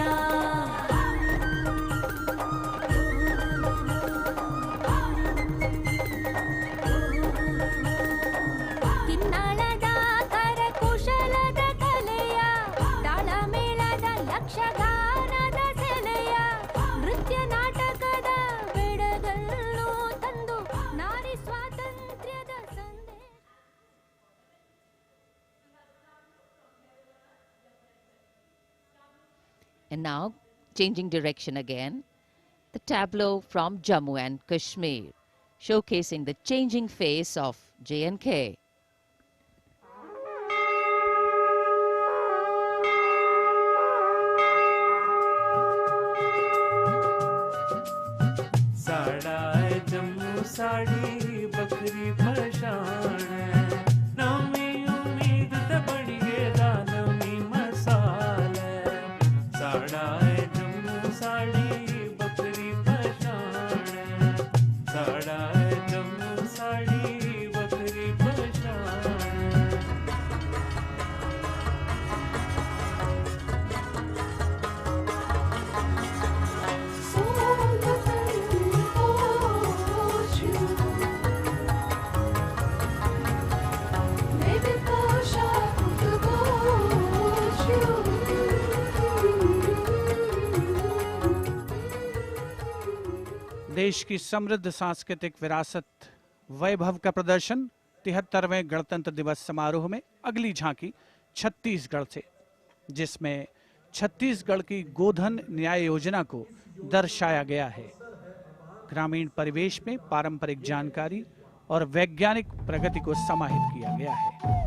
A: And now, changing direction again, the tableau from Jammu and Kashmir, showcasing the changing face of J&K.
O: साड़ा जम्मू साड़ी बकरी भशान नमी उम्मीद ते बड़िए दानमी मसाल साड़ा जम्मू साड़ी बकरी भशान साड़ा जम्मू साड़ी बकरी भशान
E: देश की समृद्ध सांस्कृतिक विरासत वैभव का प्रदर्शन 73वें गणतंत्र दिवस समारोह में अगली झांकी छत्तीसगढ़ से, जिसमें छत्तीसगढ़ की गोधन न्याय योजना को दर्शाया गया है। ग्रामीण परिवेश में पारंपरिक जानकारी और वैज्ञानिक प्रगति को समाहित किया गया है।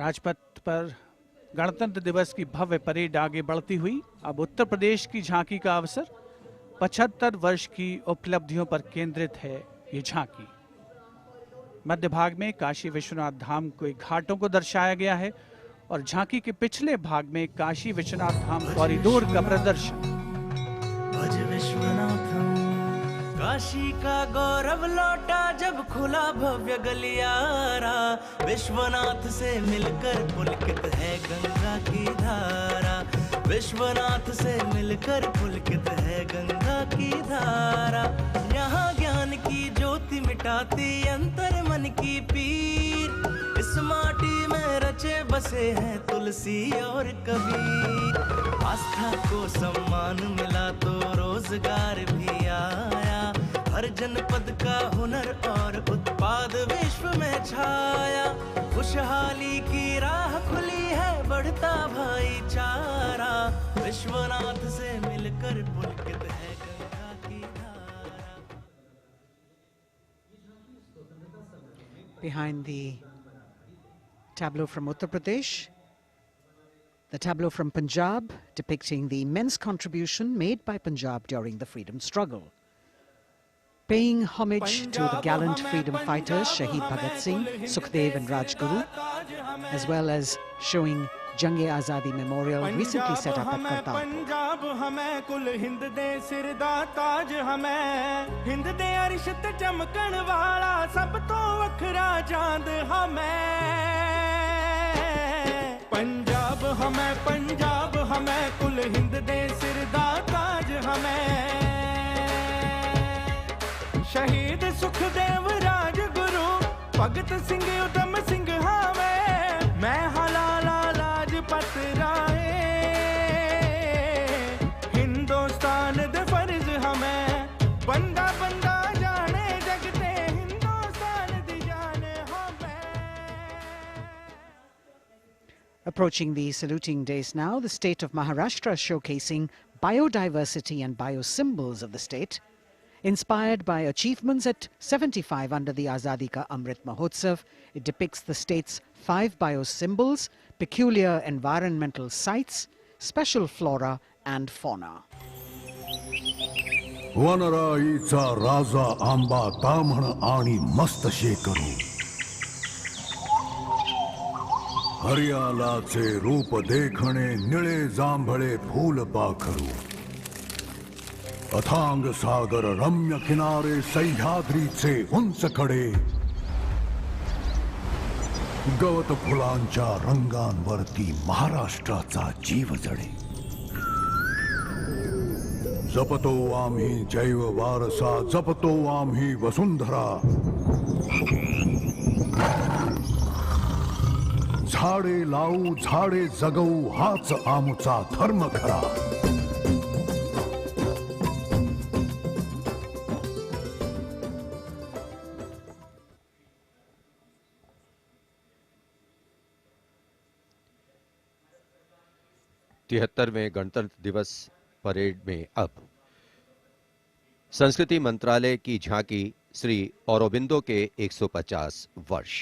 E: राजपथ पर गणतंत्र दिवस की भव्य परेड आगे बढ़ती हुई अब उत्तर प्रदेश की झांकी का अवसर। 75 वर्ष की उपलब्धियों पर केंद्रित है ये झांकी। मध्य भाग में काशी विश्वनाथ धाम के घाटों को दर्शाया गया है और झांकी के पिछले भाग में काशी विश्वनाथ धाम कॉरिडोर का प्रदर्शन।
M: भज विश्वनाथम, काशी का गौरव लौटा जब खुला भव्य गलियारा। विश्वनाथ से मिलकर पुलकित है गंगा की धारा। विश्वनाथ से मिलकर पुलकित है गंगा की धारा। यहाँ ज्ञान की ज्योति मिटाती अंतर मन की पीर। इस माटी में रचे बसे हैं तुलसी और कबीर। आस्था को सम्मान मिला तो रोजगार भी आया। हर जनपद का हुनर और उत्पाद विश्व में छाया। खुशहाली की राह खुली है, बढ़ता भाईचारा। विश्वनाथ से मिलकर पुलकित है गंगा की धारा।
D: Behind the tableau from Uttar Pradesh, the tableau from Punjab depicting the immense contribution made by Punjab during the freedom struggle. Paying homage to the gallant freedom fighters Shahid Bhagat Singh, Sukhdev and Rajguru, as well as showing Jang-e-Azadi Memorial recently set up at Kartarpur.
P: Punjab हमें कुल हिंद दे सिर दा ताज हमें। हिंद दे अरिश ते चमकण वाला सब तो वखरा चांद हमें। पंजाब हमें कुल हिंद दे सिर दा ताज हमें। शहीद सुखदेव राजगुरु भगत सिंह उधम सिंह हमें। मैं हलाला लाजपत राय, हिंदुस्तान दे फर्ज हमें। बंदा बंदा जाने जगते हिंदुस्तान दी जान हमें।
D: Approaching the saluting days now, the state of Maharashtra showcasing biodiversity and biosymbols of the state. Inspired by achievements at 75 under the Azadi Ka Amrit Mahotsav, it depicts the state's 5 biosymbols, peculiar environmental sites, special flora and fauna.
Q: वनराईचा राजा आंबा ताम्हण आणि मस्त शेकरू। हरियालाचे रूप देखणे निळे जांभळे फूल पाखरू। अथांग सागर रम्य किनारे सह्याद्रीचे उंच कडे। गवत फुलांच्या रंगांवरती महाराष्ट्राचा जीव जडे। जपतो आम्ही जैव वारसा, जपतो आम्ही वसुंधरा। झाडे लावू झाडे जगवू हाच आमचा धर्म खरा।
B: तिहत्तरवें गणतंत्र दिवस परेड में अब संस्कृति मंत्रालय की झांकी श्री औरोबिंदो के 150 वर्ष।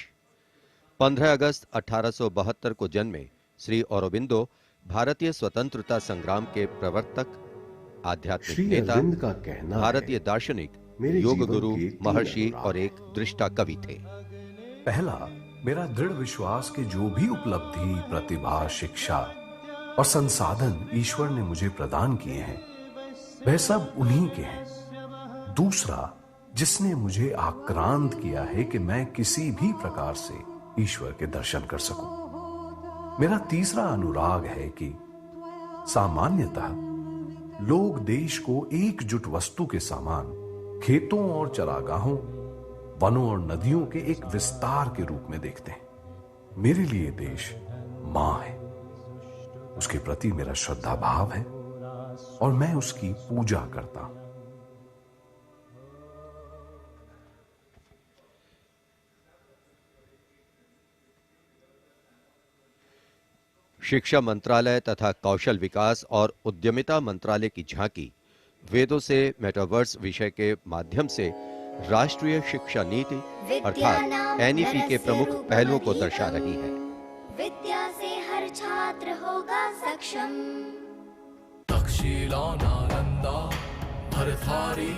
B: 15 अगस्त 1872 को जन्मे श्री औरोबिंदो भारतीय स्वतंत्रता संग्राम के प्रवर्तक, आध्यात्मिक नेता, भारतीय दार्शनिक, योग गुरु, महर्षि और एक दृष्टा कवि थे।
C: पहला, मेरा दृढ़ विश्वास कि जो भी उपलब्धि, प्रतिभा, शिक्षा और संसाधन ईश्वर ने मुझे प्रदान किए हैं वह सब उन्हीं के हैं। दूसरा, जिसने मुझे आक्रांत किया है कि मैं किसी भी प्रकार से ईश्वर के दर्शन कर सकूं। मेरा तीसरा अनुराग है कि सामान्यतः लोग देश को एकजुट वस्तु के समान खेतों और चरागाहों, वनों और नदियों के एक विस्तार के रूप में देखते हैं। मेरे लिए देश मां है, उसके प्रति मेरा श्रद्धा भाव है और मैं उसकी पूजा करता हूं।
B: शिक्षा मंत्रालय तथा कौशल विकास और उद्यमिता मंत्रालय की झांकी वेदों से मेटावर्स विषय के माध्यम से राष्ट्रीय शिक्षा नीति अर्थात एनईपी के प्रमुख पहलुओं को दर्शा रही है।
N: विद्या से हर छात्र होगा सक्षम।
C: तक्षशिला नालंदा भरथारी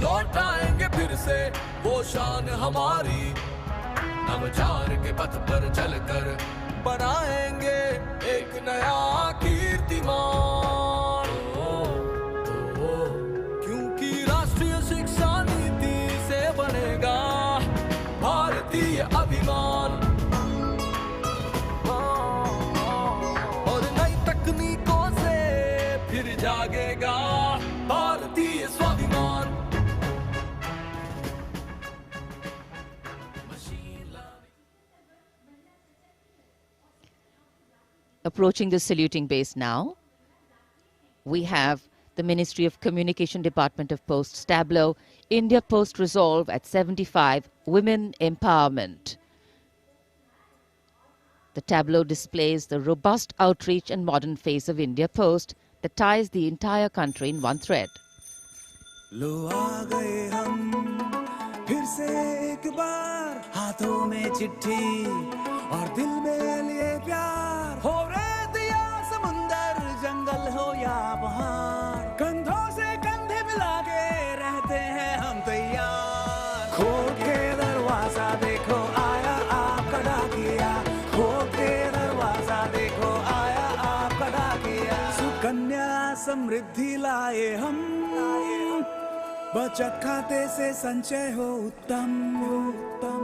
C: लौटाएंगे फिर से वो शान हमारी। नवचार के पथ पर चलकर बनाएंगे एक नया कीर्तिमान। क्योंकि राष्ट्रीय शिक्षा नीति से बनेगा भारतीय अभिमान। और नई तकनीकों से फिर जागेगा भारतीय स्वाभिमान।
A: Approaching the saluting base now, we have the Ministry of Communication Department of Posts tableau, India Post Resolve at 75, Women Empowerment. The tableau displays the robust outreach and modern face of India Post that ties the entire country in one thread.
M: लो आ गए हम फिर से एक बार, हाथों में चिट्ठी और दिल में लिए प्यार। हो रेत या समुंदर, जंगल हो या पहाड़, कंधों से कंधे मिला के रहते हैं हम तैयार। खोल के दरवाजा देखो आया आपका डाकिया, खोल के दरवाजा देखो आया आपका डाकिया। सुकन्या समृद्धि लाए हम, बचत खाते से संचय हो उत्तम उत्तम।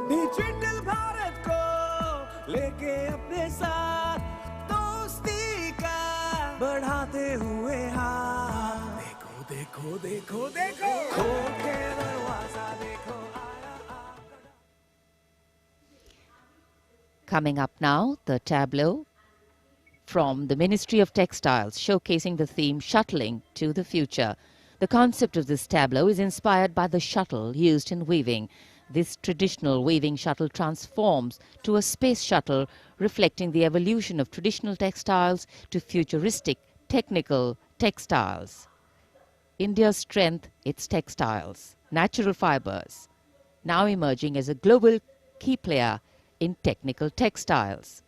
M: डिजिटल भारत को लेके अपने साथ, दोस्ती का बढ़ाते हुए हाथ। देखो देखो देखो देखो, खोल के दरवाजा देखो आया।
A: Coming up now, the tableau from the Ministry of Textiles showcasing the theme Shuttling to the Future. The concept of this tableau is inspired by the shuttle used in weaving. This traditional weaving shuttle transforms to a space shuttle, reflecting the evolution of traditional textiles to futuristic technical textiles. India's strength, its textiles, natural fibers, now emerging as a global key player in technical textiles.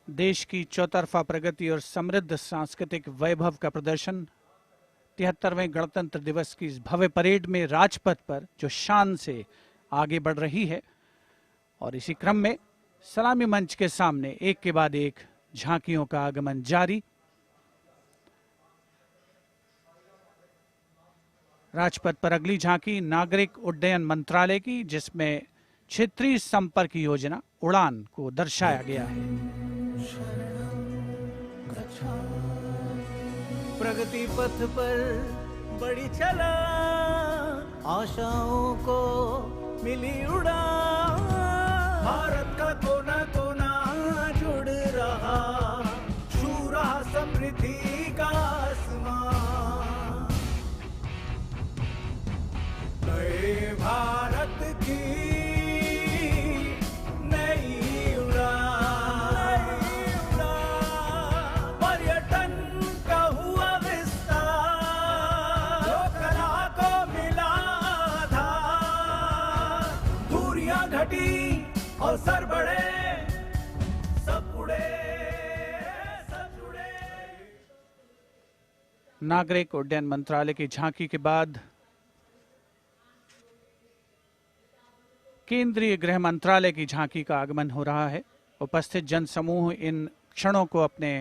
E: देश की चौतरफा प्रगति और समृद्ध सांस्कृतिक वैभव का प्रदर्शन 73वें गणतंत्र दिवस की इस भव्य परेड में राजपथ पर जो शान से आगे बढ़ रही है। और इसी क्रम में सलामी मंच के सामने एक के बाद एक झांकियों का आगमन जारी। राजपथ पर अगली झांकी नागरिक उड्डयन मंत्रालय की, जिसमें क्षेत्रीय संपर्क योजना उड़ान को दर्शाया गया है।
M: प्रगति पथ पर बड़ी चला, आशाओं को मिली उड़ान। भारत का कोना कोना जुड़ रहा, छू रहा समृद्धि का आसमान। नए भारत की नई उड़ान, पर्यटन का हुआ विस्तार, लोकला को मिला आधार। दूरियां घटी और सर बढ़े, सब उड़े सब जुड़े।
E: नागरिक उड्डयन मंत्रालय की झांकी के बाद केंद्रीय गृह मंत्रालय की झांकी का आगमन हो रहा है। उपस्थित जनसमूह इन क्षणों को अपने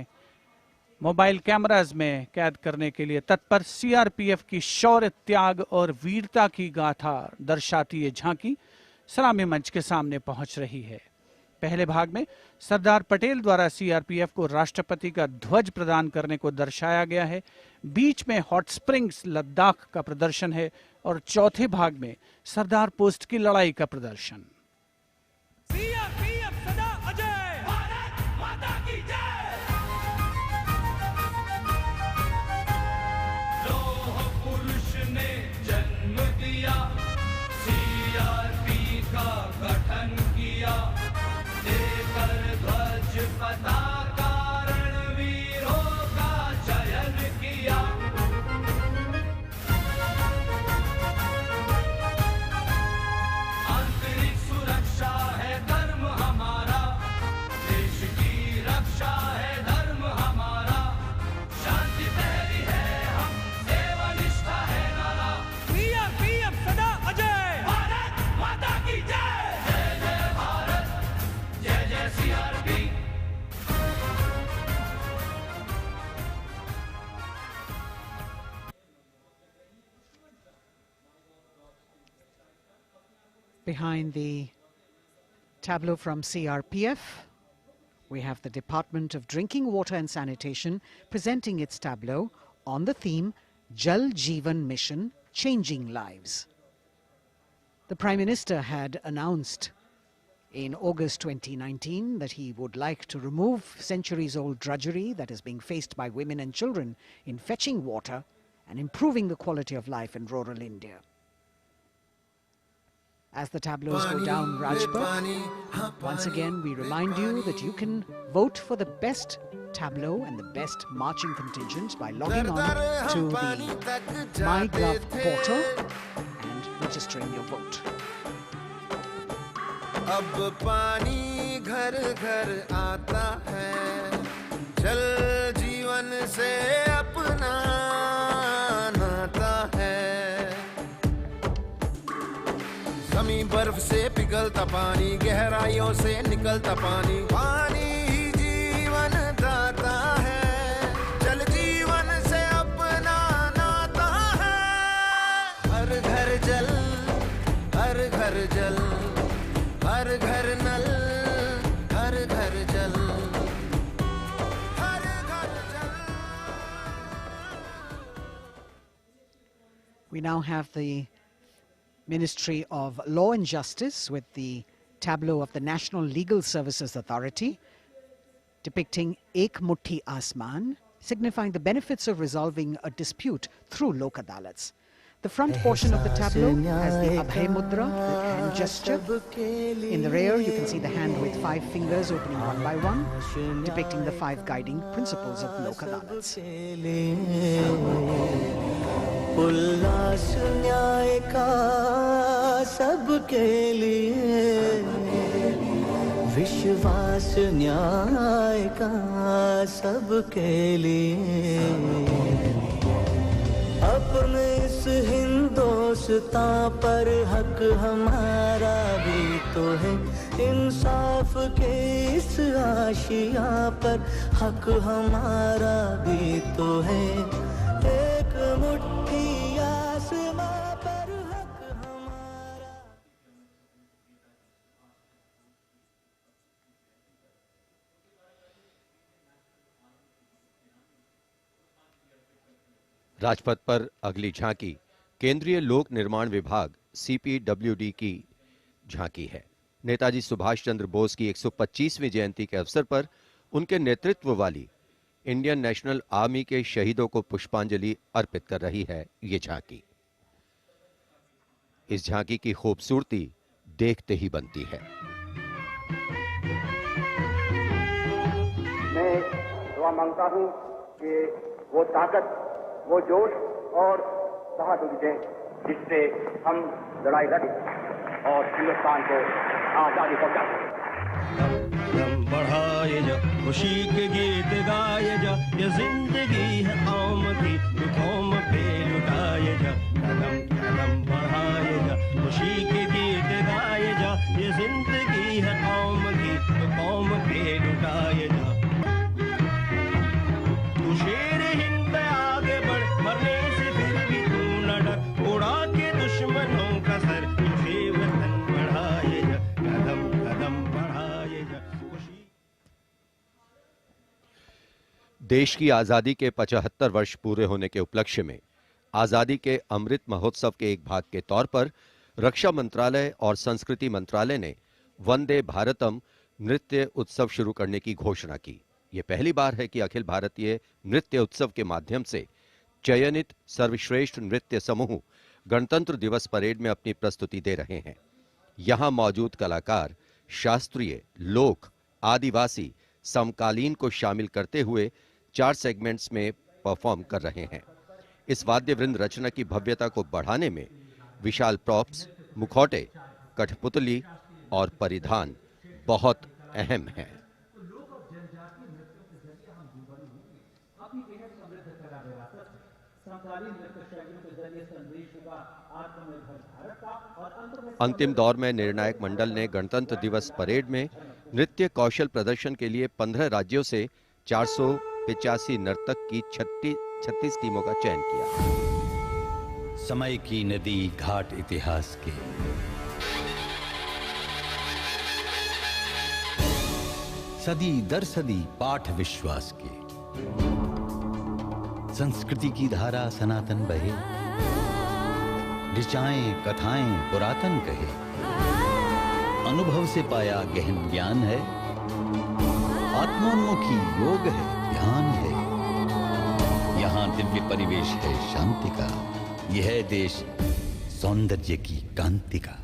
E: मोबाइल कैमराज में कैद करने के लिए तत्पर सीआरपीएफ की शौर्य, त्याग और वीरता की गाथा दर्शाती ये झांकी सलामी मंच के सामने पहुंच रही है। पहले भाग में सरदार पटेल द्वारा सीआरपीएफ को राष्ट्रपति का ध्वज प्रदान करने को दर्शाया गया है। बीच में हॉट स्प्रिंग्स लद्दाख का प्रदर्शन है और चौथे भाग में सरदार पोस्ट की लड़ाई का प्रदर्शन।
J: सीआरपीएफ सदा अजय, भारत माता की जय। लौह पुरुष ने जन्म दिया, सीआरपी का गठन किया, देकर ध्वज पताका रणवीरों का चयन किया। आंतरिक सुरक्षा है धर्म हमारा, देश की रक्षा है धर्म हमारा, शांति पहली है हम, सेवा निष्ठा है नारा। सीआरपीएफ सदा अजय, भारत माता की जय। जय जय भारत, जय जय CRP.
D: Behind the tableau from CRPF, we have the Department of Drinking Water and Sanitation presenting its tableau on the theme Jal Jeevan Mission, Changing Lives. The Prime Minister had announced in August 2019 that he would like to remove centuries-old drudgery that is being faced by women and children in fetching water and improving the quality of life in rural India. As the tableaus go down Rajpath, once again we remind you that you can vote for the best tableau and the best marching contingent by logging on to the MyGlove portal and registering your vote.
R: अब पानी घर घर आता है, जल जीवन से अपना नाता है। जमीन बर्फ से पिघलता पानी, गहराइयों से निकलता पानी, पानी ही जीवन दाता है, जल जीवन से अपना नाता है। हर घर जल, हर घर जल, हर घर नल, हर घर जल, हर घर जल।
D: We now have the Ministry of Law and Justice with the tableau of the National Legal Services Authority depicting Ek Mutti Asman, signifying the benefits of resolving a dispute through Lok Adalats. The front portion of the tableau has the Abhay Mudra, the hand gesture. In the rear, you can see the hand with 5 fingers opening one by one, depicting the 5 guiding principles of Lok Adalats.
M: उल्लास न्याय का सबके लिए, विश्वास न्याय का सबके लिए, अपने इस हिंदुस्तान पर हक हमारा भी तो है, इंसाफ के इस आशिया पर हक हमारा भी तो है, एक मुट्ठी आसमां पर हक हमारा।
B: राजपथ पर अगली झांकी केंद्रीय लोक निर्माण विभाग सीपीडब्ल्यूडी की झांकी है। नेताजी सुभाष चंद्र बोस की 125वीं जयंती के अवसर पर उनके नेतृत्व वाली इंडियन नेशनल आर्मी के शहीदों को पुष्पांजलि अर्पित कर रही है ये झांकी। इस झांकी की खूबसूरती देखते ही बनती है।
S: मैं दुआ मांगता हूं कि वो ताकत, वो जोश और बहादुरी दें जिससे हम लड़ाई लड़ें और हिंदुस्तान को आजादी पहुंचाएं।
T: बढ़ाए जा खुशी के गीत गाए जा, ये जिंदगी है कौम की तो कौम पे लुटाए जा, कदम कदम बढ़ाए जा खुशी के गीत गाए जा, ये जिंदगी है कौम की तो कौम पे लुटाए जा।
B: देश की आजादी के 75 वर्ष पूरे होने के उपलक्ष्य में आजादी के अमृत महोत्सव के एक भाग के तौर पर रक्षा मंत्रालय और संस्कृति मंत्रालय ने वंदे भारतम नृत्य उत्सव शुरू करने की घोषणा की। यह पहली बार है कि अखिल भारतीय नृत्य उत्सव के माध्यम से चयनित सर्वश्रेष्ठ नृत्य समूह गणतंत्र दिवस परेड में अपनी प्रस्तुति दे रहे हैं। यहां मौजूद कलाकार शास्त्रीय, लोक, आदिवासी, समकालीन को शामिल करते हुए 4 सेगमेंट्स में परफॉर्म कर रहे हैं। इस वाद्य वृंद रचना की भव्यता को बढ़ाने में विशाल प्रॉप्स, मुखौटे, कठपुतली और परिधान बहुत अहम हैं। अंतिम दौर में निर्णायक मंडल ने गणतंत्र दिवस परेड में नृत्य कौशल प्रदर्शन के लिए 15 राज्यों से 485 नर्तक की 36 टीमों का चयन किया।
U: समय की नदी घाट इतिहास के, सदी दर सदी पाठ विश्वास के, संस्कृति की धारा सनातन बहे, ऋचाएं कथाएं पुरातन कहे, अनुभव से पाया गहन ज्ञान है, आत्मोन्मुखी योग है, ध्यान है, यहाँ दिव्य परिवेश है शांति का, यह है देश सौंदर्य की कांति का।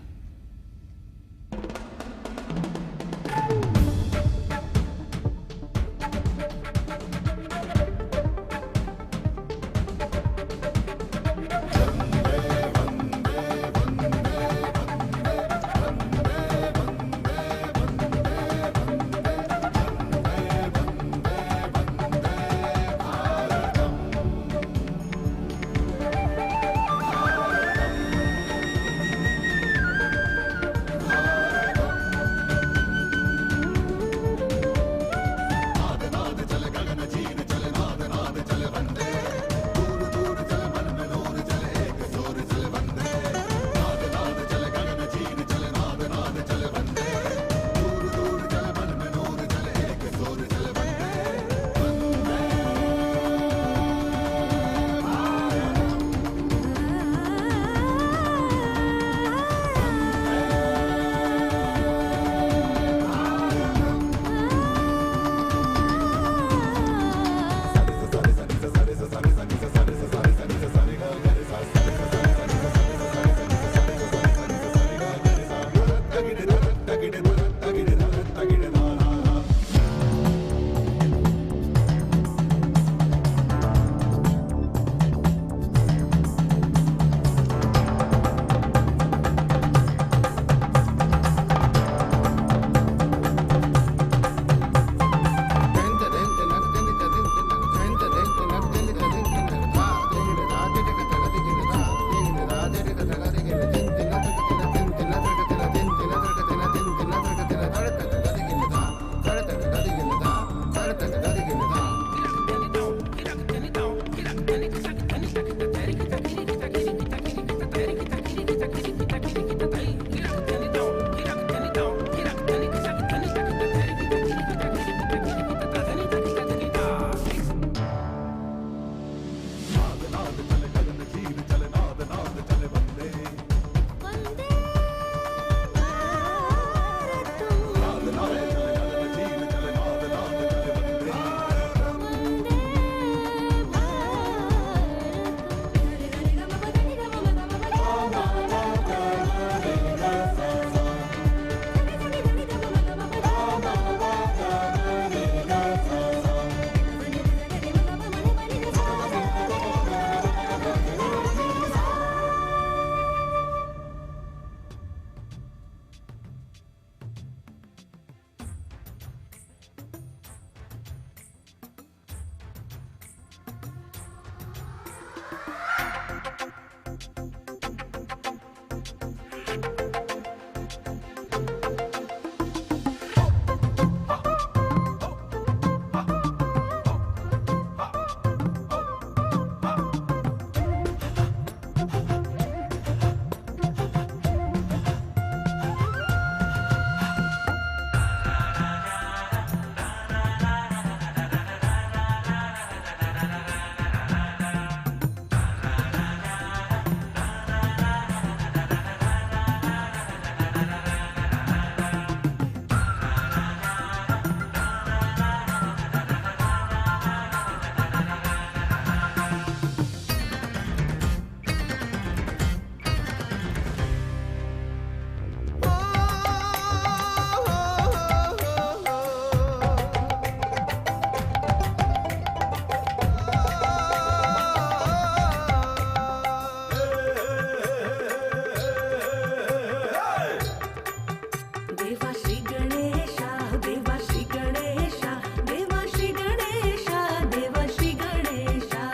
F: देवा श्री गणेशा, देवा श्री गणेशा, देवा श्री गणेशा, देवा श्री गणेशा,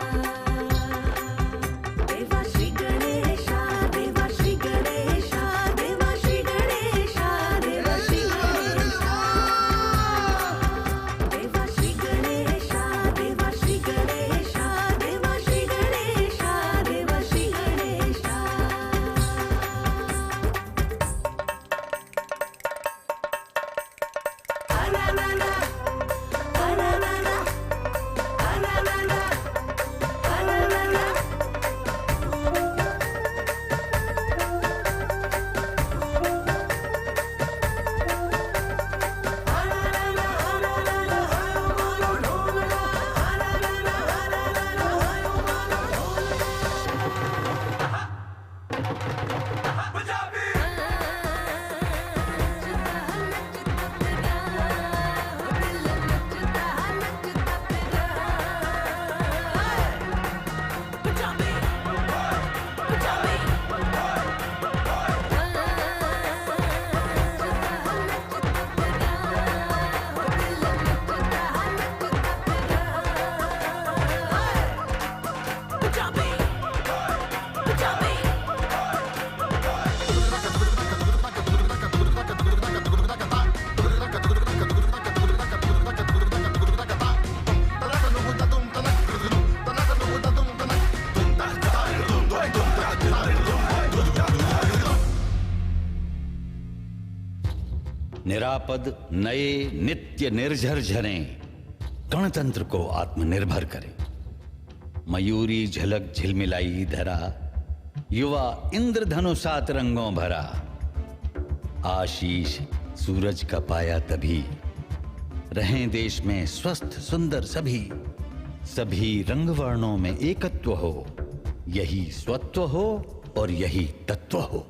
F: देवा श्री गणेशा, देवा श्री गणेशा, देवा श्री गणेशा, देवा श्री गणेशा, देवा श्री गणेशा, देवा श्री गणेशा, देवा श्री गणेशा, देवा श्री गणेशा।
U: निरापद नए नित्य निर्झर झरे गणतंत्र को आत्मनिर्भर करे। मयूरी झलक झिलमिलाई धरा, युवा इंद्रधनुषात रंगों भरा। आशीष सूरज का पाया तभी, रहें देश में स्वस्थ सुंदर सभी। सभी रंग वर्णों में एकत्व हो, यही स्वत्व हो और यही तत्व हो।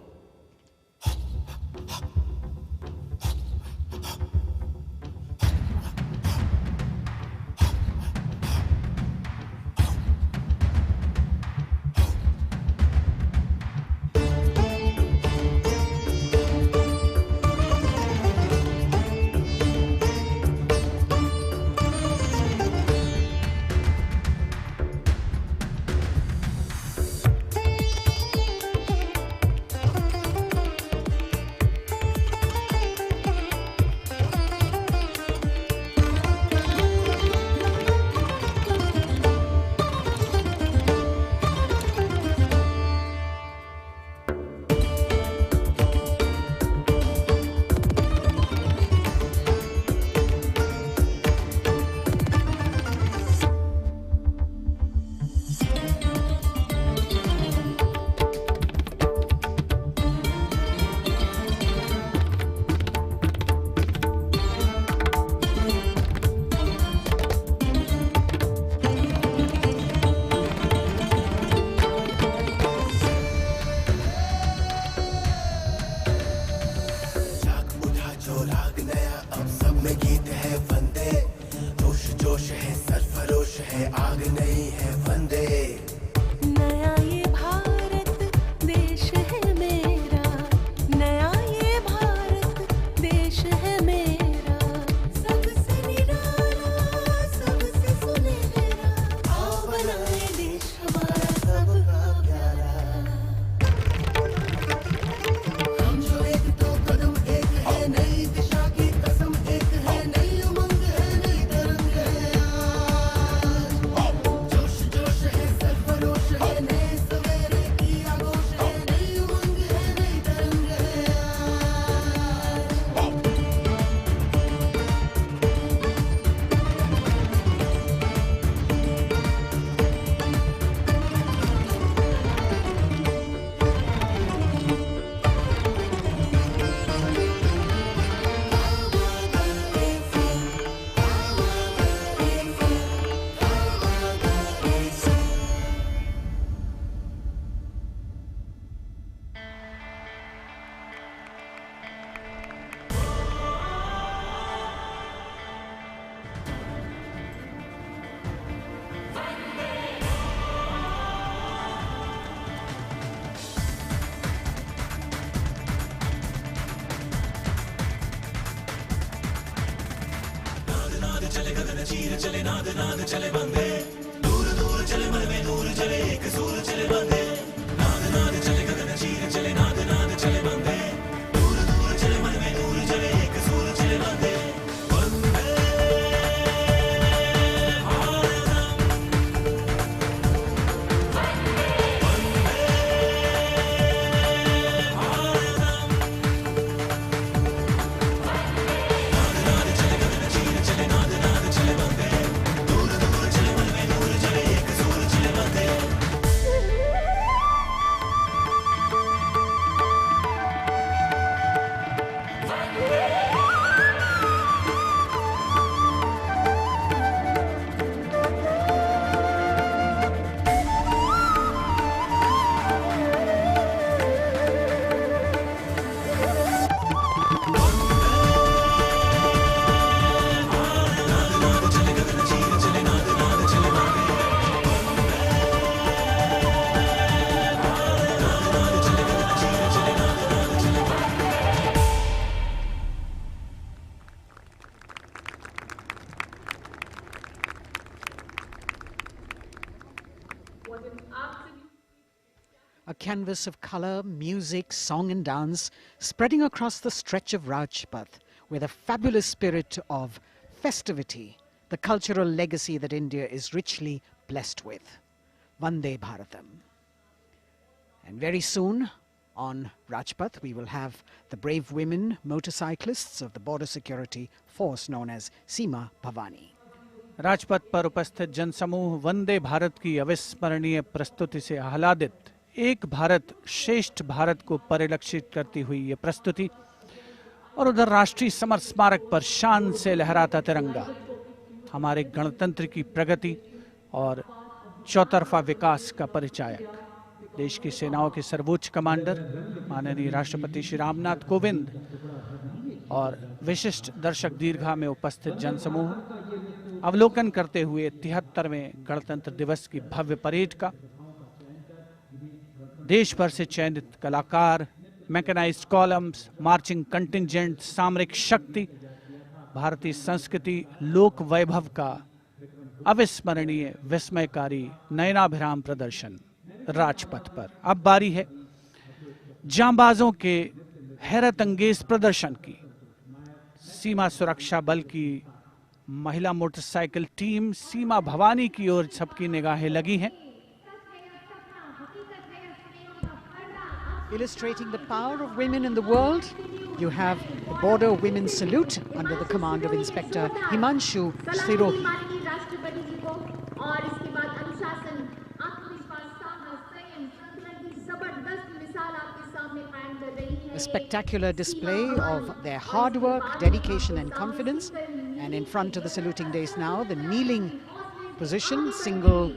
M: चले गगन चीर चले नाद नाद चले बंदे दूर दूर चले मन में नूर चले एक सूर चले बंदे नाद नाद चले गगन चीर चले नाद नाद चले बंदे दूर दूर चले मन में नूर चले एक सूर चले बंदे
D: A canvas of color, music, song and dance spreading across the stretch of Rajpath with a fabulous spirit of festivity, the cultural legacy that India is richly blessed with. Vande Bharatam. And very soon on Rajpath we will have the brave women motorcyclists of the border security force known as Seema Bhavani.
E: Rajpath पर उपस्थित जनसमूह वंदे भारत की अविस्मरणीय प्रस्तुति से आह्लादित एक भारत श्रेष्ठ भारत को परिलक्षित करती हुई ये प्रस्तुति और उधर राष्ट्रीय समर स्मारक पर शान से लहराता तिरंगा हमारे गणतंत्र की प्रगति और चौतरफा विकास का परिचायक। देश की सेनाओं के सर्वोच्च कमांडर माननीय राष्ट्रपति श्री रामनाथ कोविंद और विशिष्ट दर्शक दीर्घा में उपस्थित जनसमूह अवलोकन करते हुए 73वें गणतंत्र दिवस की भव्य परेड का देश भर से चयनित कलाकार, मैकेनाइज्ड कॉलम्स, मार्चिंग कंटिंजेंट, सामरिक शक्ति, भारतीय संस्कृति, लोक वैभव का अविस्मरणीय विस्मयकारी नयनाभिराम प्रदर्शन राजपथ पर। अब बारी है जांबाजों के हैरत अंगेज प्रदर्शन की। सीमा सुरक्षा बल की महिला मोटरसाइकिल टीम सीमा भवानी की ओर सबकी निगाहें लगी हैं।
D: Illustrating the power of women in the world, you have the Border Women's Salute under the command of Inspector Himanshu Sirohi. A spectacular display of their hard work, dedication and confidence. And in front of the saluting days now, the kneeling position, single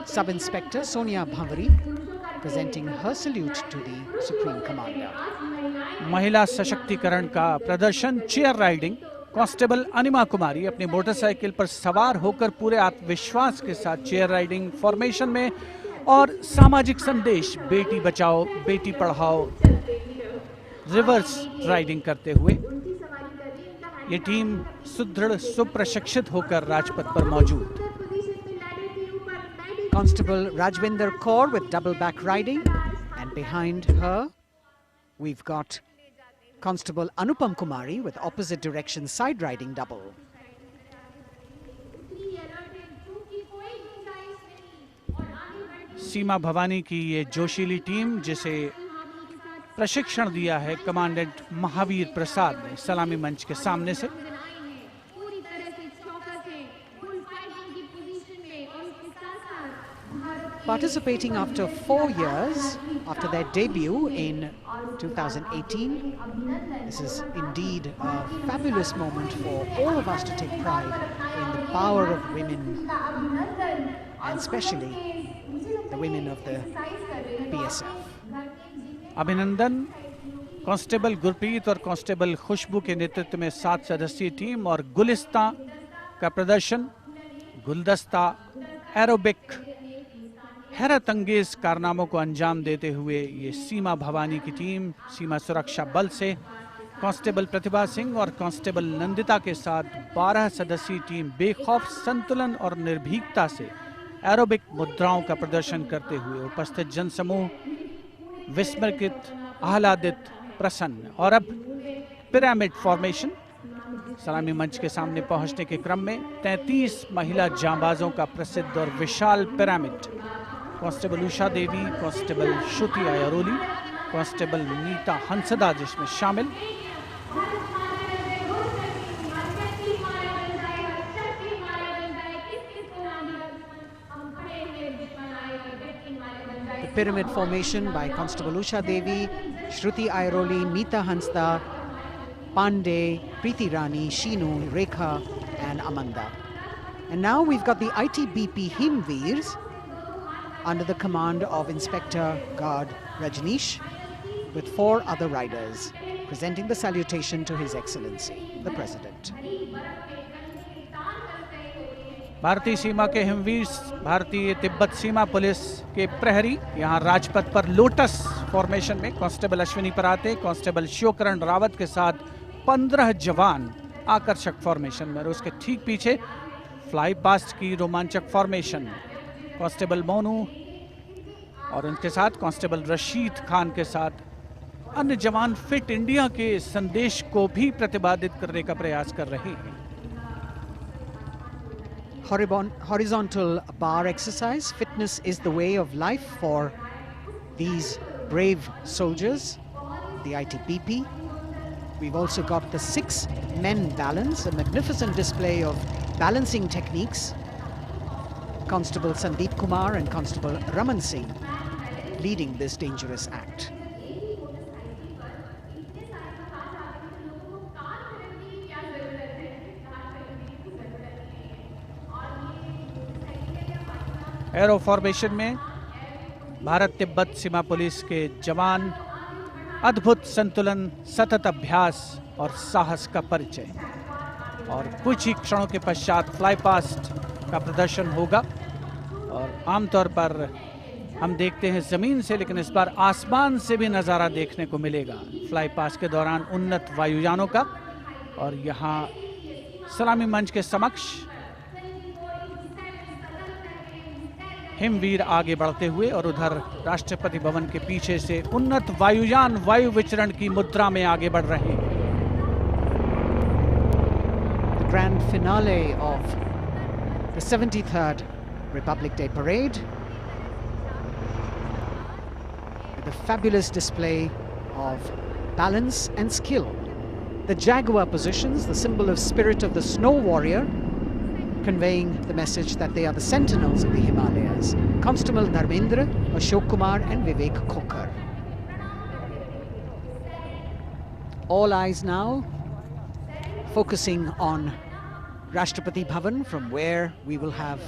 D: Sub-Inspector Sonia Bhavari presenting her salute to the Supreme Commander.
E: महिला सशक्तिकरण का प्रदर्शन chair riding. Constable अनिमा कुमारी अपनी motorcycle पर सवार होकर पूरे आत्मविश्वास के साथ चेयर राइडिंग फॉर्मेशन में और सामाजिक संदेश बेटी बचाओ बेटी पढ़ाओ रिवर्स राइडिंग करते हुए ये टीम सुदृढ़ सुप्रशिक्षित होकर राजपथ पर मौजूद।
D: Constable Rajvinder Kaur with double back riding, and behind her we've got Constable Anupam Kumari with opposite direction side riding double.
E: सीमा भवानी की ये जोशीली टीम जिसे प्रशिक्षण दिया है कमांडेंट महावीर प्रसाद ने सलामी मंच के सामने से।
D: Participating after 4 years after their debut in 2018. This is indeed a fabulous moment for all of us to take pride in the power of women and especially the women of the BSF.
E: अभिनंदन constable Gurpreet और constable खुशबू के नेतृत्व में 7 सदस्यीय team और गुलिस्ता का प्रदर्शन, गुलदस्ता, एरोबिक, हैरत अंगेज कारनामों को अंजाम देते हुए ये सीमा भवानी की टीम सीमा सुरक्षा बल से कांस्टेबल प्रतिभा सिंह और कांस्टेबल नंदिता के साथ 12 सदस्यीय टीम बेखौफ संतुलन और निर्भीकता से एरोबिक मुद्राओं का प्रदर्शन करते हुए उपस्थित जनसमूह विस्मृत, आह्लादित, प्रसन्न। और अब पिरामिड फॉर्मेशन। सलामी मंच के सामने पहुंचने के क्रम में 33 महिला जांबाजों का प्रसिद्ध और विशाल पिरामिड कांस्टेबल उषा देवी, कांस्टेबल श्रुति आयरोली, कांस्टेबल नीता हंसदा जिसमें शामिल।
D: The pyramid formation by Constable Usha Devi, Shruti Airoli, Meeta Hansda, Pandey, Preeti Rani, Sheenu, Rekha and Amanda. And now we've got the ITBP Himveers under the command of Inspector Guard Rajneesh with 4 other riders presenting the salutation to His Excellency, the President.
E: भारतीय सीमा के हिमवीर, भारतीय तिब्बत सीमा police के प्रहरी यहाँ राजपथ पर lotus formation में constable Ashwini पराते, constable Shivkaran Rawat के साथ 15 जवान आकर्षक फॉर्मेशन में। और उसके ठीक पीछे फ्लाई पास्ट की रोमांचक फॉर्मेशन, कांस्टेबल मोनू और उनके साथ कांस्टेबल रशीद खान के साथ अन्य जवान फिट इंडिया के संदेश को भी प्रतिपादित करने का प्रयास कर रहे हैं।
D: Horizontal bar exercise. Fitness is the way of life for these brave soldiers, the ITBP. We've also got the 6 men balance, a magnificent display of balancing techniques. Constable Sandeep Kumar and Constable Raman Singh leading this dangerous act.
E: Arrow formation में भारत तिब्बत सीमा police के जवान अद्भुत संतुलन, सतत अभ्यास और साहस का परिचय। और कुछ ही क्षणों के पश्चात फ्लाई पास्ट का प्रदर्शन होगा। और आमतौर पर हम देखते हैं जमीन से, लेकिन इस बार आसमान से भी नज़ारा देखने को मिलेगा फ्लाई पास्ट के दौरान उन्नत वायुयानों का। और यहाँ सलामी मंच के समक्ष हिमवीर आगे बढ़ते हुए और उधर राष्ट्रपति भवन के पीछे से उन्नत वायुयान वायु विचरण की मुद्रा में आगे बढ़ रहे हैं।
D: The grand finale of the 73rd Republic Day Parade with a fabulous display of balance and skill. The jaguar positions, the symbol of spirit of the snow warrior, conveying the message that they are the sentinels of the Himalayas. Constable Narendra, Ashok Kumar and Vivek Khokar. All eyes now focusing on Rashtrapati Bhavan, from where we will have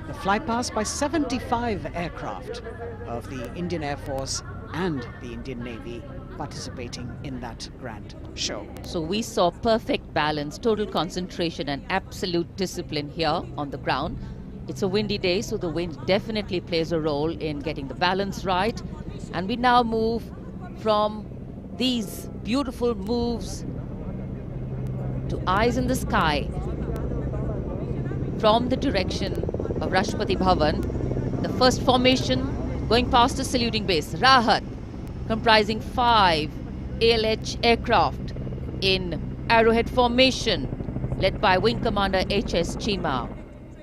D: the flypast by 75 aircraft of the Indian Air Force and the Indian Navy participating in that grand show.
A: So we saw perfect balance, total concentration and absolute discipline here on the ground. It's a windy day, so the wind definitely plays a role in getting the balance right. And we now move from these beautiful moves to eyes in the sky from the direction of Rashtrapati Bhavan. The first formation going past the saluting base, Rahat, comprising 5 ALH aircraft in arrowhead formation, led by Wing Commander H.S. Chima,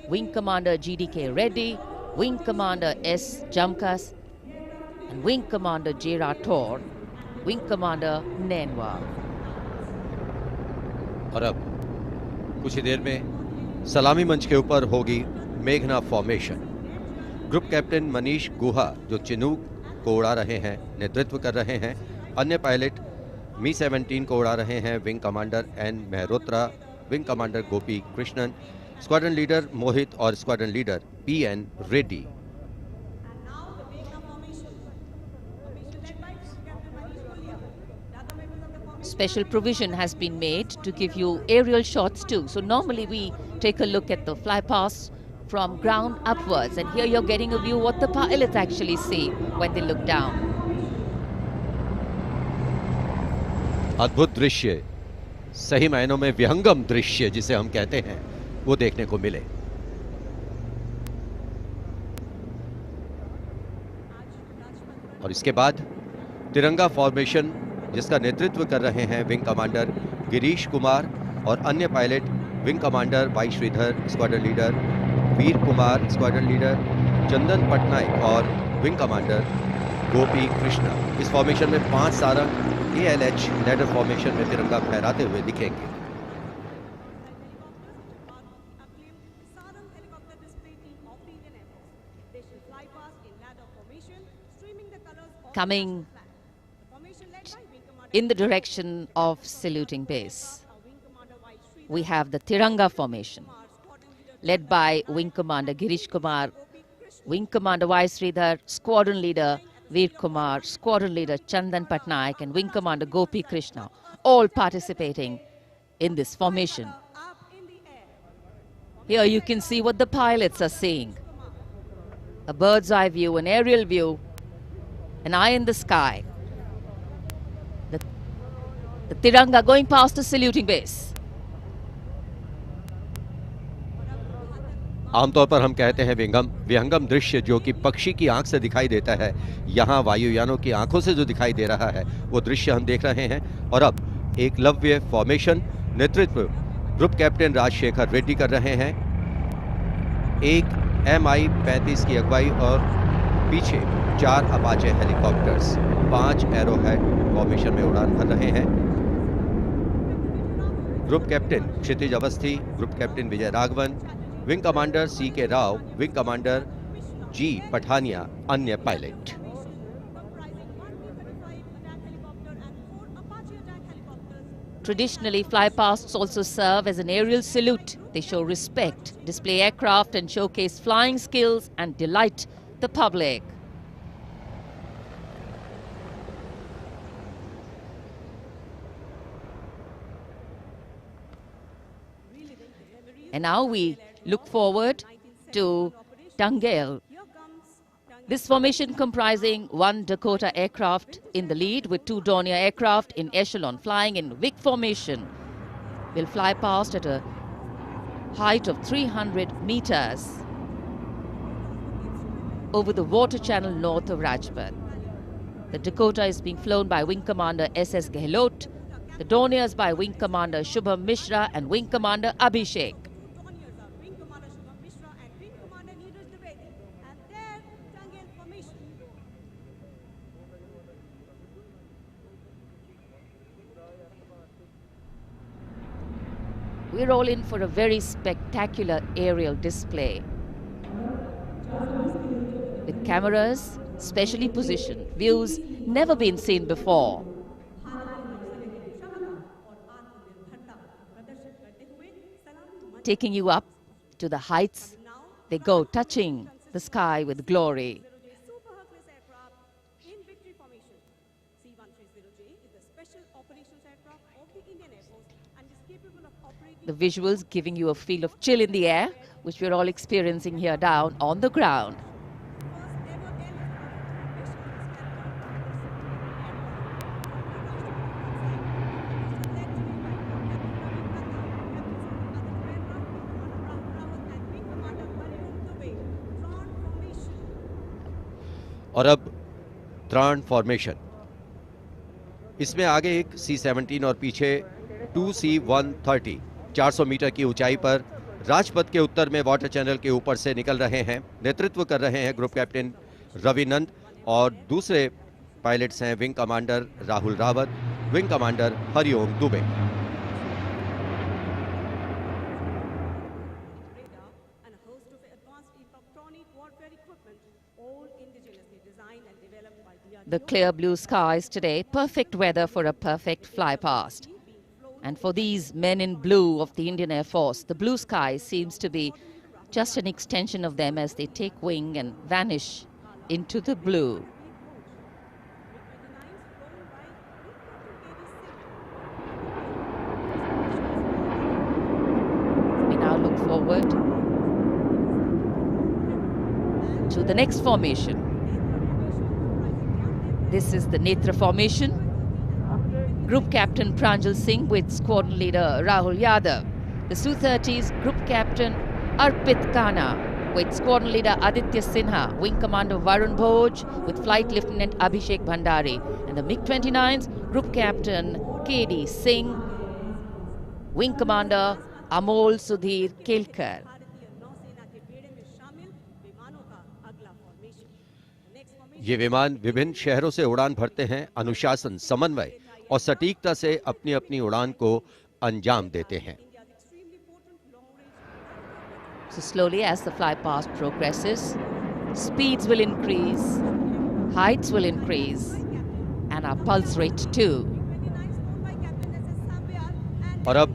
A: Wing Commander G.D.K. Reddy, Wing Commander S. Jamkas, and Wing Commander J. Rathore, Wing Commander Nenwa.
B: और अब कुछ ही देर में सलामी मंच के ऊपर होगी मेघना फॉर्मेशन। ग्रुप कैप्टन मनीष गुहा, जो चिनूक को उड़ा रहे हैं, नेतृत्व कर रहे हैं। अन्य पायलट मी-17 को उड़ा रहे हैं wing commander N Mehrotra, wing commander Gopi Krishnan, squadron leader Mohit और squadron leader PN. Reddy.
A: Special provision has been made to give you aerial shots too. So normally we take a look at the fly pass from ground upwards, and here you're getting a view what the pilots actually see when they look down.
B: अद्भुत दृश्य, सही मायनों में विहंगम दृश्य जिसे हम कहते हैं, वो देखने को मिले। और इसके बाद तिरंगा फॉर्मेशन, जिसका नेतृत्व कर रहे हैं विंग कमांडर गिरीश कुमार और अन्य pilot wing commander Y Sridhar, squadron leader Veer Kumar, squadron leader Chandan Patnaik और विंग कमांडर गोपी कृष्णा। इस फॉर्मेशन में 5 सारंग ALH लैडर फॉर्मेशन में तिरंगा फहराते हुए दिखेंगे।
A: Coming in the direction of saluting base, we have the Tiranga Formation, led by Wing Commander Girish Kumar, Wing Commander Y. Sridhar, Squadron Leader Veer Kumar, Squadron Leader Chandan Patnaik and Wing Commander Gopi Krishna, all participating in this formation. Here you can see what the pilots are seeing. A bird's eye view, an aerial view, an eye in the sky. The Tiranga going past the saluting base.
B: आमतौर पर हम कहते हैं विहंगम दृश्य, जो कि पक्षी की आंख से दिखाई देता है। यहाँ वायुयानों की आंखों से जो दिखाई दे रहा है वो दृश्य हम देख रहे हैं। और अब एकलव्य फॉर्मेशन नेतृत्व ग्रुप कैप्टन राजशेखर रेड्डी कर रहे हैं। एक MI-35 की अगुवाई और पीछे 4 अपाचे हेलीकॉप्टर्स 5 एरोहेड फॉर्मेशन में उड़ान भर रहे हैं। Group captain Kshitij Awasthi, group captain Vijay Raghavan, wing commander CK Rao, wing commander G Pathania, अन्य pilot.
A: Traditionally, flypasts also serve as an aerial salute. They show respect, display aircraft and showcase flying skills and delight the public. And now we look forward to Tangale. This formation comprising 1 Dakota aircraft in the lead with 2 Dornier aircraft in echelon flying in WIC formation will fly past at a height of 300 meters over the water channel north of Rajpath. The Dakota is being flown by Wing Commander SS Gehlot, the Dorniers by Wing Commander Shubham Mishra and Wing Commander Abhishek. We're all in for a very spectacular aerial display with cameras specially positioned, views never been seen before. Taking you up to the heights, they go, touching the sky with glory. The visuals giving you a feel of chill in the air, which we're all experiencing here down on the ground.
B: और अब त्राण formation, इसमें आगे एक C-17 और पीछे 2 C-130 400 metre की ऊंचाई पर राजपथ के उत्तर में वाटर चैनल के ऊपर से निकल रहे हैं। नेतृत्व कर रहे हैं ग्रुप कैप्टन रविनंद और दूसरे पायलट्स हैं wing commander Rahul Rawat, wing commander Hariom Dubey.
A: The clear blue skies today, perfect weather for a perfect fly past. And for these men in blue of the Indian Air Force, the blue sky seems to be just an extension of them as they take wing and vanish into the blue. We now look forward to the next formation. This is the Netra Formation. Group Captain Pranjal Singh with Squadron Leader Rahul Yadav. The Su-30's Group Captain Arpit Khanna with Squadron Leader Aditya Sinha, Wing Commander Varun Bhoj with Flight Lieutenant Abhishek Bhandari, and the MiG-29's Group Captain K.D. Singh, Wing Commander Amol Sudhir Kelkar.
B: ये विमान विभिन्न शहरों से उड़ान भरते हैं, अनुशासन, समन्वय और सटीकता से अपनी अपनी उड़ान को अंजाम देते हैं.
A: So slowly as the fly past progresses, speeds will increase, heights will increase, and our pulse rate too.
B: और अब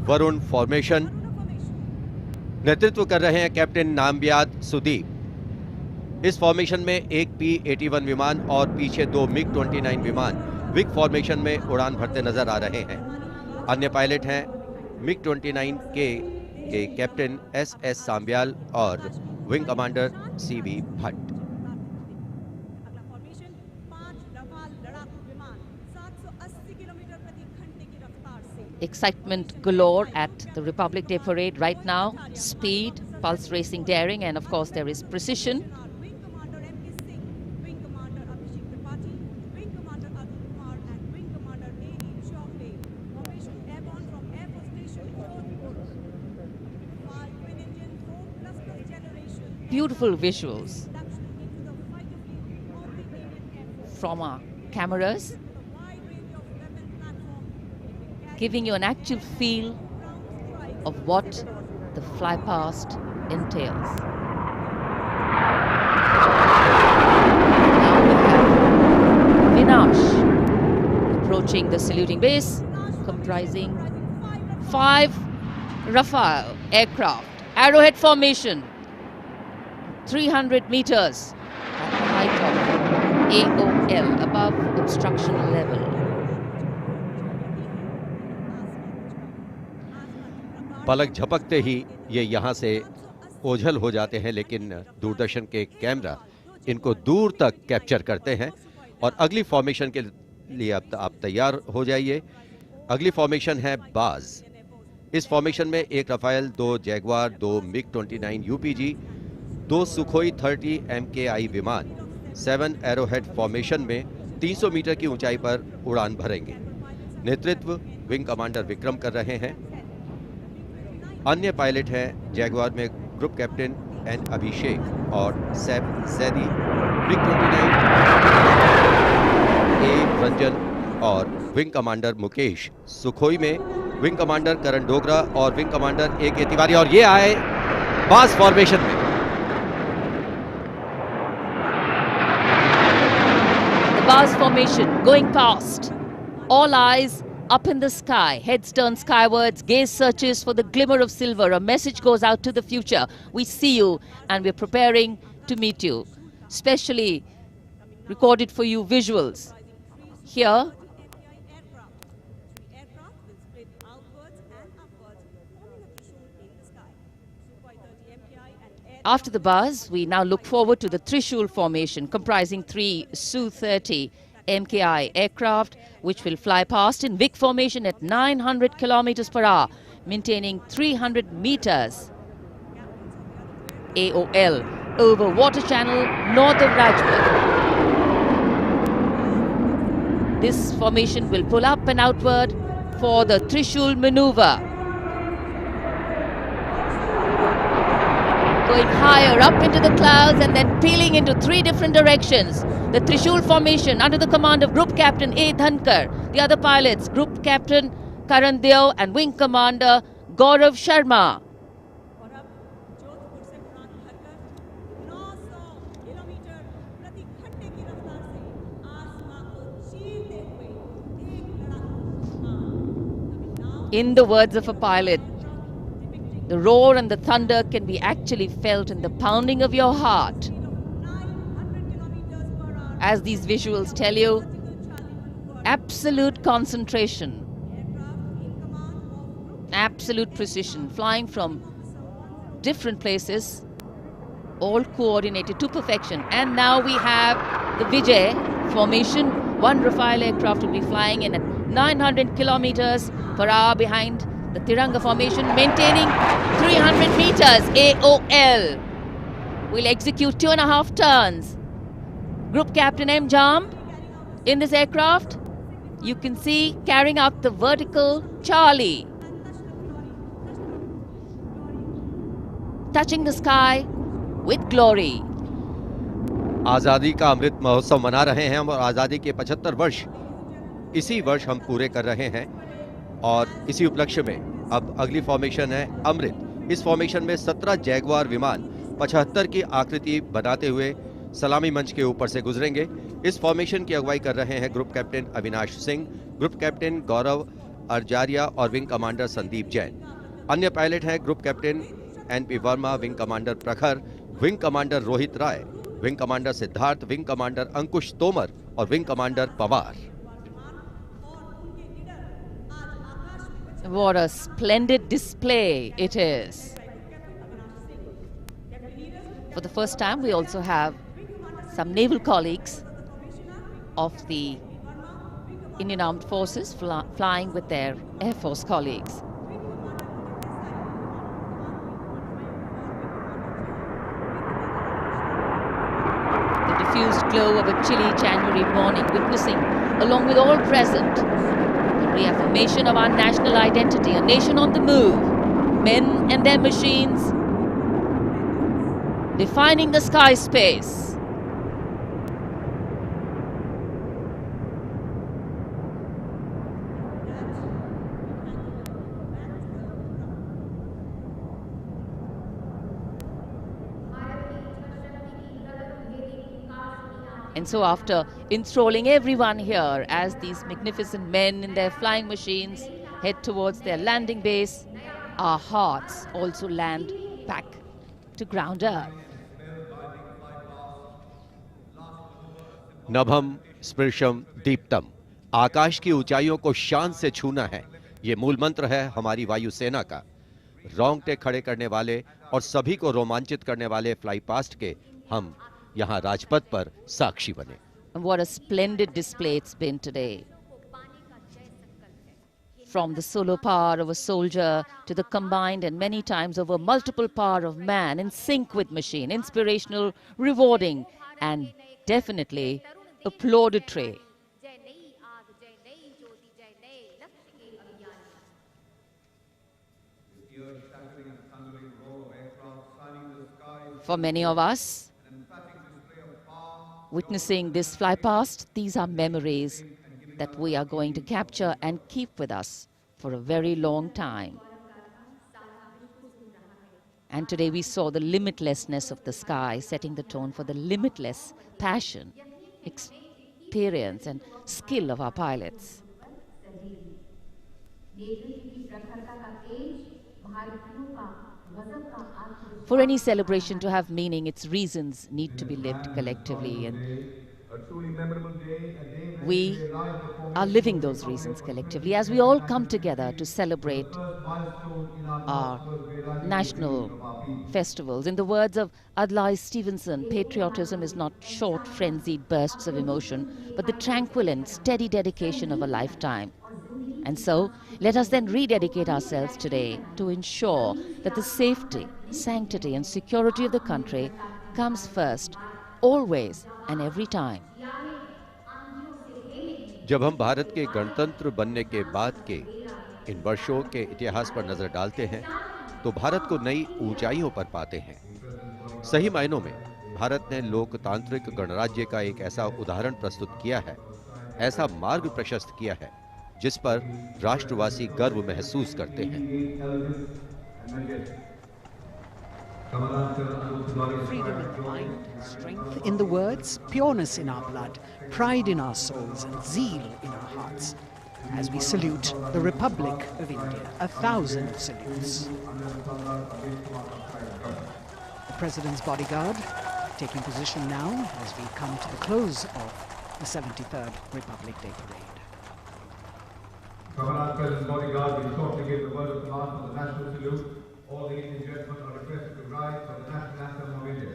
B: वरुण फॉर्मेशन नेतृत्व कर रहे हैं कैप्टन नामबियाद सुदीप. इस फॉर्मेशन में एक P-81 विमान और पीछे 2 MiG-29 विमान विग फॉर्मेशन में उड़ान भरते नजर आ रहे हैं. अन्य पायलट हैं MiG-29 के कैप्टन S.S. सांब्याल और wing commander C.V. Bhatt.
A: Excitement galore at the Republic Day parade right now. Speed, pulse racing, daring, and of course there is precision. Beautiful visuals from our cameras, giving you an actual feel of what the fly past entails. Now we have Vinash approaching the saluting base, comprising 5 Rafale aircraft, Arrowhead formation, 300 meters at the height of AOL, above obstruction level.
B: पलक झपकते ही ये यहाँ से ओझल हो जाते हैं, लेकिन दूरदर्शन के कैमरा इनको दूर तक कैप्चर करते हैं. और अगली फॉर्मेशन के लिए अब आप तैयार हो जाइए. अगली फॉर्मेशन है बाज. इस फॉर्मेशन में 1 Rafale, 2 Jaguar, 2 MiG-29 UPG, 2 Sukhoi 30 MKI विमान 7 एरोहेड फॉर्मेशन में 300 मीटर की ऊंचाई पर उड़ान भरेंगे. नेतृत्व विंग कमांडर विक्रम कर रहे हैं. अन्य पायलट हैं जैगवार में ग्रुप कैप्टन एन अभिषेक और सैफ जैदी, MiG-29 ए रंजन और विंग कमांडर मुकेश, सुखोई में विंग कमांडर करण डोगरा और विंग कमांडर ए के तिवारी. और ये आए बास फॉर्मेशन में.
A: The Bars formation going past. All eyes up in the sky, heads turned skywards, gaze searches for the glimmer of silver. A message goes out to the future. We see you and we're preparing to meet you. Specially recorded for you visuals. Here, after the buzz, we now look forward to the Trishul formation, comprising 3 Su-30 MKI aircraft, which will fly past in VIC formation at 900 kilometers per hour, maintaining 300 meters AOL over water channel north of Rajput. This formation will pull up and outward for the Trishul maneuver. Going higher up into the clouds and then peeling into 3 different directions. The Trishul formation under the command of Group Captain A. Dhankar. The other pilots, Group Captain Karan Deo and Wing Commander Gaurav Sharma. In the words of a pilot, the roar and the thunder can be actually felt in the pounding of your heart. As these visuals tell you, absolute concentration, absolute precision, flying from different places, all coordinated to perfection. And now we have the Vijay Formation. 1 Rafale aircraft will be flying in at 900 kilometers per hour behind the Tiranga Formation, maintaining 300 meters AOL. Will execute 2.5 turns. Group Captain M. Jump in this aircraft. You can see carrying out the vertical Charlie. Touching the sky with glory.
B: आजादी का अमृत महोत्सव मना रहे हैं हम और आजादी के 75 वर्ष इसी वर्ष हम पूरे कर रहे हैं और इसी उपलक्ष्य में अब अगली फॉर्मेशन है अमृत। इस फॉर्मेशन में 17 जैगवार विमान 75 की आकृति बनाते हुए सलामी मंच के ऊपर से गुजरेंगे। इस फॉर्मेशन की अगुवाई कर रहे हैं group captain Avinash Singh, group captain Gaurav Arjaria और विंग कमांडर संदीप जैन। अन्य पायलट हैं group captain NP Verma, wing commander Prakhar, wing commander Rohit Rai, wing commander Siddharth, wing commander Ankush Tomar और wing commander Pawar.
A: What a splendid display it is. For the first time, we also have some naval colleagues of the Indian Armed Forces flying with their Air Force colleagues. The diffused glow of a chilly January morning, witnessing, along with all present, the reaffirmation of our national identity, a nation on the move, men and their machines, defining the sky space. And so after enthralling everyone here as these magnificent men in their flying machines head towards their landing base, our hearts also land back to ground earth.
B: नभम स्पृशम Deeptam, आकाश की ऊंचाइयों को शान से छूना है, ये मूल मंत्र है हमारी वायुसेना का। रोंगटे खड़े करने वाले और सभी को रोमांचित करने वाले फ्लाई पास्ट के हम यहाँ राजपथ पर साक्षी बने।
A: And what a splendid display it's been today. From the solo power of a soldier to the combined and many times over multiple power of man in sync with machine, inspirational, rewarding, and definitely applaudatory. For many of us, witnessing this fly past, these are memories that we are going to capture and keep with us for a very long time. And today we saw the limitlessness of the sky, setting the tone for the limitless passion, experience and skill of our pilots. For any celebration to have meaning, its reasons need to be lived collectively, and we are living those reasons collectively as we all come together to celebrate our national festivals. In the words of Adlai Stevenson, patriotism is not short, frenzied bursts of emotion, but the tranquil and steady dedication of a lifetime. And so, let us then rededicate ourselves today to ensure that the safety, sanctity and security of the country comes first, always and every time.
B: जब हम भारत के गणतंत्र बनने के बाद के इन वर्षों के इतिहास पर नजर डालते हैं, तो भारत को नई ऊंचाइयों पर पाते हैं। सही मायनों में भारत ने लोकतांत्रिक गणराज्य का एक ऐसा उदाहरण प्रस्तुत किया है, ऐसा मार्ग प्रशस्त किया है, जिस पर राष्ट्रवासी गर्व महसूस करते हैं।
D: Freedom in mind, strength in the words, pureness in our blood, pride in our souls, and zeal in our hearts. As we salute the Republic of India, 1,000 salutes. The President's bodyguard taking position now as we come to the close of the 73rd Republic Day Parade.
L: Commander President's bodyguard will shortly give the word of command for the national salute. All the Indian gentlemen are requested to rise for the national anthem of India.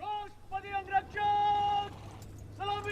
J: राष्ट्रपति अंगरक्षक सलामी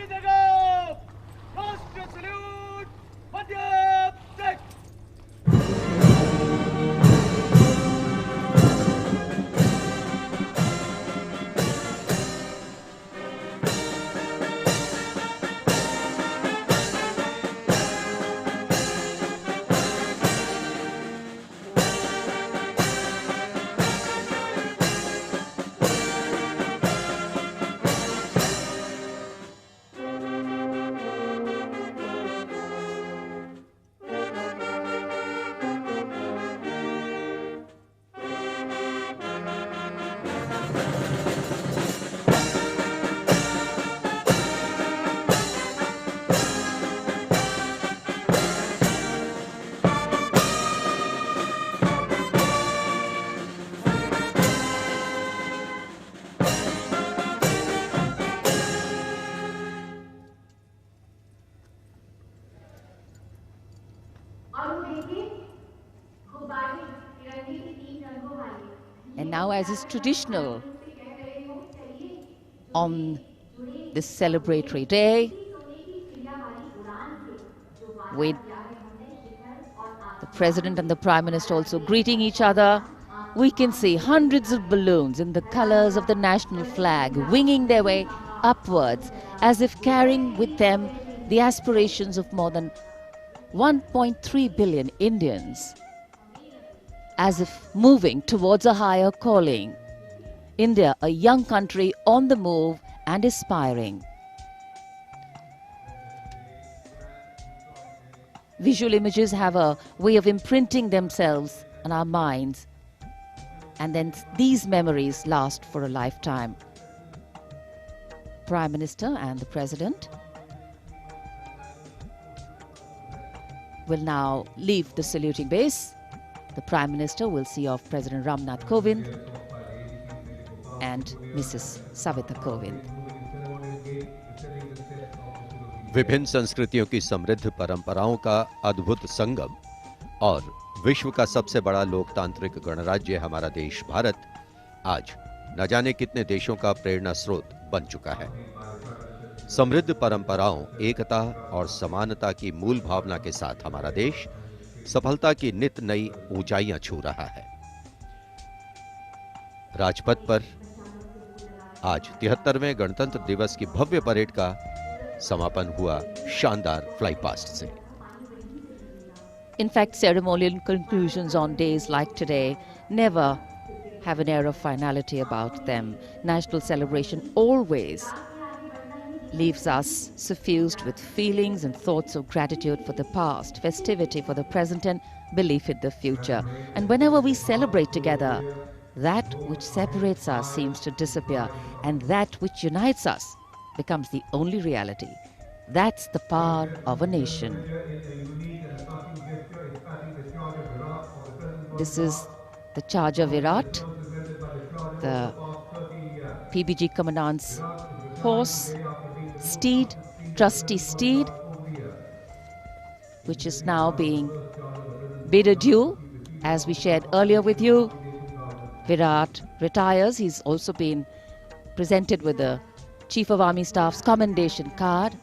A: And now, as is traditional on this celebratory day, with the President and the Prime Minister also greeting each other, we can see hundreds of balloons in the colors of the national flag winging their way upwards, as if carrying with them the aspirations of more than 1.3 billion Indians, as if moving towards a higher calling. India, a young country on the move and aspiring. Visual images have a way of imprinting themselves on our minds, and then these memories last for a lifetime. Prime Minister and the President will now leave the saluting base. The Prime Minister will see off President Ramnath Kovind and Mrs. Savita Kovind.
B: विभिन्न संस्कृतियों की समृद्ध परंपराओं का अद्भुत संगम और विश्व का सबसे बड़ा लोकतांत्रिक गणराज्य हमारा देश भारत आज न जाने कितने देशों का प्रेरणा स्रोत बन चुका है। समृद्ध परंपराओं, एकता और समानता की मूल भावना के साथ हमारा देश सफलता की नित नई ऊंचाइयां छू रहा है। राजपथ पर आज 73वें गणतंत्र दिवस की भव्य परेड का समापन हुआ शानदार फ्लाई पास्ट से।
A: In fact, ceremonial conclusions on days like today never have an air of finality about them. National celebration always leaves us suffused with feelings and thoughts of gratitude for the past, festivity for the present, and belief in the future. And whenever we celebrate together, that which separates us seems to disappear, and that which unites us becomes the only reality. That's the power of a nation. This is the charge of Virat, the PBG Commandant's horse, steed, trusty steed, which is now being bid adieu. As we shared earlier with you, Virat retires. He's also been presented with the Chief of Army Staff's commendation card.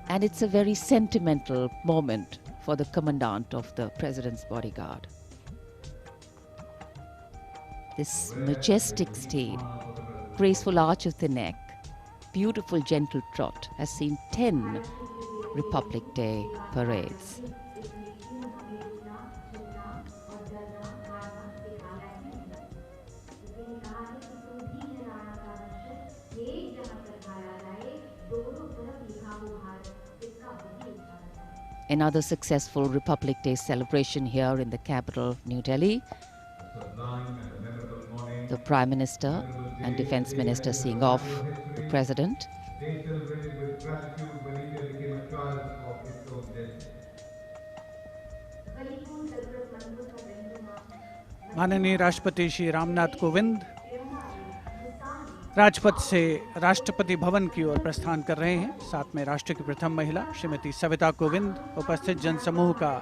A: And it's a very sentimental moment for the Commandant of the President's bodyguard. This majestic steed, graceful arch of the neck, beautiful gentle trot has seen 10 Republic Day parades. Another successful Republic Day celebration here in the capital, New Delhi. The Prime Minister and Defence Minister seeing off the President.
E: माननीय राष्ट्रपति श्री रामनाथ कोविंद राजपथ से राष्ट्रपति भवन की ओर प्रस्थान कर रहे हैं। साथ में राष्ट्र की प्रथम महिला श्रीमती सविता कोविंद उपस्थित जनसमूह का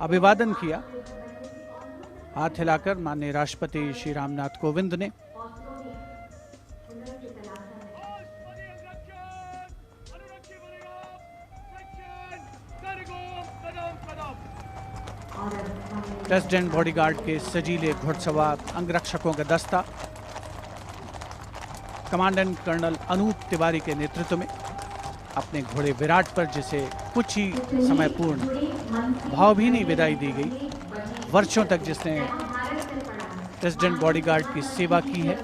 E: अभिवादन किया। हाथ हिलाकर माननीय राष्ट्रपति श्री रामनाथ कोविंद ने प्रेसिडेंट बॉडीगार्ड के सजीले घुड़सवार अंगरक्षकों का दस्ता कमांडेंट कर्नल अनूप तिवारी के नेतृत्व में अपने घोड़े विराट पर, जिसे कुछ ही समय पूर्ण भावभीनी विदाई दी गई। वर्षों तक जिसने प्रेसिडेंट बॉडीगार्ड की सेवा की है।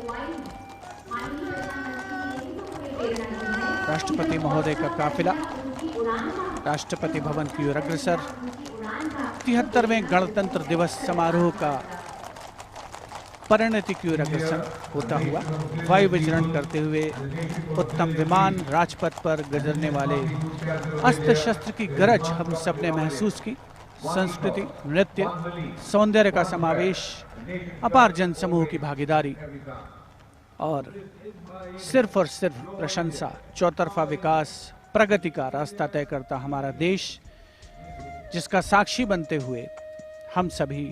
E: राष्ट्रपति महोदय का काफिला राष्ट्रपति भवन की ओर अग्रसर 73वें गणतंत्र दिवस समारोह का परिणति की ओर अग्रसर होता हुआ वायु विचरण करते हुए उत्तम विमान राजपथ पर गुजरने वाले अस्त्र शस्त्र की गरज हम सबने महसूस की। संस्कृति, नृत्य, सौंदर्य का समावेश, अपार जनसमूह की भागीदारी और सिर्फ प्रशंसा, चौतरफा विकास प्रगति का रास्ता तय करता हमारा देश, जिसका साक्षी बनते हुए हम सभी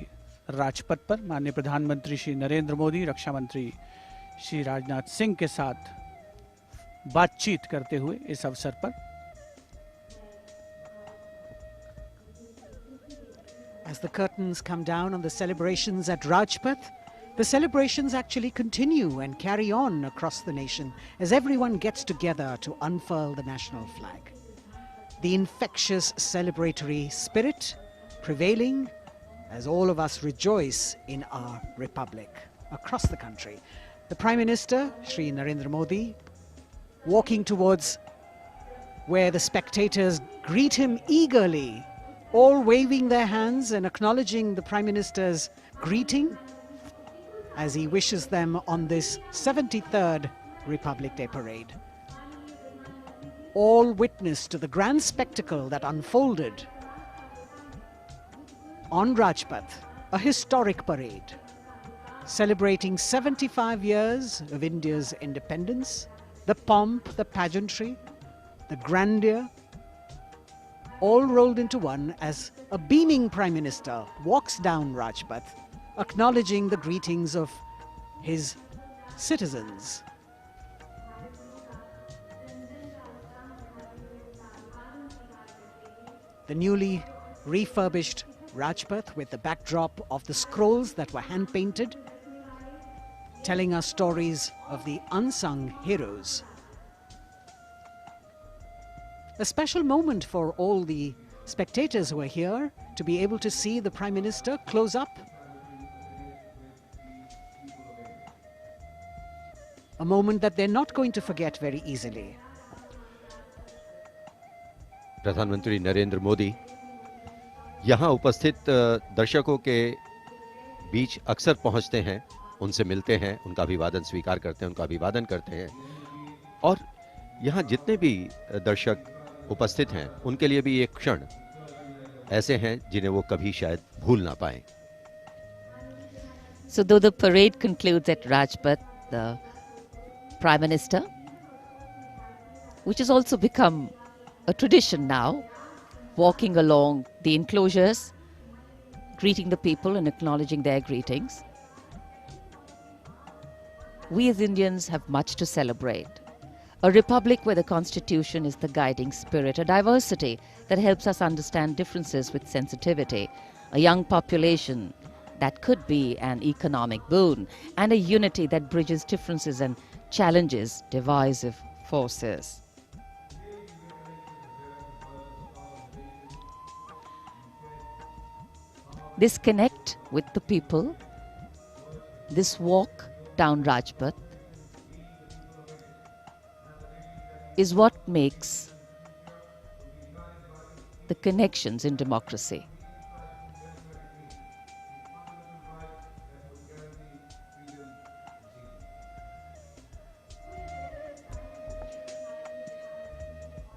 E: राजपथ पर माननीय प्रधानमंत्री श्री नरेंद्र मोदी, रक्षा मंत्री श्री राजनाथ सिंह के साथ बातचीत करते हुए इस अवसर पर
D: As the curtains come down on the celebrations at Rajpath, the celebrations actually continue and carry on across the nation as everyone gets together to unfurl the national flag. The infectious celebratory spirit prevailing as all of us rejoice in our republic across the country. The Prime Minister, Shri Narendra Modi, walking towards where the spectators greet him eagerly, all waving their hands and acknowledging the Prime Minister's greeting as he wishes them on this 73rd Republic Day parade. All witness to the grand spectacle that unfolded on Rajpath, a historic parade celebrating 75 years of India's independence, the pomp, the pageantry, the grandeur, all rolled into one as a beaming Prime Minister walks down Rajpath, acknowledging the greetings of his citizens. The newly refurbished Rajpath with the backdrop of the scrolls that were hand-painted, telling us stories of the unsung heroes. A special moment for all the spectators who are here to be able to see the Prime Minister close up. A moment that they're not going to forget very easily.
B: प्रधानमंत्री नरेंद्र मोदी यहाँ उपस्थित दर्शकों के बीच अक्सर पहुंचते हैं, उनसे मिलते हैं, उनका अभिवादन स्वीकार करते हैं, उनका अभिवादन करते हैं और यहाँ जितने भी दर्शक उपस्थित हैं उनके लिए भी एक क्षण ऐसे हैं जिन्हें वो कभी शायद भूल ना पाएं.
A: So though the parade concludes at Rajpath, the Prime Minister, which has also become a tradition now, walking along the enclosures, greeting the people and acknowledging their greetings. We as Indians have much to celebrate. A republic where the Constitution is the guiding spirit, a diversity that helps us understand differences with sensitivity, a young population that could be an economic boon, and a unity that bridges differences and challenges divisive forces. This connect with the people, this walk down Rajpath, is what makes the connections in democracy.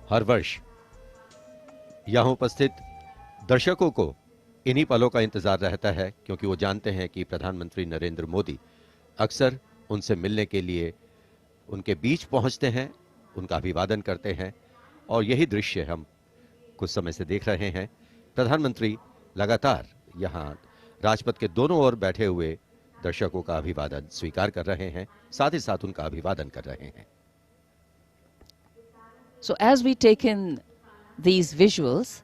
B: हर वर्ष यहाँ उपस्थित दर्शकों को इन्हीं पलों का इंतजार रहता है क्योंकि वो जानते हैं कि प्रधानमंत्री नरेंद्र मोदी अक्सर उनसे मिलने के लिए उनके बीच पहुंचते हैं, उनका अभिवादन करते हैं और यही दृश्य हम कुछ समय से देख रहे हैं. प्रधानमंत्री लगातार यहाँ राजपथ के दोनों ओर बैठे हुए दर्शकों का अभिवादन स्वीकार कर रहे हैं, साथ ही साथ उनका अभिवादन कर रहे हैं.
A: So as we take in these visuals,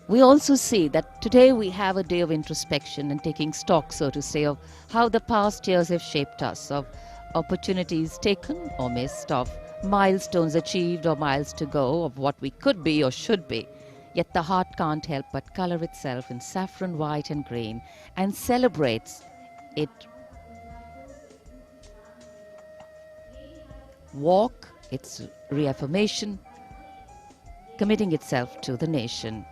A: we also see that today we have a day of introspection and taking stock, so to say, of how the past years have shaped us, of opportunities taken or missed, of milestones achieved or miles to go, of what we could be or should be. Yet the heart can't help but color itself in saffron, white and green and celebrates it. Walk, its reaffirmation, committing itself to the nation.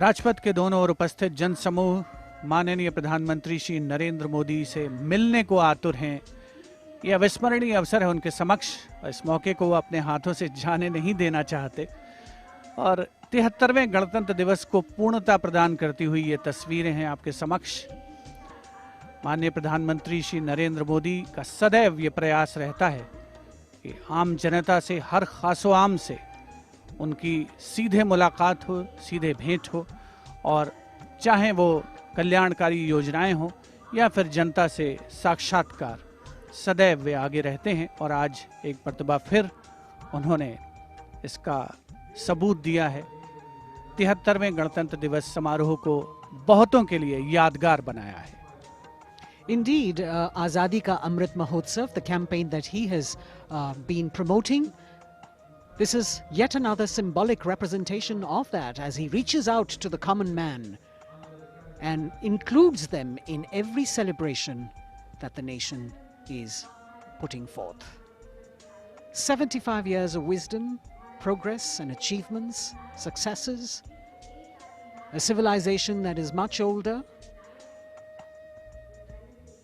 E: Rajpath के दोनों ओर उपस्थित जनसमूह माननीय प्रधानमंत्री श्री नरेंद्र मोदी से मिलने को आतुर हैं. ये अविस्मरणीय अवसर है उनके समक्ष। इस मौके को वो अपने हाथों से जाने नहीं देना चाहते और 73वें गणतंत्र दिवस को पूर्णता प्रदान करती हुई ये तस्वीरें हैं आपके समक्ष। माननीय प्रधानमंत्री श्री नरेंद्र मोदी का सदैव ये प्रयास रहता है कि आम जनता से, हर खासो आम से उनकी सीधे मुलाकात हो, सीधे भेंट हो, और चाहे वो कल्याणकारी योजनाएं हो या फिर जनता से साक्षात्कार, सदैव वे आगे रहते हैं। और आज एक मर्तबा फिर उन्होंने इसका सबूत दिया है। 73वें गणतंत्र दिवस समारोह को बहुतों के लिए यादगार बनाया है।
D: Indeed, Azadi Ka Amrit Mahotsav, the campaign that he has been promoting, this is yet another symbolic representation of that as he reaches out to the common man and includes them in every celebration that the nation is putting forth. 75 years of wisdom, progress and achievements, successes, a civilization that is much older,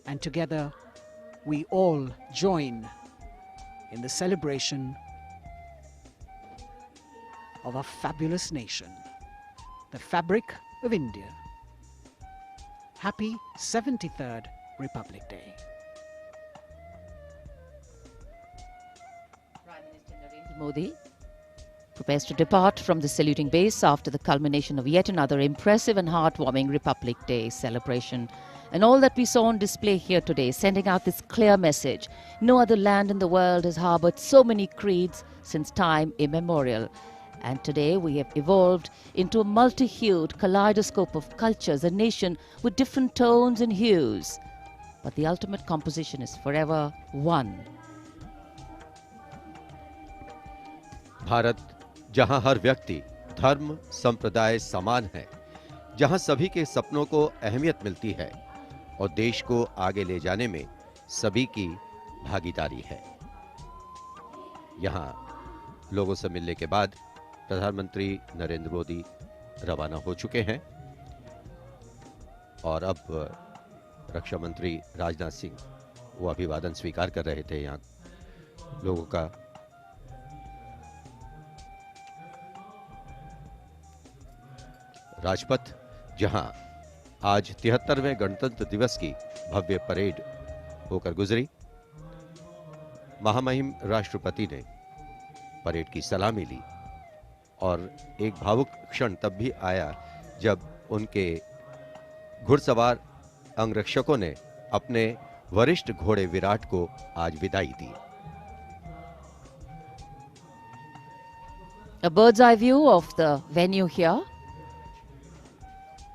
D: and together we all join in the celebration of a fabulous nation, the fabric of India. Happy 73rd Republic Day.
A: Prime Minister Narendra Modi prepares to depart from the saluting base after the culmination of yet another impressive and heartwarming Republic Day celebration. And all that we saw on display here today, sending out this clear message. No other land in the world has harbored so many creeds since time immemorial. And today we have evolved into a multi-hued kaleidoscope of cultures, a nation with different tones and hues. But the ultimate composition is forever one.
B: Bharat, जहां हर व्यक्ति, धर्म, संप्रदाय समान है, जहां सभी के सपनों को अहमियत मिलती है और देश को आगे ले जाने में सभी की भागीदारी है। यहां लोगों से मिलने के बाद प्रधानमंत्री नरेंद्र मोदी रवाना हो चुके हैं और अब रक्षा मंत्री राजनाथ सिंह वो अभिवादन स्वीकार कर रहे थे यहां लोगों का। राजपथ, जहां आज 73वें गणतंत्र दिवस की भव्य परेड होकर गुजरी। महामहिम राष्ट्रपति ने परेड की सलामी ली और एक भावुक क्षण तब भी आया जब उनके घुड़सवार अंगरक्षकों ने अपने वरिष्ठ घोड़े विराट को आज विदाई दी।
A: A bird's eye view of the venue here.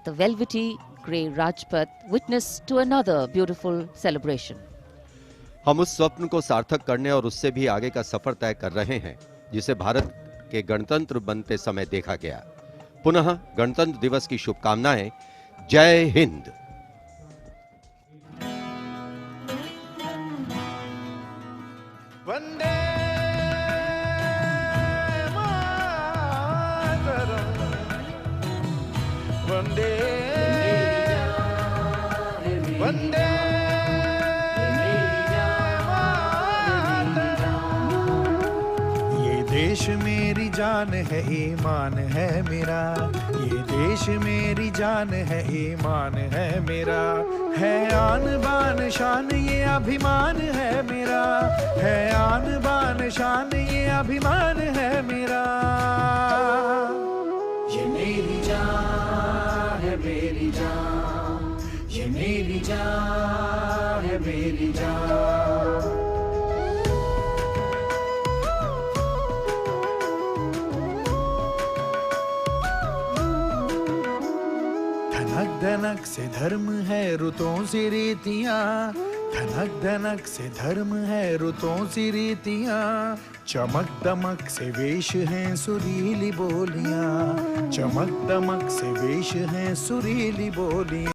A: The velvety grey Rajpath witness to another beautiful celebration.
B: हम उस स्वप्न को सार्थक करने और उससे भी आगे का सफर तय कर रहे हैं जिसे भारत के गणतंत्र बनते समय देखा गया। पुनः गणतंत्र दिवस की शुभकामनाएं। जय हिंद।
P: वंदे मातरम, वंदे वंदे ये देश मेरी जान है, ईमान है मेरा। ये देश मेरी जान है, ईमान है मेरा। है आन बान शान ये अभिमान है मेरा। है आन बान शान ये अभिमान है मेरा। ये मेरी जान है, मेरी जान। ये मेरी जान है, मेरी जान। धनक धनक से धर्म है, रुतों से रीतियां। धनक धनक से धर्म है, रुतों से रीतियां। चमक दमक से वेश हैं, सुरीली बोलियां। चमक दमक से वेश हैं, सुरीली बोलियां।